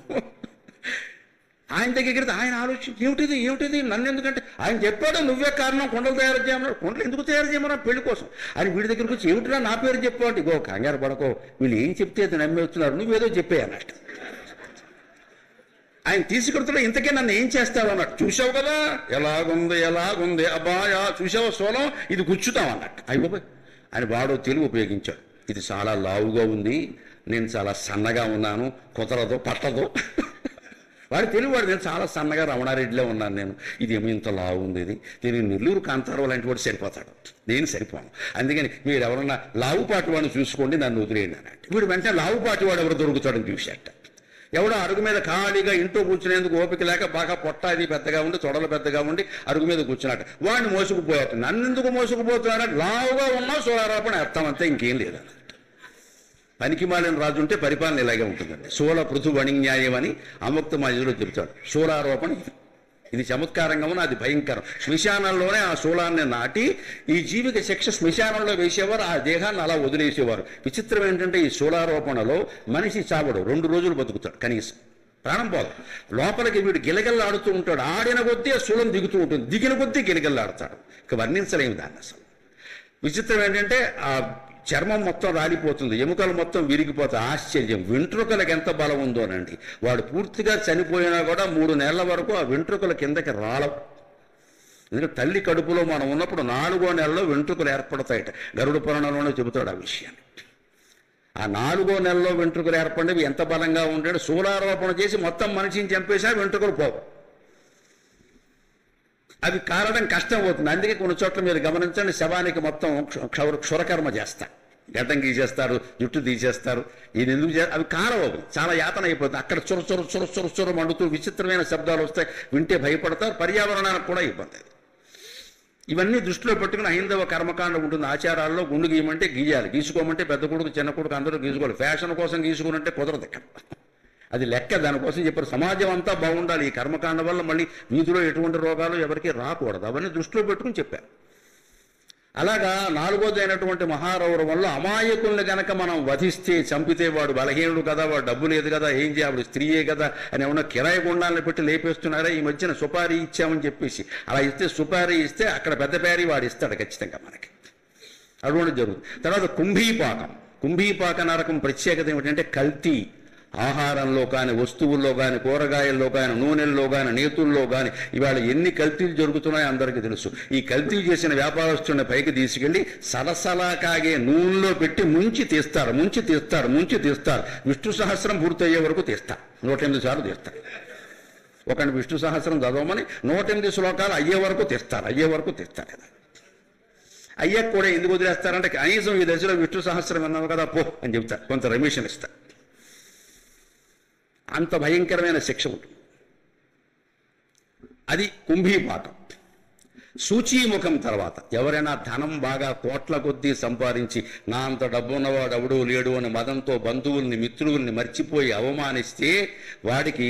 ఆయన దగ్గరికి ఆయన ఆలోచన ఏమిటిది నన్ను ఎందుకంటే ఆయన చెప్పాడు నువ్వే కారణం, కొండలు తయారు చేయమన్నాడు. కొండలు ఎందుకు తయారు చేయమన్నా? పెళ్లి కోసం. ఆయన వీడి దగ్గరికి వచ్చి ఏమిటిరా నా పేరు చెప్పాడు. ఇగో కంగారు పడకో, వీళ్ళు ఏం చెప్తే అది నమ్మేస్తున్నారు, నువ్వేదో చెప్పే అన్నట్టు. ఆయన తీసుకెడుతున్నా, ఇంతకే నన్ను ఏం చేస్తావు అన్నట్టు. చూసావు కదా ఎలాగుంది అబ్బాయా, చూసావా సోలం, ఇది గుచ్చుతాం అన్నట్టు. అయిపోయి ఆయన వాడో తెలుగు ఉపయోగించాడు. ఇది చాలా లావుగా ఉంది, నేను చాలా సన్నగా ఉన్నాను, కుదరదు పట్టదు. వాడు తెలుగువాడు, నేను చాలా సన్నగా రమణారెడ్డిలో ఉన్నాను నేను, ఇదేమో ఇంత లావు ఉంది, ఇది దీనికి నెల్లూరు కాంతారావు లాంటి వాడు సరిపోతాడు, నేను సరిపోను, అందుకని మీరు ఎవరన్నా లావుపాటి వాడిని చూసుకోండి, నన్ను వదిలేయండి అన్నట్టు. వీడు వెంటనే లావుపాటి వాడు ఎవరు దొరుకుతాడని చూశాట. ఎవడో అరుగు మీద ఖాళీగా ఇంట్లో కూర్చునేందుకు ఓపిక లేక బాగా పొట్ట అది పెద్దగా ఉండి తొడలు పెద్దగా ఉండి అరుగు మీద కూర్చున్నట్టు వాడిని మోసుకుపోయాట. నన్ను ఎందుకు మోసుకుపోతున్నారంటే లావుగా ఉన్నా సోలారోపణ ఎత్తామంతే, ఇంకేం లేదు. పనికి మాలిన రాజు ఉంటే పరిపాలన ఇలాగే ఉంటుందండి. శూల పృథు అణిన్యాయం అని ఆముక్తమాల్యదులో చెబుతాడు. శూలారోపణ ఇది చమత్కారంగా ఉన్న, అది భయంకరం. శ్మశానంలోనే ఆ శూలాన్ని నాటి ఈ జీవికి శిక్ష శ్మశానంలో వేసేవారు, ఆ దేహాన్ని అలా వదిలేసేవారు. విచిత్రం ఏంటంటే ఈ శూలారోపణలో మనిషి చావడు, 2 రోజులు బతుకుతాడు కనీసం, ప్రాణం పోదు. లోపలికి వీడు గిలగిల్లాడుతూ ఉంటాడు. ఆడిన కొద్దీ ఆ శూలం దిగుతూ ఉంటుంది, దిగిన కొద్దీ గిలగిల్లాడతాడు. ఇక వర్ణించలేము దాన్ని అసలు. విచిత్రం ఏంటంటే ఆ చర్మం మొత్తం రాలిపోతుంది, ఎముకలు మొత్తం విరిగిపోతాయి. ఆశ్చర్యం, వెంట్రుకలకు ఎంత బలం ఉందోనండి. వాడు పూర్తిగా చనిపోయినా కూడా 3 నెలల వరకు ఆ వెంట్రుకల కిందకి రాలవు. ఎందుకంటే తల్లి కడుపులో మనం ఉన్నప్పుడు 4వ నెలలో వెంట్రుకలు ఏర్పడతాయట. గరుడ పురాణంలోనే చెబుతాడు ఆ విషయాన్ని. ఆ 4వ నెలలో వెంట్రుకలు ఏర్పడినవి ఎంత బలంగా ఉంటాడు, శూలారోపణ చేసి మొత్తం మనిషిని చంపేసా వెంట్రుకలు పోవు. అవి కారడం కష్టం అవుతుంది. అందుకే కొన్ని చోట్ల మీరు గమనించండి, శవానికి మొత్తం క్షురకర్మ చేస్తారు, గడ్డం గీసేస్తారు, జుట్టు తీసేస్తారు. ఇది ఎందుకు అవి కారవు, చాలా యాతన అయిపోతుంది. అక్కడ చొర చొర చొర చొర చొర మండుతూ విచిత్రమైన శబ్దాలు వస్తాయి, వింటే భయపడతారు, పర్యావరణానికి కూడా ఇబ్బంది. ఇవన్నీ దృష్టిలో పెట్టుకుని హైందవ కర్మకాండం ఉంటుంది. ఆచారాల్లో గుండు గీయమంటే గీయాలి, గీసుకోమంటే పెద్ద కొడుకు చిన్న కొడుకు అందరూ గీసుకోవాలి. ఫ్యాషన్ కోసం గీసుకునంటే కుదరదు ఇక్కడ, అది లెక్క. దానికోసం చెప్పారు సమాజం అంతా బాగుండాలి. ఈ కర్మకాండం వల్ల మళ్ళీ వీధిలో ఎటువంటి రోగాలు ఎవరికి రాకూడదు, అవన్నీ దృష్టిలో పెట్టుకుని చెప్పారు. అలాగా 4వది అయినటువంటి మహారౌరవంలో అమాయకుల్ని గనక మనం వధిస్తే, చంపితే వాడు బలహీనుడు కదా, వాడు డబ్బు లేదు కదా, ఏం చేయాలి, స్త్రీయే కదా అని ఏమన్నా కిరాయి గుండాలను పెట్టి లేపేస్తున్నారా. ఈ మధ్యన సుపారీ ఇచ్చామని చెప్పేసి అలా ఇస్తే, సుపారీ ఇస్తే అక్కడ పెద్ద పేరీ వాడు ఇస్తాడు ఖచ్చితంగా మనకి, అటువంటి జరుగుతుంది. తర్వాత కుంభీపాక నరకం ప్రత్యేకత ఏమిటంటే కల్తీ. ఆహారంలో కానీ, వస్తువుల్లో కానీ, కూరగాయల్లో కానీ, నూనెల్లో కానీ, నేతుల్లో కానీ ఇవాళ ఎన్ని కల్తీలు జరుగుతున్నాయో అందరికీ తెలుసు. ఈ కల్తీ చేసిన వ్యాపారస్తుడిని పైకి తీసుకెళ్లి సలసలా కాగే నూనెలో పెట్టి ముంచి తీస్తారు. విష్ణు సహస్రం పూర్తయ్యే వరకు తీస్తారు, 108 సార్లు తీస్తారు. ఒకటి విష్ణు సహస్రం చదవమని 108 శ్లోకాలు అయ్యే వరకు తీస్తారు. అయ్యాక కూడా ఎందుకు వదిలేస్తారంటే కనీసం ఈ దశలో విష్ణు సహస్రం విన్నావు కదా పో అని చెప్తారు, కొంత రెమిషన్ ఇస్తారు. అంత భయంకరమైన శిక్ష ఉంటుంది. అది కుంభీపాకం. సూచీముఖం తర్వాత ఎవరైనా ధనం బాగా కోట్ల కొద్దీ సంపాదించి నా అంత డబ్బు ఉన్నవాడు ఎవడూ లేడు అని మదంతో బంధువుల్ని మిత్రుల్ని మర్చిపోయి అవమానిస్తే వాడికి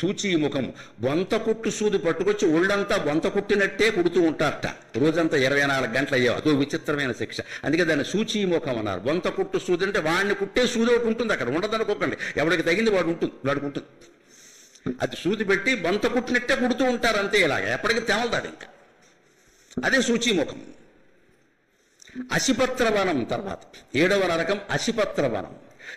సూచీముఖం, బొంత కుట్టు సూది పట్టుకొచ్చి ఒళ్ళంతా బొంత కుట్టినట్టే కుడుతూ ఉంటారట రోజంతా 24 గంటలు అయ్యావు. అదో విచిత్రమైన శిక్ష. అందుకే దాన్ని సూచీముఖం అన్నారు. బొంత కుట్టు సూది అంటే వాడిని కుట్టే సూది ఒకటి ఉంటుంది, అక్కడ ఉండదనుకోకండి, ఎవరికి తగింది వాడికి ఉంటుంది. అది సూది పెట్టి బొంత కుట్టినట్టే కుడుతూ ఉంటారు అంతే, ఇలాగ ఎప్పటికీ తెమలదాడు ఇంకా. అదే సూచీముఖం. అశిపత్రవనం తర్వాత 7వ నరకం అశిపత్రవనం.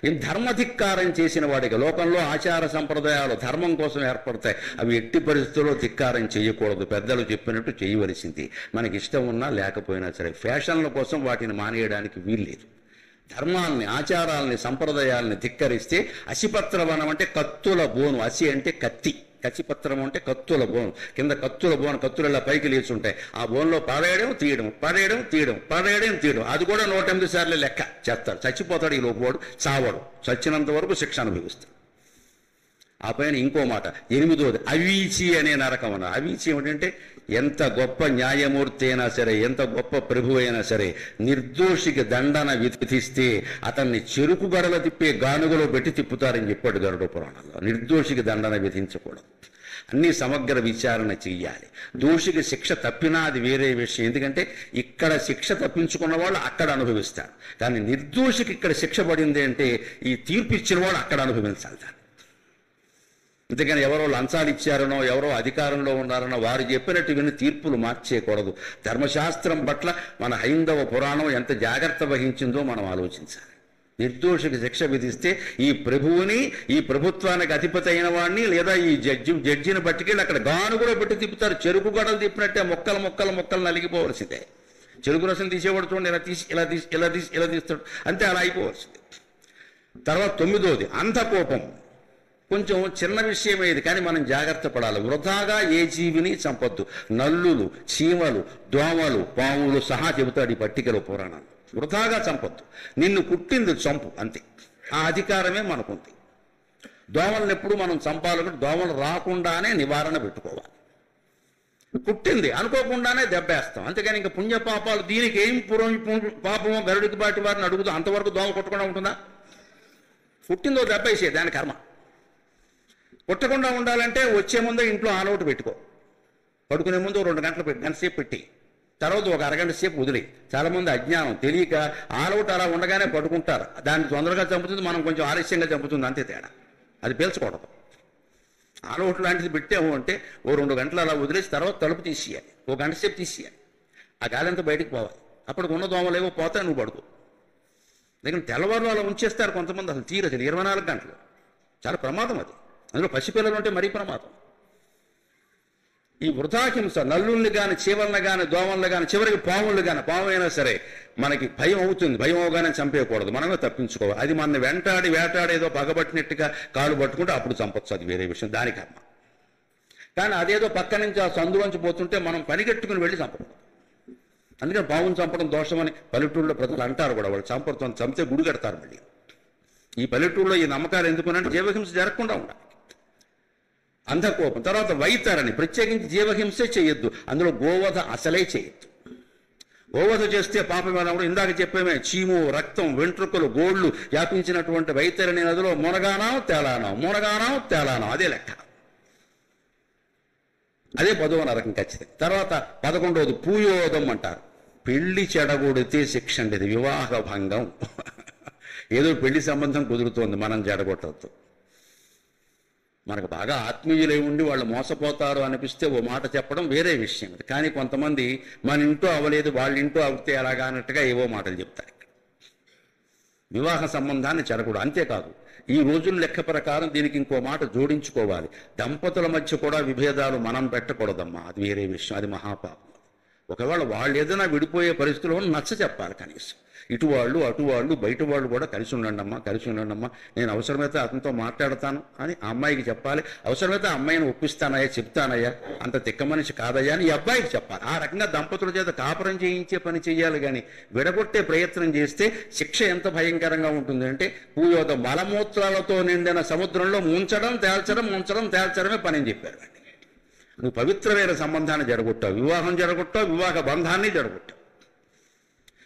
ఈ ధర్మధిక్కారం చేసిన వాడికి లోకంలో ఆచార సంప్రదాయాలు ధర్మం కోసం ఏర్పడతాయి, అవి ఎట్టి పరిస్థితుల్లో ధిక్కారం చేయకూడదు. పెద్దలు చెప్పినట్టు చేయవలసింది, మనకి ఇష్టం ఉన్నా లేకపోయినా సరే. ఫ్యాషన్ల కోసం వాటిని మానేయడానికి వీల్లేదు. ధర్మాల్ని, ఆచారాలని, సంప్రదాయాలని ధిక్కరిస్తే అశిపత్రవనం అంటే కత్తుల బోను. అసి అంటే కత్తి, కచిపత్రం అంటే కత్తుల బోను. కింద కత్తుల బోను, కత్తులు ఇలా పైకి లేచుంటాయి. ఆ బోన్లో పడేయడం తీయడం. అది కూడా 108 సార్లు లెక్క చేస్తాడు. చచ్చిపోతాడు ఈ లోపువాడు, చావడు, చచ్చినంత వరకు శిక్ష అనుభవిస్తాడు. ఆ పైన ఇంకో మాట 8వది అవీచి అనే నరకం అన్నారు. అవీచి ఏమిటంటే ఎంత గొప్ప న్యాయమూర్తి అయినా సరే, ఎంత గొప్ప ప్రభు అయినా సరే, నిర్దోషికి దండన విధిస్తే అతన్ని చెరుకు గడల తిప్పే గానుగలో పెట్టి తిప్పుతారని చెప్పాడు గరుడ పురాణంలో. నిర్దోషికి దండన విధించకూడదు, అన్ని సమగ్ర విచారణ చెయ్యాలి. దోషికి శిక్ష తప్పినా అది వేరే విషయం, ఎందుకంటే ఇక్కడ శిక్ష తప్పించుకున్న వాళ్ళు అక్కడ అనుభవిస్తారు. కానీ నిర్దోషికి ఇక్కడ శిక్ష పడింది అంటే ఈ తీర్పు ఇచ్చిన వాళ్ళు అక్కడ అనుభవించాలి దాన్ని. అంతేగాని ఎవరో లంచాలు ఇచ్చారనో, ఎవరో అధికారంలో ఉన్నారనో వారు చెప్పినట్టు విని తీర్పులు మార్చేయకూడదు. ధర్మశాస్త్రం పట్ల మన హైందవ పురాణం ఎంత జాగ్రత్త వహించిందో మనం ఆలోచించాలి. నిర్దోషికి శిక్ష విధిస్తే ఈ ప్రభువుని, ఈ ప్రభుత్వానికి అధిపతి అయిన వాడిని లేదా ఈ జడ్జిని పట్టుకెళ్ళి అక్కడ గానుగులో పెట్టి తిప్పుతారు. చెరుకు గడలు తిప్పినట్టే మొక్కలు నలిగిపోవలసిందే. చెరుకు రసం తీసేవాడు చూడండి, ఇలా తీస్తాడు అంతే, అలా అయిపోవలసిందే. తర్వాత 9వది అంధకోపం. కొంచెం చిన్న విషయమేది కానీ మనం జాగ్రత్త పడాలి. వృధాగా ఏ జీవిని చంపొద్దు. నల్లులు, చీమలు, దోమలు, పాములు సహా చెబుతాడు ఈ పట్టికలో పురాణం. వృధాగా చంపొద్దు. నిన్ను కుట్టింది చంపు అంతే, ఆ అధికారమే మనకుంది. దోమలను ఎప్పుడు మనం చంపాలనుకుంటే దోమలు రాకుండానే నివారణ పెట్టుకోవాలి. కుట్టింది అనుకోకుండానే దెబ్బేస్తాం, అంతేగాని ఇంకా పుణ్యపాపాలు దీనికి ఏం పాపమో గరుడికి బాటి వారిని అడుగుతూ అంతవరకు దోమ కొట్టకుండా ఉంటుందా? కుట్టిందో దెబ్బేసే దాని కర్మ. కొట్టకుండా ఉండాలంటే వచ్చే ముందే ఇంట్లో ఆల్అవుట్ పెట్టుకో. పడుకునే ముందు 2 గంట సేపు పెట్టి తర్వాత ఒక అరగంట సేపు వదిలి. చాలామంది అజ్ఞానం తెలియక ఆల్అవుట్ అలా ఉండగానే పడుకుంటారు. దాన్ని తొందరగా చంపుతుంది, మనం కొంచెం ఆలస్యంగా చంపుతుంది, అంతే తేడా. అది పీల్చకూడదు. ఆల్అవుట్ లాంటిది పెట్టాము అంటే 2 గంటలు అలా వదిలేసి తర్వాత తలుపు తీసేయాలి, 1 గంట సేపు తీసేయాలి. ఆ గాలంతా బయటకు పోవాలి. అప్పటికి ఉన్న దోమలేవో పోతే నువ్వు పడుకో. లేకపోతే తెల్లవారు అలా ఉంచేస్తారు కొంతమంది, అసలు 24 గంటలు. చాలా ప్రమాదం అది. అందులో పసిపిల్లలు ఉంటే మరీ ప్రమాదం. ఈ వృథాహింస నల్లుల్ని కానీ చీవల్ని కానీ దోమల్ని కానీ చివరికి పాములు కానీ పాము అయినా సరే మనకి భయం అవుతుంది, భయం అవగానే చంపేయకూడదు, మనమే తప్పించుకోవాలి. అది మన వెంటాడి వేటాడేదో పగబట్టినట్టుగా కాలు పట్టుకుంటే అప్పుడు చంపొచ్చు, అది వేరే విషయం, దానికమ్మ. కానీ అదేదో పక్క నుంచి ఆ సందులోంచి పోతుంటే మనం పనిగట్టుకుని వెళ్ళి చంపకూడదు. అందుకని పావును చంపడం దోషమని పల్లెటూళ్ళలో ప్రజలు అంటారు కూడా. వాళ్ళు చంపితే గుడి కడతారు మళ్ళీ. ఈ పల్లెటూళ్ళలో ఈ నమ్మకాలు ఎందుకునంటే జీవహింస జరగకుండా ఉండాలి. అంధకోపం. తర్వాత వైతరణి, ప్రత్యేకించి జీవహింసే చేయొద్దు, అందులో గోవధ అసలే చేయొద్దు. గోవధ చేస్తే పాపం అన్నప్పుడు ఇందాక చెప్పేమే చీము, రక్తం, వెంట్రుకలు, గోళ్లు వ్యాపించినటువంటి వైతరణి నదిలో మునగానం తేలానం అదే లెక్క. అదే 10వ నరకం ఖచ్చితంగా. తర్వాత 11వది పూయోదం అంటారు. పెళ్లి చెడగొడితే శిక్ష అండి, ఇది వివాహ భంగం. ఏదో పెళ్లి సంబంధం కుదురుతోంది, మనం చెడగొట్టద్దు. మనకు బాగా ఆత్మీయులై ఉండి వాళ్ళు మోసపోతారు అనిపిస్తే ఓ మాట చెప్పడం వేరే విషయం. కానీ కొంతమంది మన ఇంట్లో అవ్వలేదు వాళ్ళ ఇంట్లో అవుతే అలాగా అన్నట్టుగా ఏవో మాటలు చెప్తారు. వివాహ సంబంధాన్ని చెడకూడదు. అంతేకాదు, ఈ రోజుల లెక్క ప్రకారం దీనికి ఇంకో మాట జోడించుకోవాలి. దంపతుల మధ్య కూడా విభేదాలు మనం పెట్టకూడదమ్మా, అది వేరే విషయం, అది మహాపాపం. ఒకవేళ వాళ్ళు ఏదైనా విడిపోయే పరిస్థితుల్లో నచ్చ చెప్పాలి కనీసం. ఇటు వాళ్ళు అటు వాళ్ళు బయట వాళ్ళు కూడా కలిసి ఉండండమ్మా, నేను అవసరమైతే అతనితో మాట్లాడతాను అని ఆ అమ్మాయికి చెప్పాలి. అవసరమైతే ఆ అమ్మాయిని ఒప్పిస్తానయ్యా, చెప్తానయ్యా, అంత తిక్క మనిషి కాదయ్యా అని ఈ అబ్బాయికి చెప్పాలి. ఆ రకంగా దంపతుల చేత కాపురం చేయించే పని చేయాలి. కానీ విడగొట్టే ప్రయత్నం చేస్తే శిక్ష ఎంత భయంకరంగా ఉంటుంది అంటే, పూయోద మలమూత్రాలతో నిండిన సముద్రంలో ముంచడం తేల్చడమే పని అని చెప్పారు. నువ్వు పవిత్రమైన సంబంధాన్ని జరగొట్టావు, వివాహం జరగొట్టావు, వివాహ బంధాన్ని జరగొట్టావు.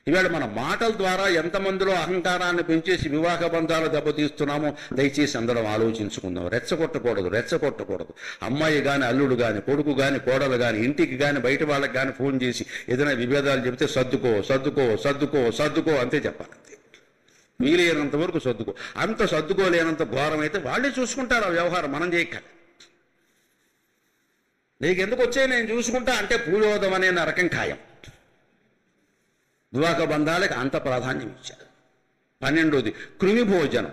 ఇవాళ మన మాటల ద్వారా ఎంతమందిలో అహంకారాన్ని పెంచేసి వివాహ బంధాలు దెబ్బతీస్తున్నామో దయచేసి అందరం ఆలోచించుకుందాం. రెచ్చగొట్టకూడదు. అమ్మాయి కానీ, అల్లుడు కానీ, కొడుకు కానీ, కోడలు కానీ, ఇంటికి కానీ, బయట వాళ్ళకి కానీ ఫోన్ చేసి ఏదైనా విభేదాలు చెబితే సర్దుకో అంతే చెప్పాలి. అంతే, వీలైనంత వరకు సర్దుకో. అంత సర్దుకోలేనంత ఘోరం అయితే వాళ్ళే చూసుకుంటారు ఆ వ్యవహారం, మనం చేయక్కర్లేదు. నీకెందుకు వచ్చాయి నేను చూసుకుంటా అంటే పూయోదం అనే నరకం ఖాయం. వివాహ బంధాలకు అంత ప్రాధాన్యం ఇచ్చారు. 12వది కృమి భోజనం.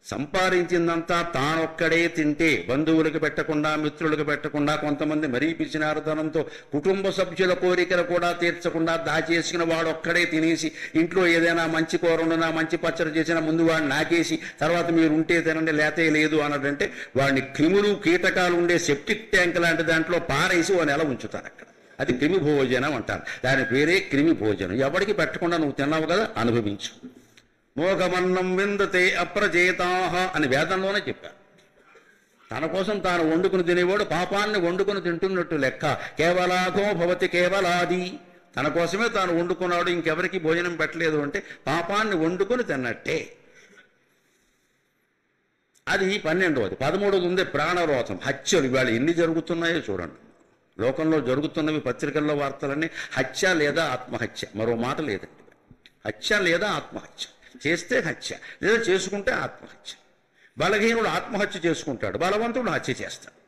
సంపాదించిందంతా తానొక్కడే తింటే, బంధువులకు పెట్టకుండా, మిత్రులకు పెట్టకుండా, కొంతమంది మరీ పిచ్చినారతనంతో కుటుంబ సభ్యుల కోరికలు కూడా తీర్చకుండా దాచేసుకున్న వాడు ఒక్కడే తినేసి, ఇంట్లో ఏదైనా మంచి కూర వండినా, మంచి పచ్చడి చేసినా ముందు వాడిని నాకేసి తర్వాత మీరు ఉంటే తినండి లేతే లేదు అన్నదంటే వాడిని క్రిములు కీటకాలు ఉండే సెప్టిక్ ట్యాంక్ లాంటి దాంట్లో పారేసి ఓ నెల ఉంచుతారు అక్కడ. అది క్రిమి భోజనం అంటారు. దాని పేరే క్రిమి భోజనం. ఎవరికి పెట్టకుండా నువ్వు తిన్నావు కదా, అనుభవించు. మోఘమన్నం విందతే అప్రచేతాహ అని వేదంలోనే చెప్పారు. తన కోసం తాను వండుకుని తినేవాడు పాపాన్ని వండుకుని తింటున్నట్టు లెక్క. కేవలాఘో భవతి కేవలాది. తన కోసమే తాను వండుకున్నాడు, ఇంకెవరికి భోజనం పెట్టలేదు అంటే పాపాన్ని వండుకుని తిన్నట్టే. అది 12వది. 13వది ఉంది ప్రాణరోధం, హత్యలు. ఇవాళ ఎన్ని జరుగుతున్నాయో చూడండి. లోకంలో జరుగుతున్నవి పత్రికల్లో వార్తలన్నీ హత్య లేదా ఆత్మహత్య, మరో మాట లేదండి. హత్య లేదా ఆత్మహత్య, చేస్తే హత్య లేదా చేసుకుంటే ఆత్మహత్య. బలహీనుడు ఆత్మహత్య చేసుకుంటాడు, బలవంతుడు హత్య చేస్తాడు.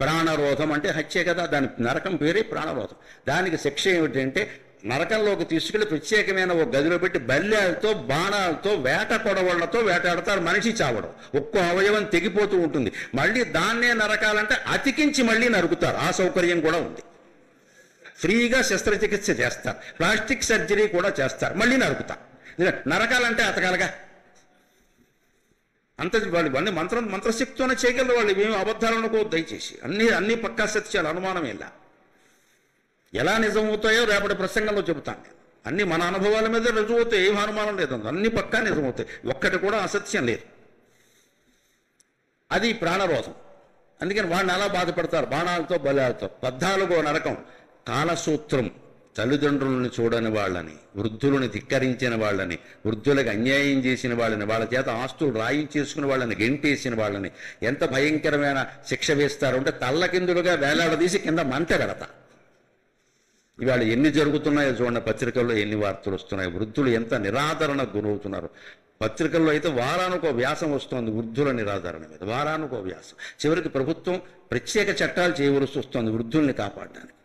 ప్రాణరోధం అంటే హత్య కదా, దాని నరకం పేరే ప్రాణరోధం. దానికి శిక్ష ఏమిటంటే నరకంలోకి తీసుకెళ్లి ప్రత్యేకమైన ఒక గదిలో పెట్టి బల్యాలతో, బాణాలతో, వేట కొడవళ్లతో వేటాడతారు. మనిషి చావడం, ఒక్కో అవయవం తెగిపోతూ ఉంటుంది. మళ్ళీ దాన్నే నరకాలంటే అతికించి మళ్ళీ నరుకుతారు. ఆ సౌకర్యం కూడా ఉంది. ఫ్రీగా శస్త్రచికిత్స చేస్తారు, ప్లాస్టిక్ సర్జరీ కూడా చేస్తారు, మళ్ళీ నరుకుతారు. నరకాలంటే అతకాలగా అంత వాళ్ళు మంత్రశక్తితోనే చేయగలరు. వాళ్ళు ఏమి అబద్ధాలు అనుకోవద్దు దయచేసి. అన్ని పక్కా సత్యాలు, అనుమానం ఎలా నిజమవుతాయో రేపటి ప్రసంగంలో చెబుతాను. అన్ని మన అనుభవాల మీద రుజువుతాయి, ఏం అనుమానం లేదు. అన్ని పక్కా నిజమవుతాయి, ఒక్కటి కూడా అసత్యం లేదు. అది ప్రాణరోధం. అందుకని వాడిని అలా బాధపడతారు బాణాలతో, బలాలతో. 14వ నరకం కాలసూత్రం. తల్లిదండ్రులను చూడని వాళ్ళని, వృద్ధులను ధిక్కరించిన వాళ్ళని, వృద్ధులకు అన్యాయం చేసిన వాళ్ళని, వాళ్ళ చేత ఆస్తులు రాయించేసుకున్న వాళ్ళని, గెంటేసిన వాళ్ళని ఎంత భయంకరమైన శిక్ష వేస్తారు అంటే తల్లకిందులుగా వేలాడదీసి కింద మంట పెడతారు. ఇవాళ ఎన్ని జరుగుతున్నాయో చూడండి. పత్రికల్లో ఎన్ని వార్తలు వస్తున్నాయి. వృద్ధులు ఎంత నిరాదరణకు గురవుతున్నారు. పత్రికల్లో అయితే వారానికో వ్యాసం వస్తుంది వృద్ధుల నిరాదరణ మీద, వారానికో వ్యాసం. చివరికి ప్రభుత్వం ప్రత్యేక చట్టాలు చేయవలసి వస్తుంది వృద్ధుల్ని కాపాడడానికి.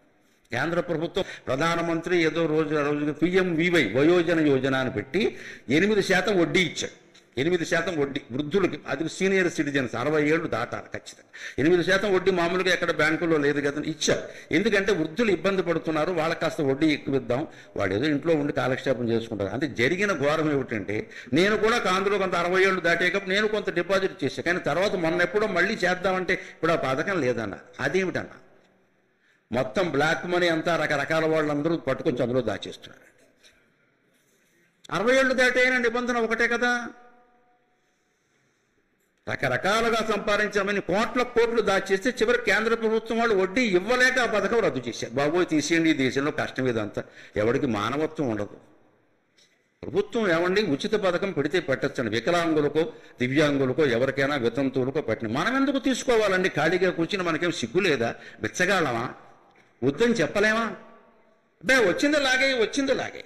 కేంద్ర ప్రభుత్వం ప్రధానమంత్రి ఏదో రోజుకి PMVY వయోజన యోజన అని పెట్టి 8% వడ్డీ ఇచ్చాడు. 8% వడ్డీ వృద్ధులకి, అది సీనియర్ సిటిజన్స్ 60 ఏళ్ళు దాటాలి ఖచ్చితంగా. 8% వడ్డీ మామూలుగా ఎక్కడ బ్యాంకుల్లో లేదు కదా, ఇచ్చారు. ఎందుకంటే వృద్ధులు ఇబ్బంది పడుతున్నారు, వాళ్ళకి కాస్త వడ్డీ ఎక్కువ ఇద్దాం, వాడు ఏదో ఇంట్లో ఉండి కాలక్షేపం చేసుకుంటారు. అంటే జరిగిన ఘోరం ఏమిటంటే, నేను కూడా అందులో కొంత 60 ఏళ్ళు దాటేటప్పుడు నేను కొంత డిపాజిట్ చేశాను, కానీ తర్వాత మొన్న ఎప్పుడో మళ్ళీ చేద్దామంటే ఇప్పుడు ఆ పథకం లేదన్న. అదేమిటన్నా, మొత్తం బ్లాక్ మనీ అంతా రకరకాల వాళ్ళందరూ పట్టుకొని అందులో దాచేస్తున్నారు. 60 ఏళ్ళు దాటైన నిబంధన ఒకటే కదా. రకరకాలుగా సంపాదించామని కోట్లు దాచేస్తే చివరి కేంద్ర ప్రభుత్వం వాళ్ళు వడ్డీ ఇవ్వలేక ఆ పథకం రద్దు చేశారు. బాబోయ్ తీసేయండి, ఈ దేశంలో కష్టం ఇదంతా. ఎవరికి మానవత్వం ఉండదు. ప్రభుత్వం ఏమండి ఉచిత పథకం పెడితే పెట్టచ్చండి, వికలాంగులకో దివ్యాంగులకో ఎవరికైనా వితంతువులకో పెట్టండి. మనం ఎందుకు తీసుకోవాలండి? ఖాళీగా కూర్చుని మనకేం సిగ్గు లేదా? బిచ్చగాళ్ళమా? వద్దని చెప్పలేమా? వచ్చింది లాగే.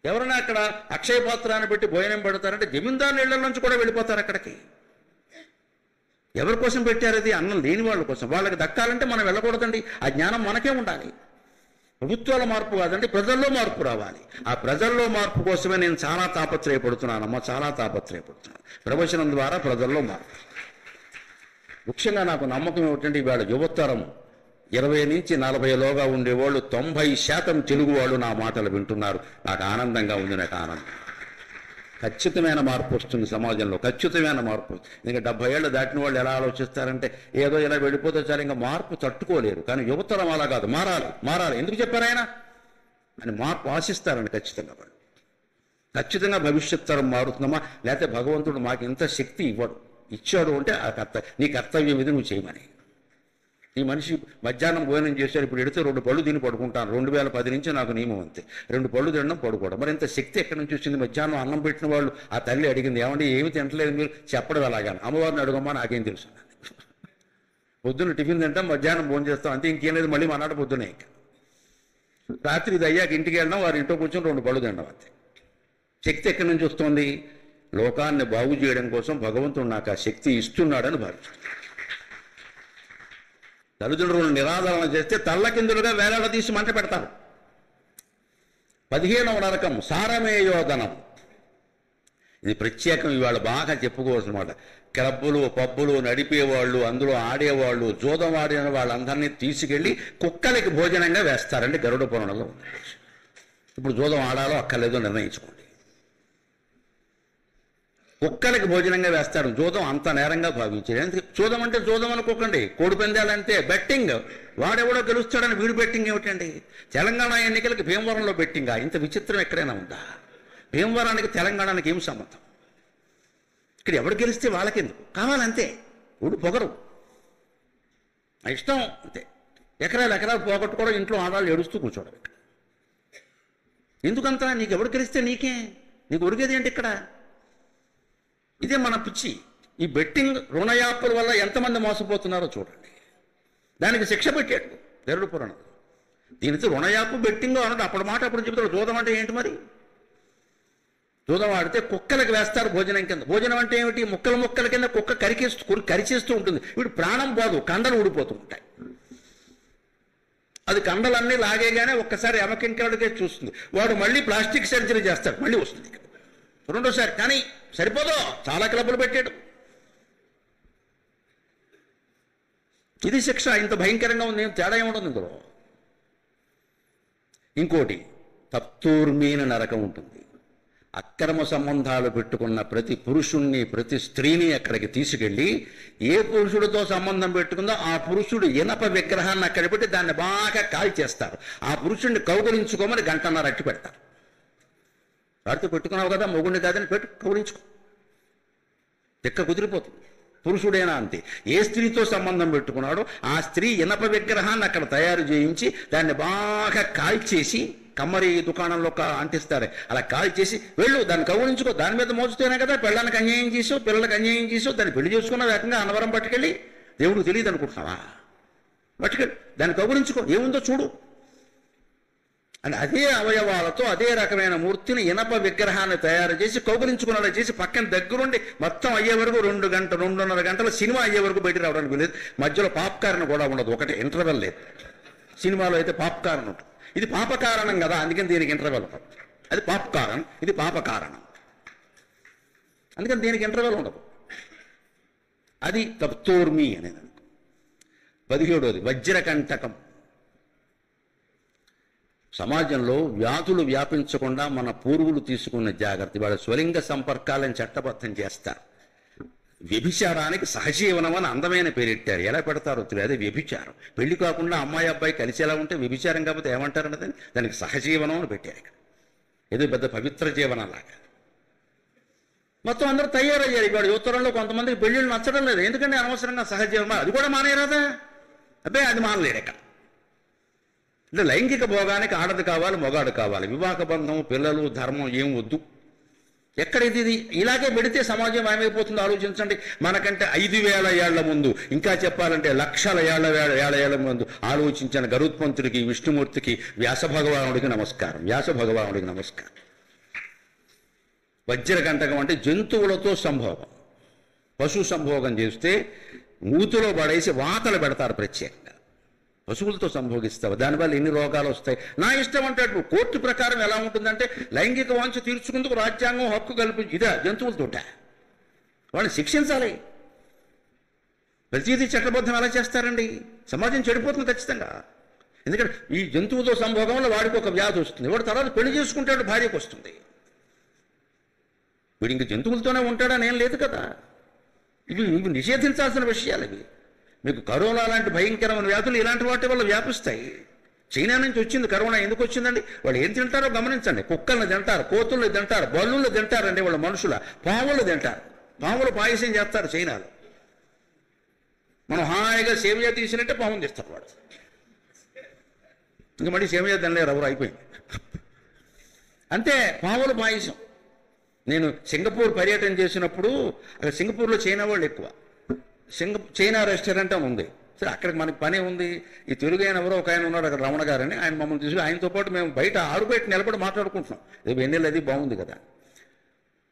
ఎవరైనా అక్కడ అక్షయ పాత్రాన్ని పెట్టి భోజనం పెడతారంటే జమీందారు ఇళ్ల నుంచి కూడా వెళ్ళిపోతారు అక్కడికి. ఎవరి కోసం పెట్టారు అది? అన్నం లేని వాళ్ళ కోసం. వాళ్ళకి దక్కాలంటే మనం వెళ్ళకూడదండి. ఆ జ్ఞానం మనకే ఉండాలి. ప్రభుత్వాల మార్పు కాదండి, ప్రజల్లో మార్పు రావాలి. ఆ ప్రజల్లో మార్పు కోసమే నేను చాలా తాపత్రయపడుతున్నానమ్మా, చాలా తాపత్రయపడుతున్నాను. ప్రవచనం ద్వారా ప్రజల్లో మార్పు. ముఖ్యంగా నాకు నమ్మకం ఏమిటంటే, ఇవాళ యువతరం 20 నుంచి 40లోగా ఉండేవాళ్ళు 90% తెలుగు వాళ్ళు నా మాటలు వింటున్నారు. నాకు ఆనందంగా ఉంది. నాకు ఆనందం. ఖచ్చితమైన మార్పు వస్తుంది సమాజంలో, ఖచ్చితమైన మార్పు. ఇంకా 70 ఏళ్ళు దాటిన వాళ్ళు ఎలా ఆలోచిస్తారంటే, ఏదో ఇలా వెళ్ళిపోతే చాలు, ఇంకా మార్పు తట్టుకోలేరు. కానీ యువతరం అలా కాదు, మారాలి. ఎందుకు చెప్పారు ఆయన అని మార్పు ఆశిస్తారండి ఖచ్చితంగా వాళ్ళు. ఖచ్చితంగా భవిష్యత్ తరం మారుతుందమ్మా, లేకపోతే భగవంతుడు మాకు ఇంత శక్తి ఇచ్చాడు అంటే నీ కర్తవ్యం ఇది నువ్వు చేయమని. ఈ మనిషి మధ్యాహ్నం భోజనం చేశారు, ఇప్పుడు ఎడితే 2 పళ్ళు తిని పడుకుంటాను. 2010 నుంచి నాకు నియమం అంతే, 2 పళ్ళు తినడం పడుకోవడం. మరి ఇంత శక్తి ఎక్కడి నుంచి వచ్చింది? మధ్యాహ్నం అన్నం పెట్టిన వాళ్ళు ఆ తల్లి అడిగింది, ఏమంటే ఏమి తింటలేదు మీరు? చెప్పడం అలాగాని. అమ్మవారిని అడుగమ్మా, నాకేం తెలుసు. పొద్దున్న టిఫిన్ తింటాం, మధ్యాహ్నం భోజనం చేస్తాం, అంతే, ఇంకేం లేదు. మళ్ళీ మనాడు పొద్దునే. ఇంకా రాత్రి ఇది అయ్యాక ఇంటికి వెళ్ళడం, వారి ఇంట్లో కూర్చొని 2 పళ్ళు తినడం అంతే. శక్తి ఎక్కడి నుంచి వస్తుంది? లోకాన్ని బాగు చేయడం కోసం భగవంతుడు నాకు ఆ శక్తి ఇస్తున్నాడని భావిస్తాను. తల్లిదండ్రులను నిరాదరణ చేస్తే తల్లకిందులుగా వేలాడదీసి మంట పెడతారు. 15వ నరకం సారమేయోదనం. ఇది ప్రత్యేకం, ఇవాళ బాగా చెప్పుకోవాల్సిన మాట. క్లబ్బులు పబ్బులు నడిపేవాళ్ళు, అందులో ఆడేవాళ్ళు, జూదం ఆడిన వాళ్ళందరినీ తీసుకెళ్ళి కుక్కలకి భోజనంగా వేస్తారండి. గరుడ పురాణంలో ఉంది. ఇప్పుడు జూదం ఆడాలో అక్కర్లేదో నిర్ణయించుకోండి. కుక్కలకి భోజనంగా వేస్తారు. జూదం అంత నేరంగా భావించారు. ఎందుకు జూదం అంటే జూదం అనుకోకండి, కోడి పందాలంటే బెట్టింగ్. వాడెవడో గెలుస్తాడని వీడు బెట్టింగ్ ఏమిటండి? తెలంగాణ ఎన్నికలకి భీమవరంలో బెట్టింగా? ఇంత విచిత్రం ఎక్కడైనా ఉందా? భీమవరానికి తెలంగాణకి ఏం సంబంధం? ఇక్కడ ఎవడు గెలిస్తే వాళ్ళకెందుకు కావాలంతే. ఊడు పొగరు, ఇష్టం అంతే. ఎకరాలు పోగొట్టుకోవడం, ఇంట్లో ఆడాళ్ళు ఏడుస్తూ కూర్చోవడం. ఎందుకంతా? నీకు ఎవడు గెలిస్తే నీకే, నీకు ఒరిగేది ఏంటి ఇక్కడ? ఇదే మన పిచ్చి. ఈ బెట్టింగ్ రుణయాపుల వల్ల ఎంతమంది మోసపోతున్నారో చూడండి. దానికి శిక్ష పెట్టాడు గరుడ పురాణం. దీనితో రుణయాపు బెట్టింగ్ అన్నట్టు అప్పుడు మాట అప్పుడు చెబుతాడు. జూదం అంటే ఏంటి మరి? జూదం ఆడితే కుక్కలకు వేస్తారు భోజనం కింద. భోజనం అంటే ఏమిటి? ముక్కల కింద కుక్క కరిచేస్తూ ఉంటుంది. వీడు ప్రాణం పోదు, కండలు ఊడిపోతూ ఉంటాయి. అది కండలన్నీ లాగేగానే ఒక్కసారి ఎమకింకలకే చూస్తుంది. వాడు మళ్ళీ ప్లాస్టిక్ సర్జరీ చేస్తాడు, మళ్ళీ వస్తుంది రెండోసారి. కానీ సరిపోదు, చాలా క్లబ్బులు పెట్టాడు. ఇది శిక్ష. ఇంత భయంకరంగా ఉంది, తేడా ఏముంటుంది ఇందులో? ఇంకోటి, తప్తూర్మీన నరకం ఉంటుంది. అక్రమ సంబంధాలు పెట్టుకున్న ప్రతి పురుషుణ్ణి, ప్రతి స్త్రీని అక్కడికి తీసుకెళ్ళి, ఏ పురుషుడితో సంబంధం పెట్టుకుందో ఆ పురుషుడు ఇనప విగ్రహాన్ని అక్కడ పెట్టి దాన్ని బాగా కాల్చేస్తారు. ఆ పురుషుడిని కౌగలించుకోమని 1.5 గంట అట్టి పెడతారు. వాడితో పెట్టుకున్నావు కదా, మొగుడిని కాదని పెట్టు, కౌలించుకో. ఎక్క కుదిరిపోతుంది. పురుషుడైనా అంతే. ఏ స్త్రీతో సంబంధం పెట్టుకున్నాడో ఆ స్త్రీ ఇనప విగ్రహాన్ని అక్కడ తయారు చేయించి దాన్ని బాగా కాల్చేసి, కమ్మరి దుకాణంలో అంటిస్తారు, అలా కాల్చేసి వెళ్ళు, దాన్ని కౌలించుకో. దాని మీద మోచుతేనే కదా పెళ్ళానికి అన్యాయం చేసావు, పిల్లలకు అన్యాయం చేసావు. దాన్ని పెళ్లి చేసుకున్న వేగంగా అన్నవరం పట్టుకెళ్ళి, దేవుడికి తెలియదు అనుకుంటున్నావా? పట్టుకెళ్ళి దాన్ని కౌలించుకో, ఏముందో చూడు అని. అదే అవయవాలతో అదే రకమైన మూర్తిని ఇనప విగ్రహాన్ని తయారు చేసి కౌగులించుకున్నలా చేసి పక్కన దగ్గరుండి మొత్తం అయ్యే వరకు 2.5 గంటల సినిమా అయ్యే వరకు బయట రావడానికి లేదు. మధ్యలో పాప్కార్న్ కూడా ఉండదు, ఒకటి ఇంటర్వెల్ లేదు. సినిమాలో అయితే పాప్కార్న్ ఉంటుంది. ఇది పాపకారణం కదా, అందుకని దీనికి ఇంటర్వెల్ ఉంటుంది. అది పాప్కార్న్, ఇది పాపకారణం. అందుకని దీనికి ఇంటర్వెల్ ఉండదు. అది తప్తోర్మి అనేది. 17వది వజ్రకంటకం. సమాజంలో వ్యాధులు వ్యాపించకుండా మన పూర్వులు తీసుకున్న జాగ్రత్త. వాళ్ళ స్వలింగ సంపర్కాలను చట్టబద్ధం చేస్తారు. వ్యభిచారానికి సహజీవనం అని అందమైన పేరెట్టారు. ఎలా పెడతారో తెలియదు, అదే వ్యభిచారం. పెళ్లి కాకుండా అమ్మాయి అబ్బాయి కలిసి ఎలా ఉంటే వ్యభిచారం కాకపోతే ఏమంటారు అన్నది, దానికి సహజీవనం అని పెట్టారు ఇక్కడ. ఏదో పెద్ద పవిత్ర జీవనంలాగా మొత్తం అందరూ తయారయ్యారు. ఇవాడు యువతరంలో కొంతమందికి పెళ్ళిళ్ళు నచ్చడం లేదు. ఎందుకంటే అనవసరంగా సహజీవనం, అది కూడా మానేరాదా? అబ్బాయి అది మానలేడు ఇక్కడ. అంటే లైంగిక భోగానికి ఆడది కావాలి, మొగాడు కావాలి. వివాహ బంధం, పిల్లలు, ధర్మం ఏం వద్దు. ఎక్కడ ఇది ఇలాగే పెడితే సమాజం ఏమైపోతుందో ఆలోచించండి. మనకంటే 5000 ఏళ్ల ముందు, ఇంకా చెప్పాలంటే లక్షల ఏళ్ల ముందు ఆలోచించిన గరుత్మంతుడికి, విష్ణుమూర్తికి, వ్యాసభగవానుడికి నమస్కారం. వ్యాసభగవానుడికి నమస్కారం. వజ్రకంటకం అంటే జంతువులతో సంభోగం. పశు సంభోగం చేస్తే మూతిలో పడేసి వాతలు పెడతారు ప్రత్యేకంగా. పశువులతో సంభోగిస్తావు, దానివల్ల ఎన్ని రోగాలు వస్తాయి. నా ఇష్టం అంటాడు. కోర్టు ప్రకారం ఎలా ఉంటుందంటే లైంగిక వాంఛ తీర్చుకుందుకు రాజ్యాంగం హక్కు కల్పించి, ఇదా జంతువులతోట వాళ్ళని శిక్షించాలి. ప్రతిదీ చట్టబద్ధం ఎలా చేస్తారండి? సమాజం చెడిపోతుంది ఖచ్చితంగా. ఎందుకంటే ఈ జంతువుతో సంభోగం వల్ల వాడికి ఒక వ్యాధి వస్తుంది. వాడు తర్వాత పెళ్లి చేసుకుంటాడు, భార్యకు వస్తుంది. వీడు ఇంక జంతువులతోనే ఉంటాడని ఏం లేదు కదా. ఇవి నిషేధించాల్సిన విషయాలు ఇవి. మీకు కరోనా లాంటి భయంకరమైన వ్యాధులు ఇలాంటి వాటి వల్ల వ్యాపిస్తాయి. చైనా నుంచి వచ్చింది కరోనా. ఎందుకు వచ్చిందండి? వాళ్ళు ఏం తింటారో గమనించండి. కుక్కల్ని తింటారు, కోతుల్ని తింటారు, బల్లుల్ని తింటారండి వాళ్ళ మనుషుల. పాములు తింటారు. పాములు పాయసం చేస్తారు చైనాలో. మనం హాయిగా సేమియా తీసినట్టే పాములు తీస్తారు వాడు. ఇంకా మళ్ళీ సేమియా తినలేరు, ఎవరు అయిపోయింది. అంతే, పాములు పాయసం. నేను సింగపూర్ పర్యటన చేసినప్పుడు అక్కడ సింగపూర్లో చైనా వాళ్ళు ఎక్కువ. చైనా రెస్టారెంట్ అని ఉంది. సరే, అక్కడికి మనకి పని ఉంది. ఈ తెలుగు ఆయన ఎవరో ఒక ఆయన ఉన్నాడు అక్కడ, రమణ గారని. ఆయన మమ్మల్ని తీసుకుని ఆయనతో పాటు మేము బయట ఆరుబయట నిలబడి మాట్లాడుకుంటున్నాం. రేపు వెన్నెల అది బాగుంది కదా.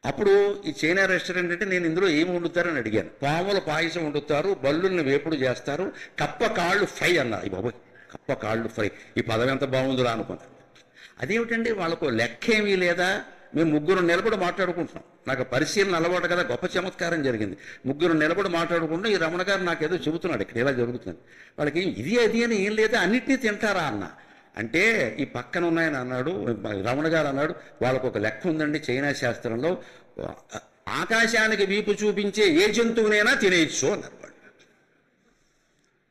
అప్పుడు ఈ చైనా రెస్టారెంట్ అంటే నేను ఇందులో ఏమి వండుతారని అడిగాను. పాముల పాయసం వండుతారు, బల్లుల్ని వేపుడు చేస్తారు, కప్ప కాళ్ళు ఫ్రై అన్నారు. ఈ బాబోయ్, కప్ప కాళ్ళు ఫ్రై, ఈ పదం ఎంత బాగుందిరా అనుకున్నాను. అదేమిటండి, వాళ్ళకు లెక్క ఏమీ లేదా? మేము ముగ్గురు నిలబడి మాట్లాడుకుంటున్నాం. నాకు పరిశీలన అలవాటు కదా, గొప్ప చమత్కారం జరిగింది. ముగ్గురు నిలబడి మాట్లాడుకుంటూ ఈ రమణ గారు నాకేదో చెబుతున్నాడు, ఇక్కడ ఇలా జరుగుతుంది. వాళ్ళకి ఇది అది అని ఏం లేదా, అన్నింటినీ తింటారా అన్న. అంటే ఈ పక్కన ఉన్నాయని అన్నాడు, రమణ గారు అన్నాడు, వాళ్ళకు ఒక లెక్క ఉందండి చైనా శాస్త్రంలో, ఆకాశానికి వీపు చూపించే ఏ జంతువునైనా తినేయచ్చు అన్నారు వాళ్ళు.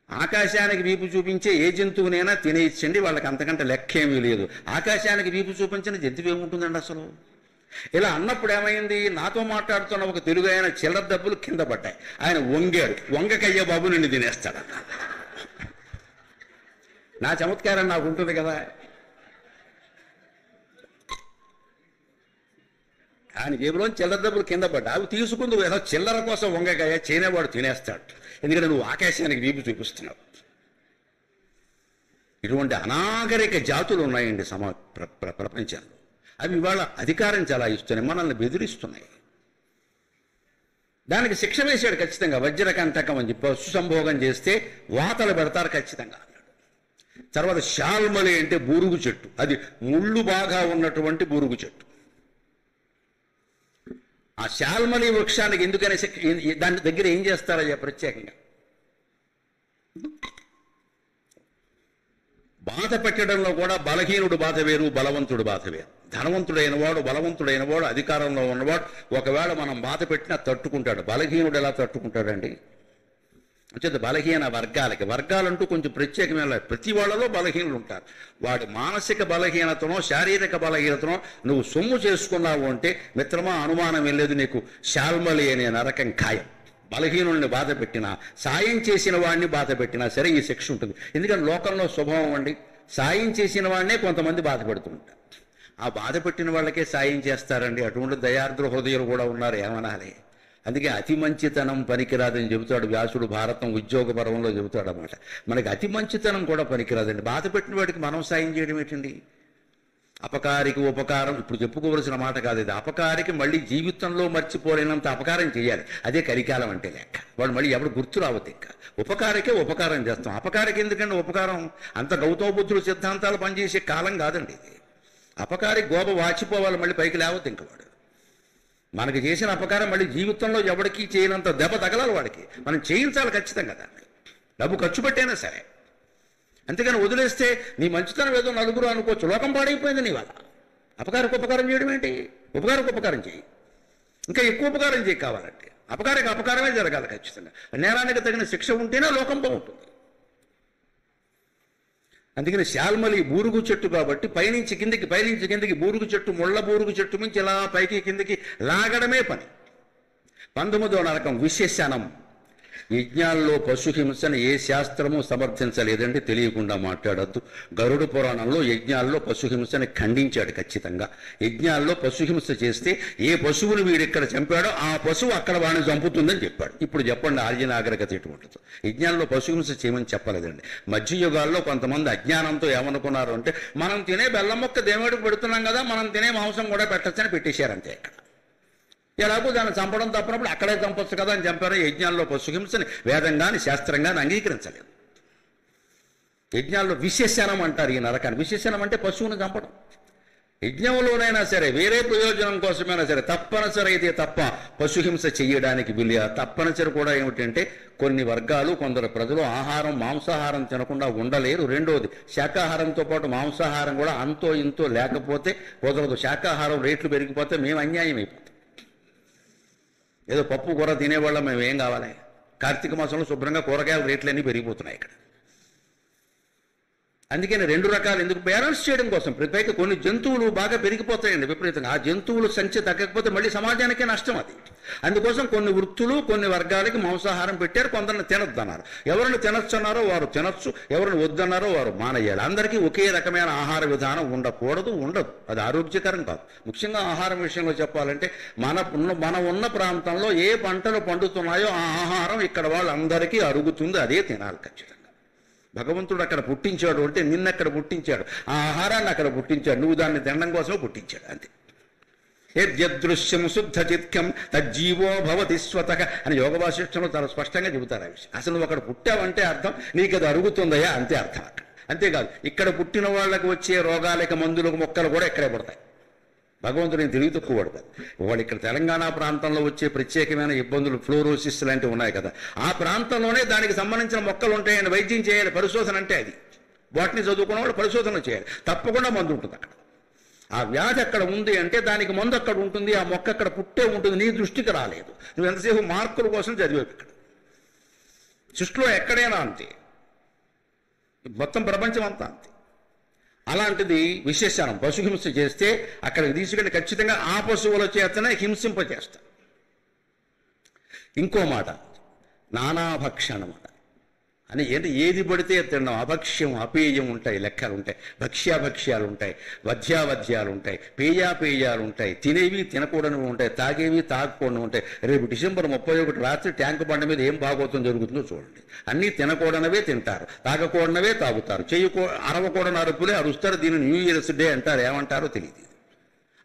ఆకాశానికి వీపు చూపించే ఏ జంతువునైనా తినేయచ్చండి, వాళ్ళకి అంతకంటే లెక్క ఏమీ లేదు. ఆకాశానికి వీపు చూపించిన జంతువు ఏముంటుందండి అసలు? ఇలా అన్నప్పుడు ఏమైంది, నాతో మాట్లాడుతున్న ఒక తెలుగు ఆయన చిల్లర డబ్బులు కింద పడ్డాయి. ఆయన వంగాడు. వంగకయ్య బాబు నిన్ను తినేస్తాడు. నా చమత్కారం నాకు ఉంటుంది కదా. ఆయన జేబులో చిల్లర డబ్బులు కింద పడ్డా, అవి తీసుకుందుకు ఏదో చిల్లర కోసం వంగకయ్య చైనా వాడు తినేస్తాడు. ఎందుకంటే నువ్వు ఆకాశానికి వీపు చూపిస్తున్నావు. ఇటువంటి అనాగరిక జాతులు ఉన్నాయండి ప్రపంచంలో. అవి ఇవాళ అధికారం చలాయిస్తున్నాయి, మనల్ని బెదిరిస్తున్నాయి. దానికి శిక్ష వేశాడు ఖచ్చితంగా. వజ్రకంటకం అని చెప్పి పశు సంభోగం చేస్తే వాతలు పెడతారు ఖచ్చితంగా అన్నాడు. తర్వాత శాల్మలి అంటే బూరుగు చెట్టు, అది ముళ్ళు బాగా ఉన్నటువంటి బూరుగు చెట్టు. ఆ శాల్మలి వృక్షానికి ఎందుకని దాని దగ్గర ఏం చేస్తారయ్యా ప్రత్యేకంగా? బాధ పెట్టడంలో కూడా బలహీనుడు బాధ వేరు, బలవంతుడు బాధ వేరు. ధనవంతుడైన వాడు, బలవంతుడైన వాడు, అధికారంలో ఉన్నవాడు ఒకవేళ మనం బాధ పెట్టినా తట్టుకుంటాడు. బలహీనుడు ఎలా తట్టుకుంటాడండి? అంటే బలహీన వర్గాలంటూ కొంచెం ప్రత్యేకమైన, ప్రతి వాళ్ళలో బలహీనులు ఉంటారు. వాడి మానసిక బలహీనతనో శారీరక బలహీనతనో నువ్వు సొమ్ము చేసుకున్నావు అంటే మిత్రమా అనుమానం వెళ్ళలేదు, నీకు శాల్మలి అనే నరకం ఖాయం. బలహీనుల్ని బాధ పెట్టినా, సాయం చేసిన వాడిని బాధ పెట్టినా సరే ఈ శిక్ష ఉంటుంది. ఎందుకంటే లోకంలో స్వభావం అండి, సాయం చేసిన వాడినే కొంతమంది బాధ పెడుతుంటారు. ఆ బాధ పెట్టిన వాళ్ళకే సాయం చేస్తారండి. అటువంటి దయార్ద్ర హృదయాలు కూడా ఉన్నారు, ఏమనాలి. అందుకే అతి మంచితనం పనికిరాదని చెబుతాడు వ్యాసుడు భారతం ఉద్యోగ పర్వంలో చెబుతాడు అన్నమాట. మనకి అతి మంచితనం కూడా పనికిరాదండి. బాధ పెట్టిన వాడికి మనం సాయం చేయడం ఏంటండి? అపకారికి ఉపకారం ఇప్పుడు చెప్పుకోవలసిన మాట కాదు ఇది. అపకారికి మళ్ళీ జీవితంలో మర్చిపోలేనంత అపకారం చేయాలి. అదే కలికాలం అంటే లెక్క. వాడు మళ్ళీ ఎవడు గుర్తు రావద్దు. ఇంకా ఉపకారికే ఉపకారం చేస్తాం. అపకారికి ఎందుకంటే ఉపకారం అంత గౌతమ బుద్ధుడు సిద్ధాంతాలు పనిచేసే కాలం కాదండి ఇది. అపకారి గోప వాచిపోవాలి, మళ్ళీ పైకి లేవద్దు ఇంక వాడు. మనకి చేసిన అపకారం మళ్ళీ జీవితంలో ఎవరికి చేయనంత దెబ్బ తగలాలి వాడికి. మనం చేయించాలి ఖచ్చితంగా దాన్ని, డబ్బు ఖర్చు పెట్టైనా సరే. అంతేగాని వదిలేస్తే నీ మంచితనం ఏదో నలుగురు అనుకోవచ్చు, లోకం పాడైపోయింది నీ వల్ల. అపకారకు ఉపకారం చేయడం ఏంటి? ఉపకారం చేయి, ఇంకా ఎక్కువ ఉపకారం చేయి కావాలంటే. అపకారమే జరగాలి ఖచ్చితంగా. నేరానికి తగిన శిక్ష ఉంటేనే లోకం బాగుంటుంది. అందుకని శాల్మలి బూరుగు చెట్టు కాబట్టి పైనుంచి కిందికి బూరుగు చెట్టు, ముళ్ళ బూరుగు చెట్టు నుంచి ఇలా పైకి కిందికి లాగడమే పని. 19వ నరకం విశేషణం. యజ్ఞాల్లో పశుహింసను ఏ శాస్త్రము సమర్థించలేదండి, తెలియకుండా మాట్లాడద్దు. గరుడ పురాణంలో యజ్ఞాల్లో పశుహింసని ఖండించాడు ఖచ్చితంగా. యజ్ఞాల్లో పశుహింస చేస్తే ఏ పశువును వీడిక్కడ చంపాడో ఆ పశువు అక్కడ వాడిని చంపుతుందని చెప్పాడు. ఇప్పుడు చెప్పండి ఆర్య నాగరికత ఎటువంటిదో. యజ్ఞాల్లో పశుహింస చేయమని చెప్పలేదండి. మధ్యయుగాల్లో కొంతమంది అజ్ఞానంతో ఏమనుకున్నారు అంటే, మనం తినే బెల్లం మొక్క దేవుడికి పెడుతున్నాం కదా, మనం తినే మాంసం కూడా పెట్టచ్చని పెట్టేశారంతే. ఇక్కడ ఎలాగో దాన్ని చంపడం తప్పనప్పుడు అక్కడే చంపొచ్చు కదా అని చంపారు. యజ్ఞాల్లో పశుహింసని వేదంగాని శాస్త్రంగాని అంగీకరించలేదు. యజ్ఞాల్లో విశేషణం అంటారు ఈ నరకాన్ని. విశేషణం అంటే పశువుని చంపడం. యజ్ఞంలోనైనా సరే వేరే ప్రయోజనం కోసమైనా సరే తప్పనిసరి అయితే తప్ప పశుహింస చెయ్యడానికి వీలు. తప్పనిసరి కూడా ఏమిటంటే కొన్ని వర్గాలు, కొందరు ప్రజలు మాంసాహారం తినకుండా ఉండలేరు. రెండోది శాకాహారంతో పాటు మాంసాహారం కూడా అంతో ఇంతో లేకపోతే కుదరదు. శాకాహారం రేట్లు పెరిగిపోతే మేము అన్యాయం అయిపోతాం. ఏదో పప్పు కూర తినేవాళ్ళం మేము ఏం కావాలి? కార్తీక మాసంలో శుభ్రంగా కూరగాయల రేట్లన్నీ పెరిగిపోతున్నాయి ఇక్కడ. అందుకని 2 రకాలు ఎందుకు బ్యాలెన్స్ చేయడం కోసం. పైకి కొన్ని జంతువులు బాగా పెరిగిపోతాయండి విపరీతంగా. ఆ జంతువుల సంఖ్య తగ్గకపోతే మళ్ళీ సమాజానికే నష్టం అది. అందుకోసం కొన్ని వృత్తులు, కొన్ని వర్గాలకి మాంసాహారం పెట్టారు. కొందరిని తినొద్దన్నారు. ఎవరిని తినొచ్చన్నారో వారు తినొచ్చు, ఎవరిని వద్దన్నారో వారు మానేయాలి. అందరికీ ఒకే రకమైన ఆహార విధానం ఉండదు. అది ఆరోగ్యకరం కాదు. ముఖ్యంగా ఆహారం విషయంలో చెప్పాలంటే మన ఉన్న ప్రాంతంలో ఏ పంటలు పండుతున్నాయో ఆ ఆహారం ఇక్కడ వాళ్ళందరికీ అరుగుతుంది. అదే తినాలి ఖచ్చితంగా. భగవంతుడు అక్కడ పుట్టించాడు అంటే నిన్నక్కడ పుట్టించాడు, ఆ ఆహారాన్ని అక్కడ పుట్టించాడు. నువ్వు దాన్ని తినడం కోసమే పుట్టించాడు అంతే. యదృశ్యం శుద్ధ చిత్కం తజ్జీవో భవతి స్వతః అని యోగ వాసిష్టంలో చాలా స్పష్టంగా చెబుతారు ఆ విషయం. అసలు నువ్వు అక్కడ పుట్టావంటే అర్థం నీకు అది అరుగుతుందయా అంతే అర్థం అక్కడ. అంతేకాదు ఇక్కడ పుట్టిన వాళ్ళకి వచ్చే రోగాలకి మందులకు మొక్కలు కూడా ఇక్కడే పడతాయి. భగవంతుడు తెలివి తక్కువ పడతారు. వాళ్ళు ఇక్కడ తెలంగాణ ప్రాంతంలో వచ్చే ప్రత్యేకమైన ఇబ్బందులు, ఫ్లోరోసిస్ లాంటివి ఉన్నాయి కదా, ఆ ప్రాంతంలోనే దానికి సంబంధించిన మొక్కలు ఉంటాయని వైద్యం చేయాలి. పరిశోధన అంటే అది. వాటిని చదువుకున్న వాళ్ళు పరిశోధన చేయాలి. తప్పకుండా మందు ఉంటుంది అక్కడ. ఆ వ్యాధి అక్కడ ఉంది అంటే దానికి మందు అక్కడ ఉంటుంది. ఆ మొక్క అక్కడ పుట్టే ఉంటుంది. నీ దృష్టికి రాలేదు. నువ్వు ఎంతసేపు మార్కుల కోసం చదివేవు. ఇక్కడ సృష్టిలో ఎక్కడైనా అంతే, మొత్తం ప్రపంచం అంతా అంతే. అలాంటిది విశేషణం. పశుహింస చేస్తే అక్కడికి తీసుకెళ్ళి ఖచ్చితంగా ఆ పశువుల చేతనే హింసింపజేస్తా. ఇంకో మాట నానాభక్షణం అని ఏంటి, ఏది పడితే తినడం. అభక్ష్యం అపేయం ఉంటాయి, లెక్కలు ఉంటాయి. భక్ష్యాభక్ష్యాలు ఉంటాయి, వధ్యావధ్యాలు ఉంటాయి, పేయాపేయాలు ఉంటాయి. తినేవి తినకూడనివి ఉంటాయి, తాగేవి తాగకూడనివి ఉంటాయి. రేపు డిసెంబర్ 31 రాత్రి ట్యాంకు బండ మీద ఏం భాగవతం జరుగుతుందో చూడండి. అన్నీ తినకూడనవే తింటారు, తాగకూడనవే తాగుతారు, అరవకూడని అరుపులే అరుస్తారు. దీన్ని న్యూ ఇయర్స్ డే అంటారు, ఏమంటారో తెలియదు.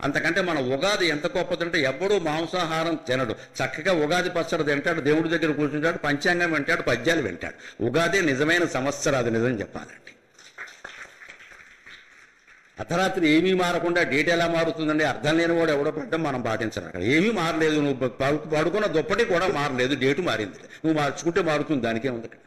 అంతకంటే మన ఉగాది ఎంత గొప్పదంటే ఎవ్వడూ మాంసాహారం తినడు. చక్కగా ఉగాది పచ్చడి తింటాడు, దేవుడి దగ్గర కూర్చుంటాడు, పంచాంగం వింటాడు, పద్యాలు వింటాడు. ఉగాదే నిజమైన సంవత్సరాది నిజం చెప్పాలండి. అర్ధరాత్రి ఏమీ మారకుండా డేట్ ఎలా మారుతుందండి? అర్థం లేని వాడు ఎవడో పెట్టడం మనం పాటించరు. అక్కడ ఏమీ మారలేదు. నువ్వు పడుకున్న దుప్పటి కూడా మారలేదు, డేటు మారింది. నువ్వు మార్చుకుంటే మారుతుంది, దానికే ఉంది అక్కడ.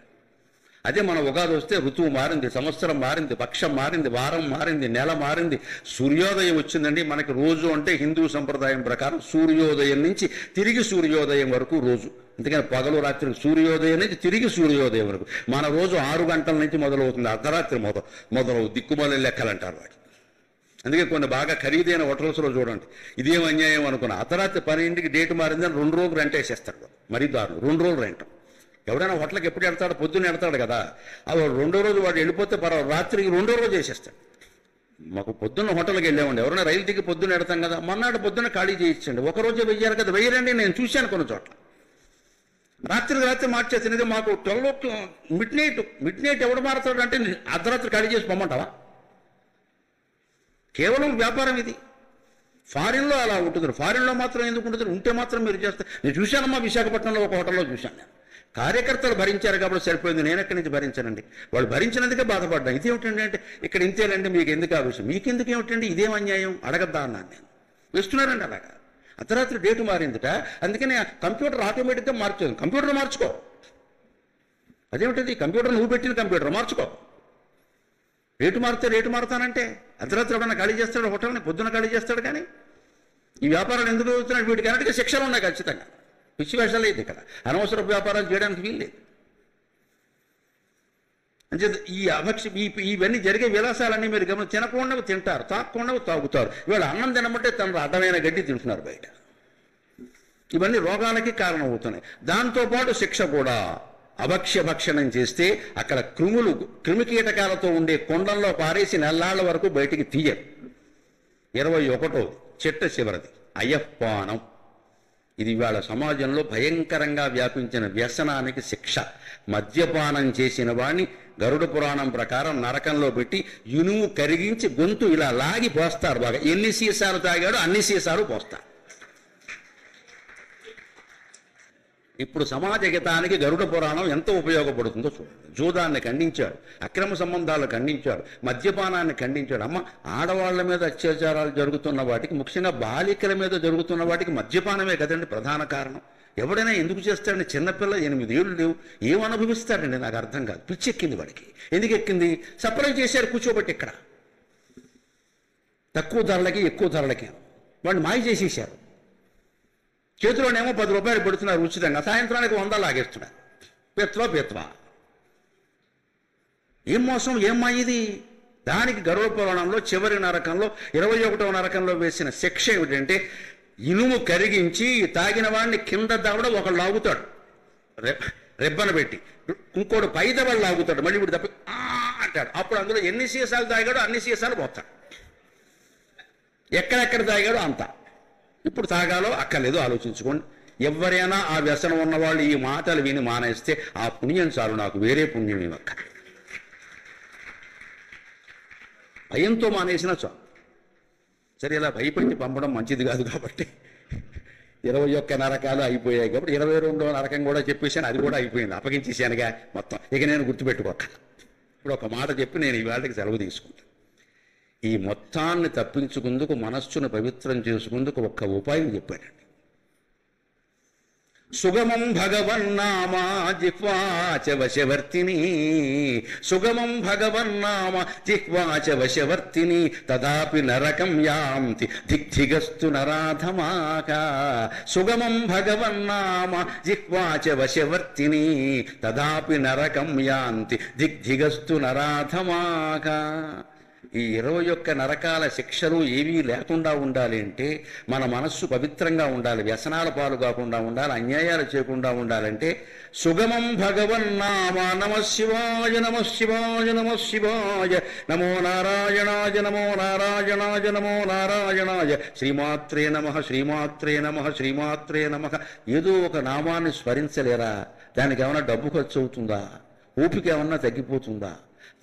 అదే మన ఉగాది వస్తే ఋతువు మారింది, సంవత్సరం మారింది, పక్షం మారింది, వారం మారింది, నెల మారింది, సూర్యోదయం వచ్చిందండి. మనకి రోజు అంటే హిందూ సంప్రదాయం ప్రకారం సూర్యోదయం నుంచి తిరిగి సూర్యోదయం వరకు రోజు. అందుకని పగలు రాత్రి సూర్యోదయం నుంచి తిరిగి సూర్యోదయం వరకు. మన రోజు 6 గంటల నుంచి మొదలవుతుంది, అర్ధరాత్రి మొదలవు. దిక్కుమాలి లెక్కలు అంటారు వాటి. అందుకే కొన్ని బాగా ఖరీదైన హోటల్స్లో చూడండి, ఇదేం అన్యాయం అనుకున్నా, అర్ధరాత్రి 12కి డేట్ మారిందని 2 రోజులు రెంట్ వేసేస్తాడు. మరీ దారులు 2 రోజులు రెంట్. ఎవడైనా హోటల్కి ఎప్పుడు వెళ్తాడు? పొద్దున్న వెళ్తాడు కదా. అది 2వ రోజు వాడు వెళ్ళిపోతే పర్వాలేదు, రాత్రికి 2వ రోజు చేసేస్తాడు. మాకు పొద్దున్న హోటల్కి వెళ్ళామండి, ఎవరైనా రైలు దిగి పొద్దున్న వెళ్తాం కదా, మొన్నటి పొద్దున్న ఖాళీ చేయించండి. ఒకరోజే వెయ్యారు కదా, వెయ్యరండి. నేను చూశాను కొన్ని చోట్ల రాత్రి మార్చేసినది. మాకు 12 మిడ్ నైట్ ఎవడు మారుతాడు అంటే అర్ధరాత్రి ఖాళీ చేసి పొమ్మంటావా? కేవలం వ్యాపారం ఇది. ఫారిన్లో అలా ఉంటుంది. ఫారిన్లో మాత్రం ఎందుకు ఉంటుంది? ఉంటే మాత్రం మీరు చేస్తారు. నేను చూశానమ్మా, విశాఖపట్నంలో ఒక హోటల్లో చూశాను నేను. కార్యకర్తలు భరించారు కాబట్టి సరిపోయింది, నేను ఎక్కడి నుంచి భరించానండి? వాళ్ళు భరించినందుకే బాధపడ్డాను. ఇదేమిటండి అంటే ఇక్కడ ఇంతేనండి, మీకు ఎందుకు ఆ విషయం? మీకెందుకు ఏమిటండి? ఇదేం అన్యాయం? అడగద్దా అన్నాను నేను. వేస్తున్నారండి అలాగా. అర్ధరాత్రి డేటు మారిందిట, అందుకని కంప్యూటర్ ఆటోమేటిక్గా మార్చేది. కంప్యూటర్ మార్చుకో. అదేమిటది? కంప్యూటర్ నువ్వు పెట్టిన కంప్యూటర్ మార్చుకో. రేటు మారితే రేటు మారుతానంటే అర్ధరాత్రి ఎవడన్నా ఖాళీ చేస్తాడు హోటల్ని, పొద్దున ఖాళీ చేస్తాడు. కానీ ఈ వ్యాపారాలు ఎందుకు అవుతున్నాడు? వీటికి అన్నిటికీ శిక్షలు ఉన్నాయి ఖచ్చితంగా. పిచ్చి వేషాలు లేదు ఇక్కడ, అనవసర వ్యాపారాలు చేయడానికి వీల్లేదు. అంటే ఇవన్నీ జరిగే విలాసాలన్నీ మీరు గమనించి తినకుండా తింటారు, తాగకుండా తాగుతారు. ఇవాళ అన్నం తినమంటే తన అడ్డమైన గడ్డి తింటున్నారు బయట. ఇవన్నీ రోగాలకి కారణం అవుతున్నాయి. దాంతోపాటు శిక్ష కూడా. అభక్ష్య భక్షణం చేస్తే అక్కడ క్రిమికీటకాలతో ఉండే కొండంలో పారేసి నెల్లాళ్ల వరకు బయటికి తీయరు. 21వ చిట్ట చివరిది అయఃపానం. ఇది ఇవాళ సమాజంలో భయంకరంగా వ్యాపించిన వ్యసనానికి శిక్ష. మద్యపానం చేసిన వాడిని గరుడ పురాణం ప్రకారం నరకంలో పెట్టి ఇనుము కరిగించి గొంతు ఇలా లాగి పోస్తారు. బాగా ఎన్ని సీసాలు తాగాడో అన్ని సీసాలు పోస్తారు. ఇప్పుడు సమాజ హితానికి గరుడ పురాణం ఎంత ఉపయోగపడుతుందో చూడండి. జూదాన్ని ఖండించాడు, అక్రమ సంబంధాలు ఖండించాడు, మద్యపానాన్ని ఖండించాడు. అమ్మ, ఆడవాళ్ల మీద అత్యాచారాలు జరుగుతున్న వాటికి, ముఖ్యంగా బాలికల మీద జరుగుతున్న వాటికి మద్యపానమే కదండి ప్రధాన కారణం. ఎవడైనా ఎందుకు చేస్తాడని? చిన్నపిల్ల 8 ఏళ్ళు లేవు, ఏం అనుభవిస్తాడండి? నాకు అర్థం కాదు. పిచ్చెక్కింది వాడికి. ఎందుకు ఎక్కింది? సప్లై చేశారు కూర్చోబెట్టి ఇక్కడ, తక్కువ ధరలకి ఎక్కువ ధరలకి వాడిని మాయ చేసేసారు. చేతిలోనేమో 10 రూపాయలు పెడుతున్నారు ఉచితంగా, సాయంత్రానికి 100 లాగేస్తున్నారు. పెత్వా ఏం మోసం, ఏం మాయిది? దానికి గరుడ పురాణంలో చివరి నరకంలో 21వ నరకంలో వేసిన శిక్ష ఏమిటంటే, ఇనుము కరిగించి తాగిన వాడిని కింద దవడ ఒకడు లాగుతాడు రెబ్బన పెట్టి, ఇంకోటి పై దవడ లాగుతాడు, మళ్ళీ ఇప్పుడు తప్ప అంటాడు. అప్పుడు అందులో ఎన్ని సీసాలు తాగాడో అన్ని సీసాలు పోతాడు. ఎక్కడెక్కడ తాగాడో అంతా. ఇప్పుడు తాగాలో అక్కర్లేదు ఆలోచించుకోండి. ఎవరైనా ఆ వ్యసనం ఉన్నవాళ్ళు ఈ మాటలు విని మానేస్తే ఆ పుణ్యం చాలు, నాకు వేరే పుణ్యం ఏమక్క. భయంతో మానేసినా చాలు. సరే, ఇలా భయపెట్టి పంపడం మంచిది కాదు కాబట్టి 21 నరకాలు అయిపోయాయి కాబట్టి 22వ నరకం కూడా చెప్పేసాను. అది కూడా అయిపోయింది, అప్పగించేసానుగా మొత్తం. ఇక నేను గుర్తుపెట్టుకోక ఇప్పుడు ఒక మాట చెప్పి నేను ఈ వాళ్ళకి సెలవు తీసుకుంటాను. ఈ మొత్తాన్ని తప్పించుకుందుకు, మనస్సును పవిత్రం చేసుకుందుకు ఒక్క ఉపాయం చెప్పాడండి. సుగమం భగవన్నామా జిహ్వాచ వశవర్తిని, సుగమం భగవన్నామ జిహ్వాచ వశవర్తిని, తదాపి నరకం యాంతి దిగ్ధిగస్తు నరాధమాక. సుగమం భగవన్నామ జిహ్వాచ వశవర్తిని, తదాపి నరకం యాంతి దిగ్ధిగస్తు నరాధమాక. ఈ 21 నరకాల శిక్షలు ఏవీ లేకుండా ఉండాలి అంటే మన మనస్సు పవిత్రంగా ఉండాలి, వ్యసనాల పాలు కాకుండా ఉండాలి, అన్యాయాలు చేయకుండా ఉండాలంటే సుగమం భగవన్నామ నమ శివాయ నమ శివాయ నమ శివాయ నమో నారాయణాయ నమో నారాయణాయ నమో నారాయణాయ శ్రీమాత్రే నమః శ్రీమాత్రే నమః శ్రీమాత్రే నమః. ఏదో ఒక నామాన్ని స్మరించలేరా? దానికి ఏమన్నా డబ్బు ఖర్చు అవుతుందా? ఓపిక ఏమన్నా తగ్గిపోతుందా?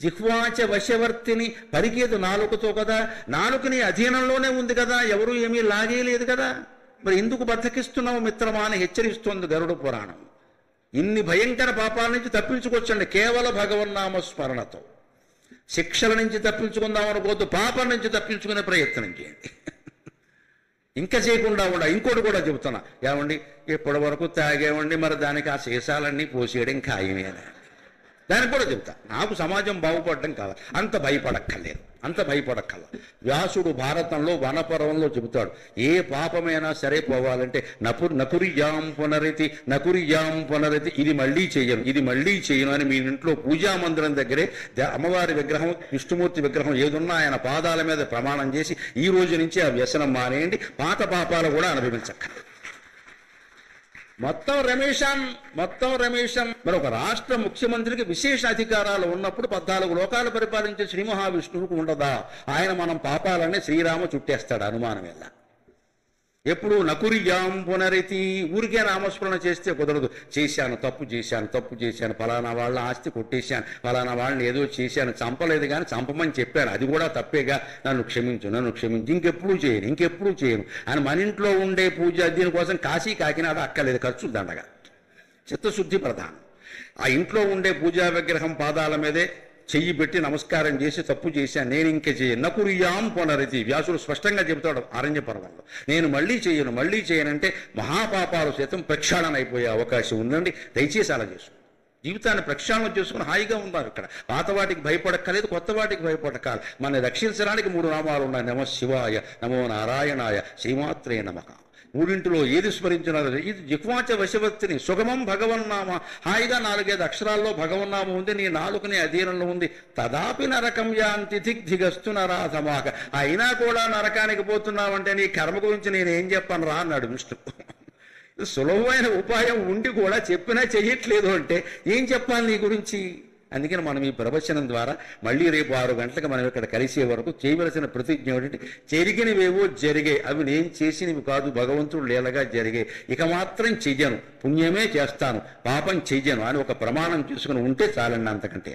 జిహ్వాచ వశవర్తిని, పరిగేదు నాలుకతో కదా, నాలుకని అధీనంలోనే ఉంది కదా, ఎవరు ఏమీ లాగేయలేదు కదా. మరి ఎందుకు బద్దకిస్తున్నావు మిత్రమా అని హెచ్చరిస్తోంది గరుడ పురాణం. ఇన్ని భయంకర పాపాల నుంచి తప్పించుకోవచ్చండి కేవల భగవన్నామ స్మరణతో. శిక్షల నుంచి తప్పించుకుందాం అనుకోవద్దు, పాపం నుంచి తప్పించుకునే ప్రయత్నం చేయండి. ఇంకా చేయకుండా ఉండ. ఇంకోటి కూడా చెబుతున్నా, ఏమండి ఇప్పటి వరకు తాగేవండి, మరి దానికి ఆ శేషాలన్నీ పోసేయడం ఖాయమే. దానికి కూడా చెబుతా, నాకు సమాజం బాగుపడడం కావాలి, అంత భయపడక్కర్లేదు, అంత భయపడక్కర్లేదు. వ్యాసుడు భారతంలో వనపర్వంలో చెబుతాడు, ఏ పాపమైనా సరే పోవాలంటే నకురియాం పునరితి నకురియాం పునరితి, ఇది మళ్ళీ చేయను, ఇది మళ్ళీ చేయను అని మీ ఇంట్లో పూజా మందిరం దగ్గరే అమ్మవారి విగ్రహం, విష్ణుమూర్తి విగ్రహం ఏదున్నా ఆయన పాదాల మీద ప్రమాణం చేసి ఈ రోజు నుంచి ఆ వ్యసనం మానేయండి, పాత పాపాలు కూడా అనుభవించక్కర్లేదు. మొత్తం రమేషన్ మరి ఒక రాష్ట్ర ముఖ్యమంత్రికి విశేష అధికారాలు ఉన్నప్పుడు 14 లోకాలు పరిపాలించే శ్రీ మహావిష్ణువుకు ఉండదా? ఆయన మనం పాపాలనే శ్రీరామ చుట్టేస్తాడు, అనుమానం ఎలా? ఎప్పుడు నకురియాం పునరితి, ఊరికే నామస్మరణ చేస్తే కుదరదు. చేశాను, తప్పు చేశాను, ఫలానా వాళ్ళ ఆస్తి కొట్టేశాను, ఫలానా వాళ్ళని ఏదో చేశాను, చంపలేదు కానీ చంపమని చెప్పాను, అది కూడా తప్పేగా, నన్ను క్షమించు, ఇంకెప్పుడు చేయను అని మన ఇంట్లో ఉండే పూజ దీనికోసం కాశీ కాకినాడ అక్కర్లేదు, ఖర్చు దండగా. చిత్తశుద్ధి ప్రధానం. ఆ ఇంట్లో ఉండే పూజా విగ్రహం పాదాల మీదే చెయ్యి పెట్టి నమస్కారం చేసి తప్పు చేశాను, నేను ఇంక చేయను. నకుర్యాం పునరితి వ్యాసుడు స్పష్టంగా చెబుతాడు ఆరణ్య పర్వంలో. నేను మళ్ళీ చేయనంటే మహాపాపాలు సైతం ప్రక్షాళన అయిపోయే అవకాశం ఉందండి. దయచేసి అలా చేసుకో. జీవితాన్ని ప్రక్షాళన చేసుకుని హాయిగా ఉన్నారు. ఇక్కడ పాత వాటికి భయపడక్కలేదు, కొత్త వాటికి భయపడకాలి. మన రక్షించడానికి 3 నామాలు ఉన్నాయి. నమ శివాయ, నమో నారాయణాయ, శ్రీమాత్రే నమః. మూడింటిలో ఏది స్మరించినారో ఇది జిహ్వాచ వశవర్తిని సుగమం భగవన్నామ. హాయిగా 4-5 అక్షరాల్లో భగవన్నామం ఉంది, నీ నాలుకని అధీనంలో ఉంది. తదాపి నరకం యాంతి దిగ్ధిగస్తు నరాధమాక. అయినా కూడా నరకానికి పోతున్నావంటే నీ కర్మ గురించి నేనేం చెప్పను రా అన్నాడు విష్ణువు. సులభమైన ఉపాయం ఉండి కూడా చెప్పినా చెయ్యట్లేదు అంటే ఏం చెప్పాలి నీ గురించి? అందుకని మనం ఈ ప్రవచనం ద్వారా మళ్ళీ రేపు 6 గంటలకు మనం ఇక్కడ కలిసే వరకు చేయవలసిన ప్రతిజ్ఞ ఏమిటంటే, జరిగినవేవో జరిగే, అవి నేను చేసినవి కాదు, భగవంతుడు లీలగా జరిగే. ఇక మాత్రం చెయ్యను, పుణ్యమే చేస్తాను, పాపం చెయ్యను అని ఒక ప్రమాణం చేసుకుని ఉంటే చాలండి, అంతకంటే.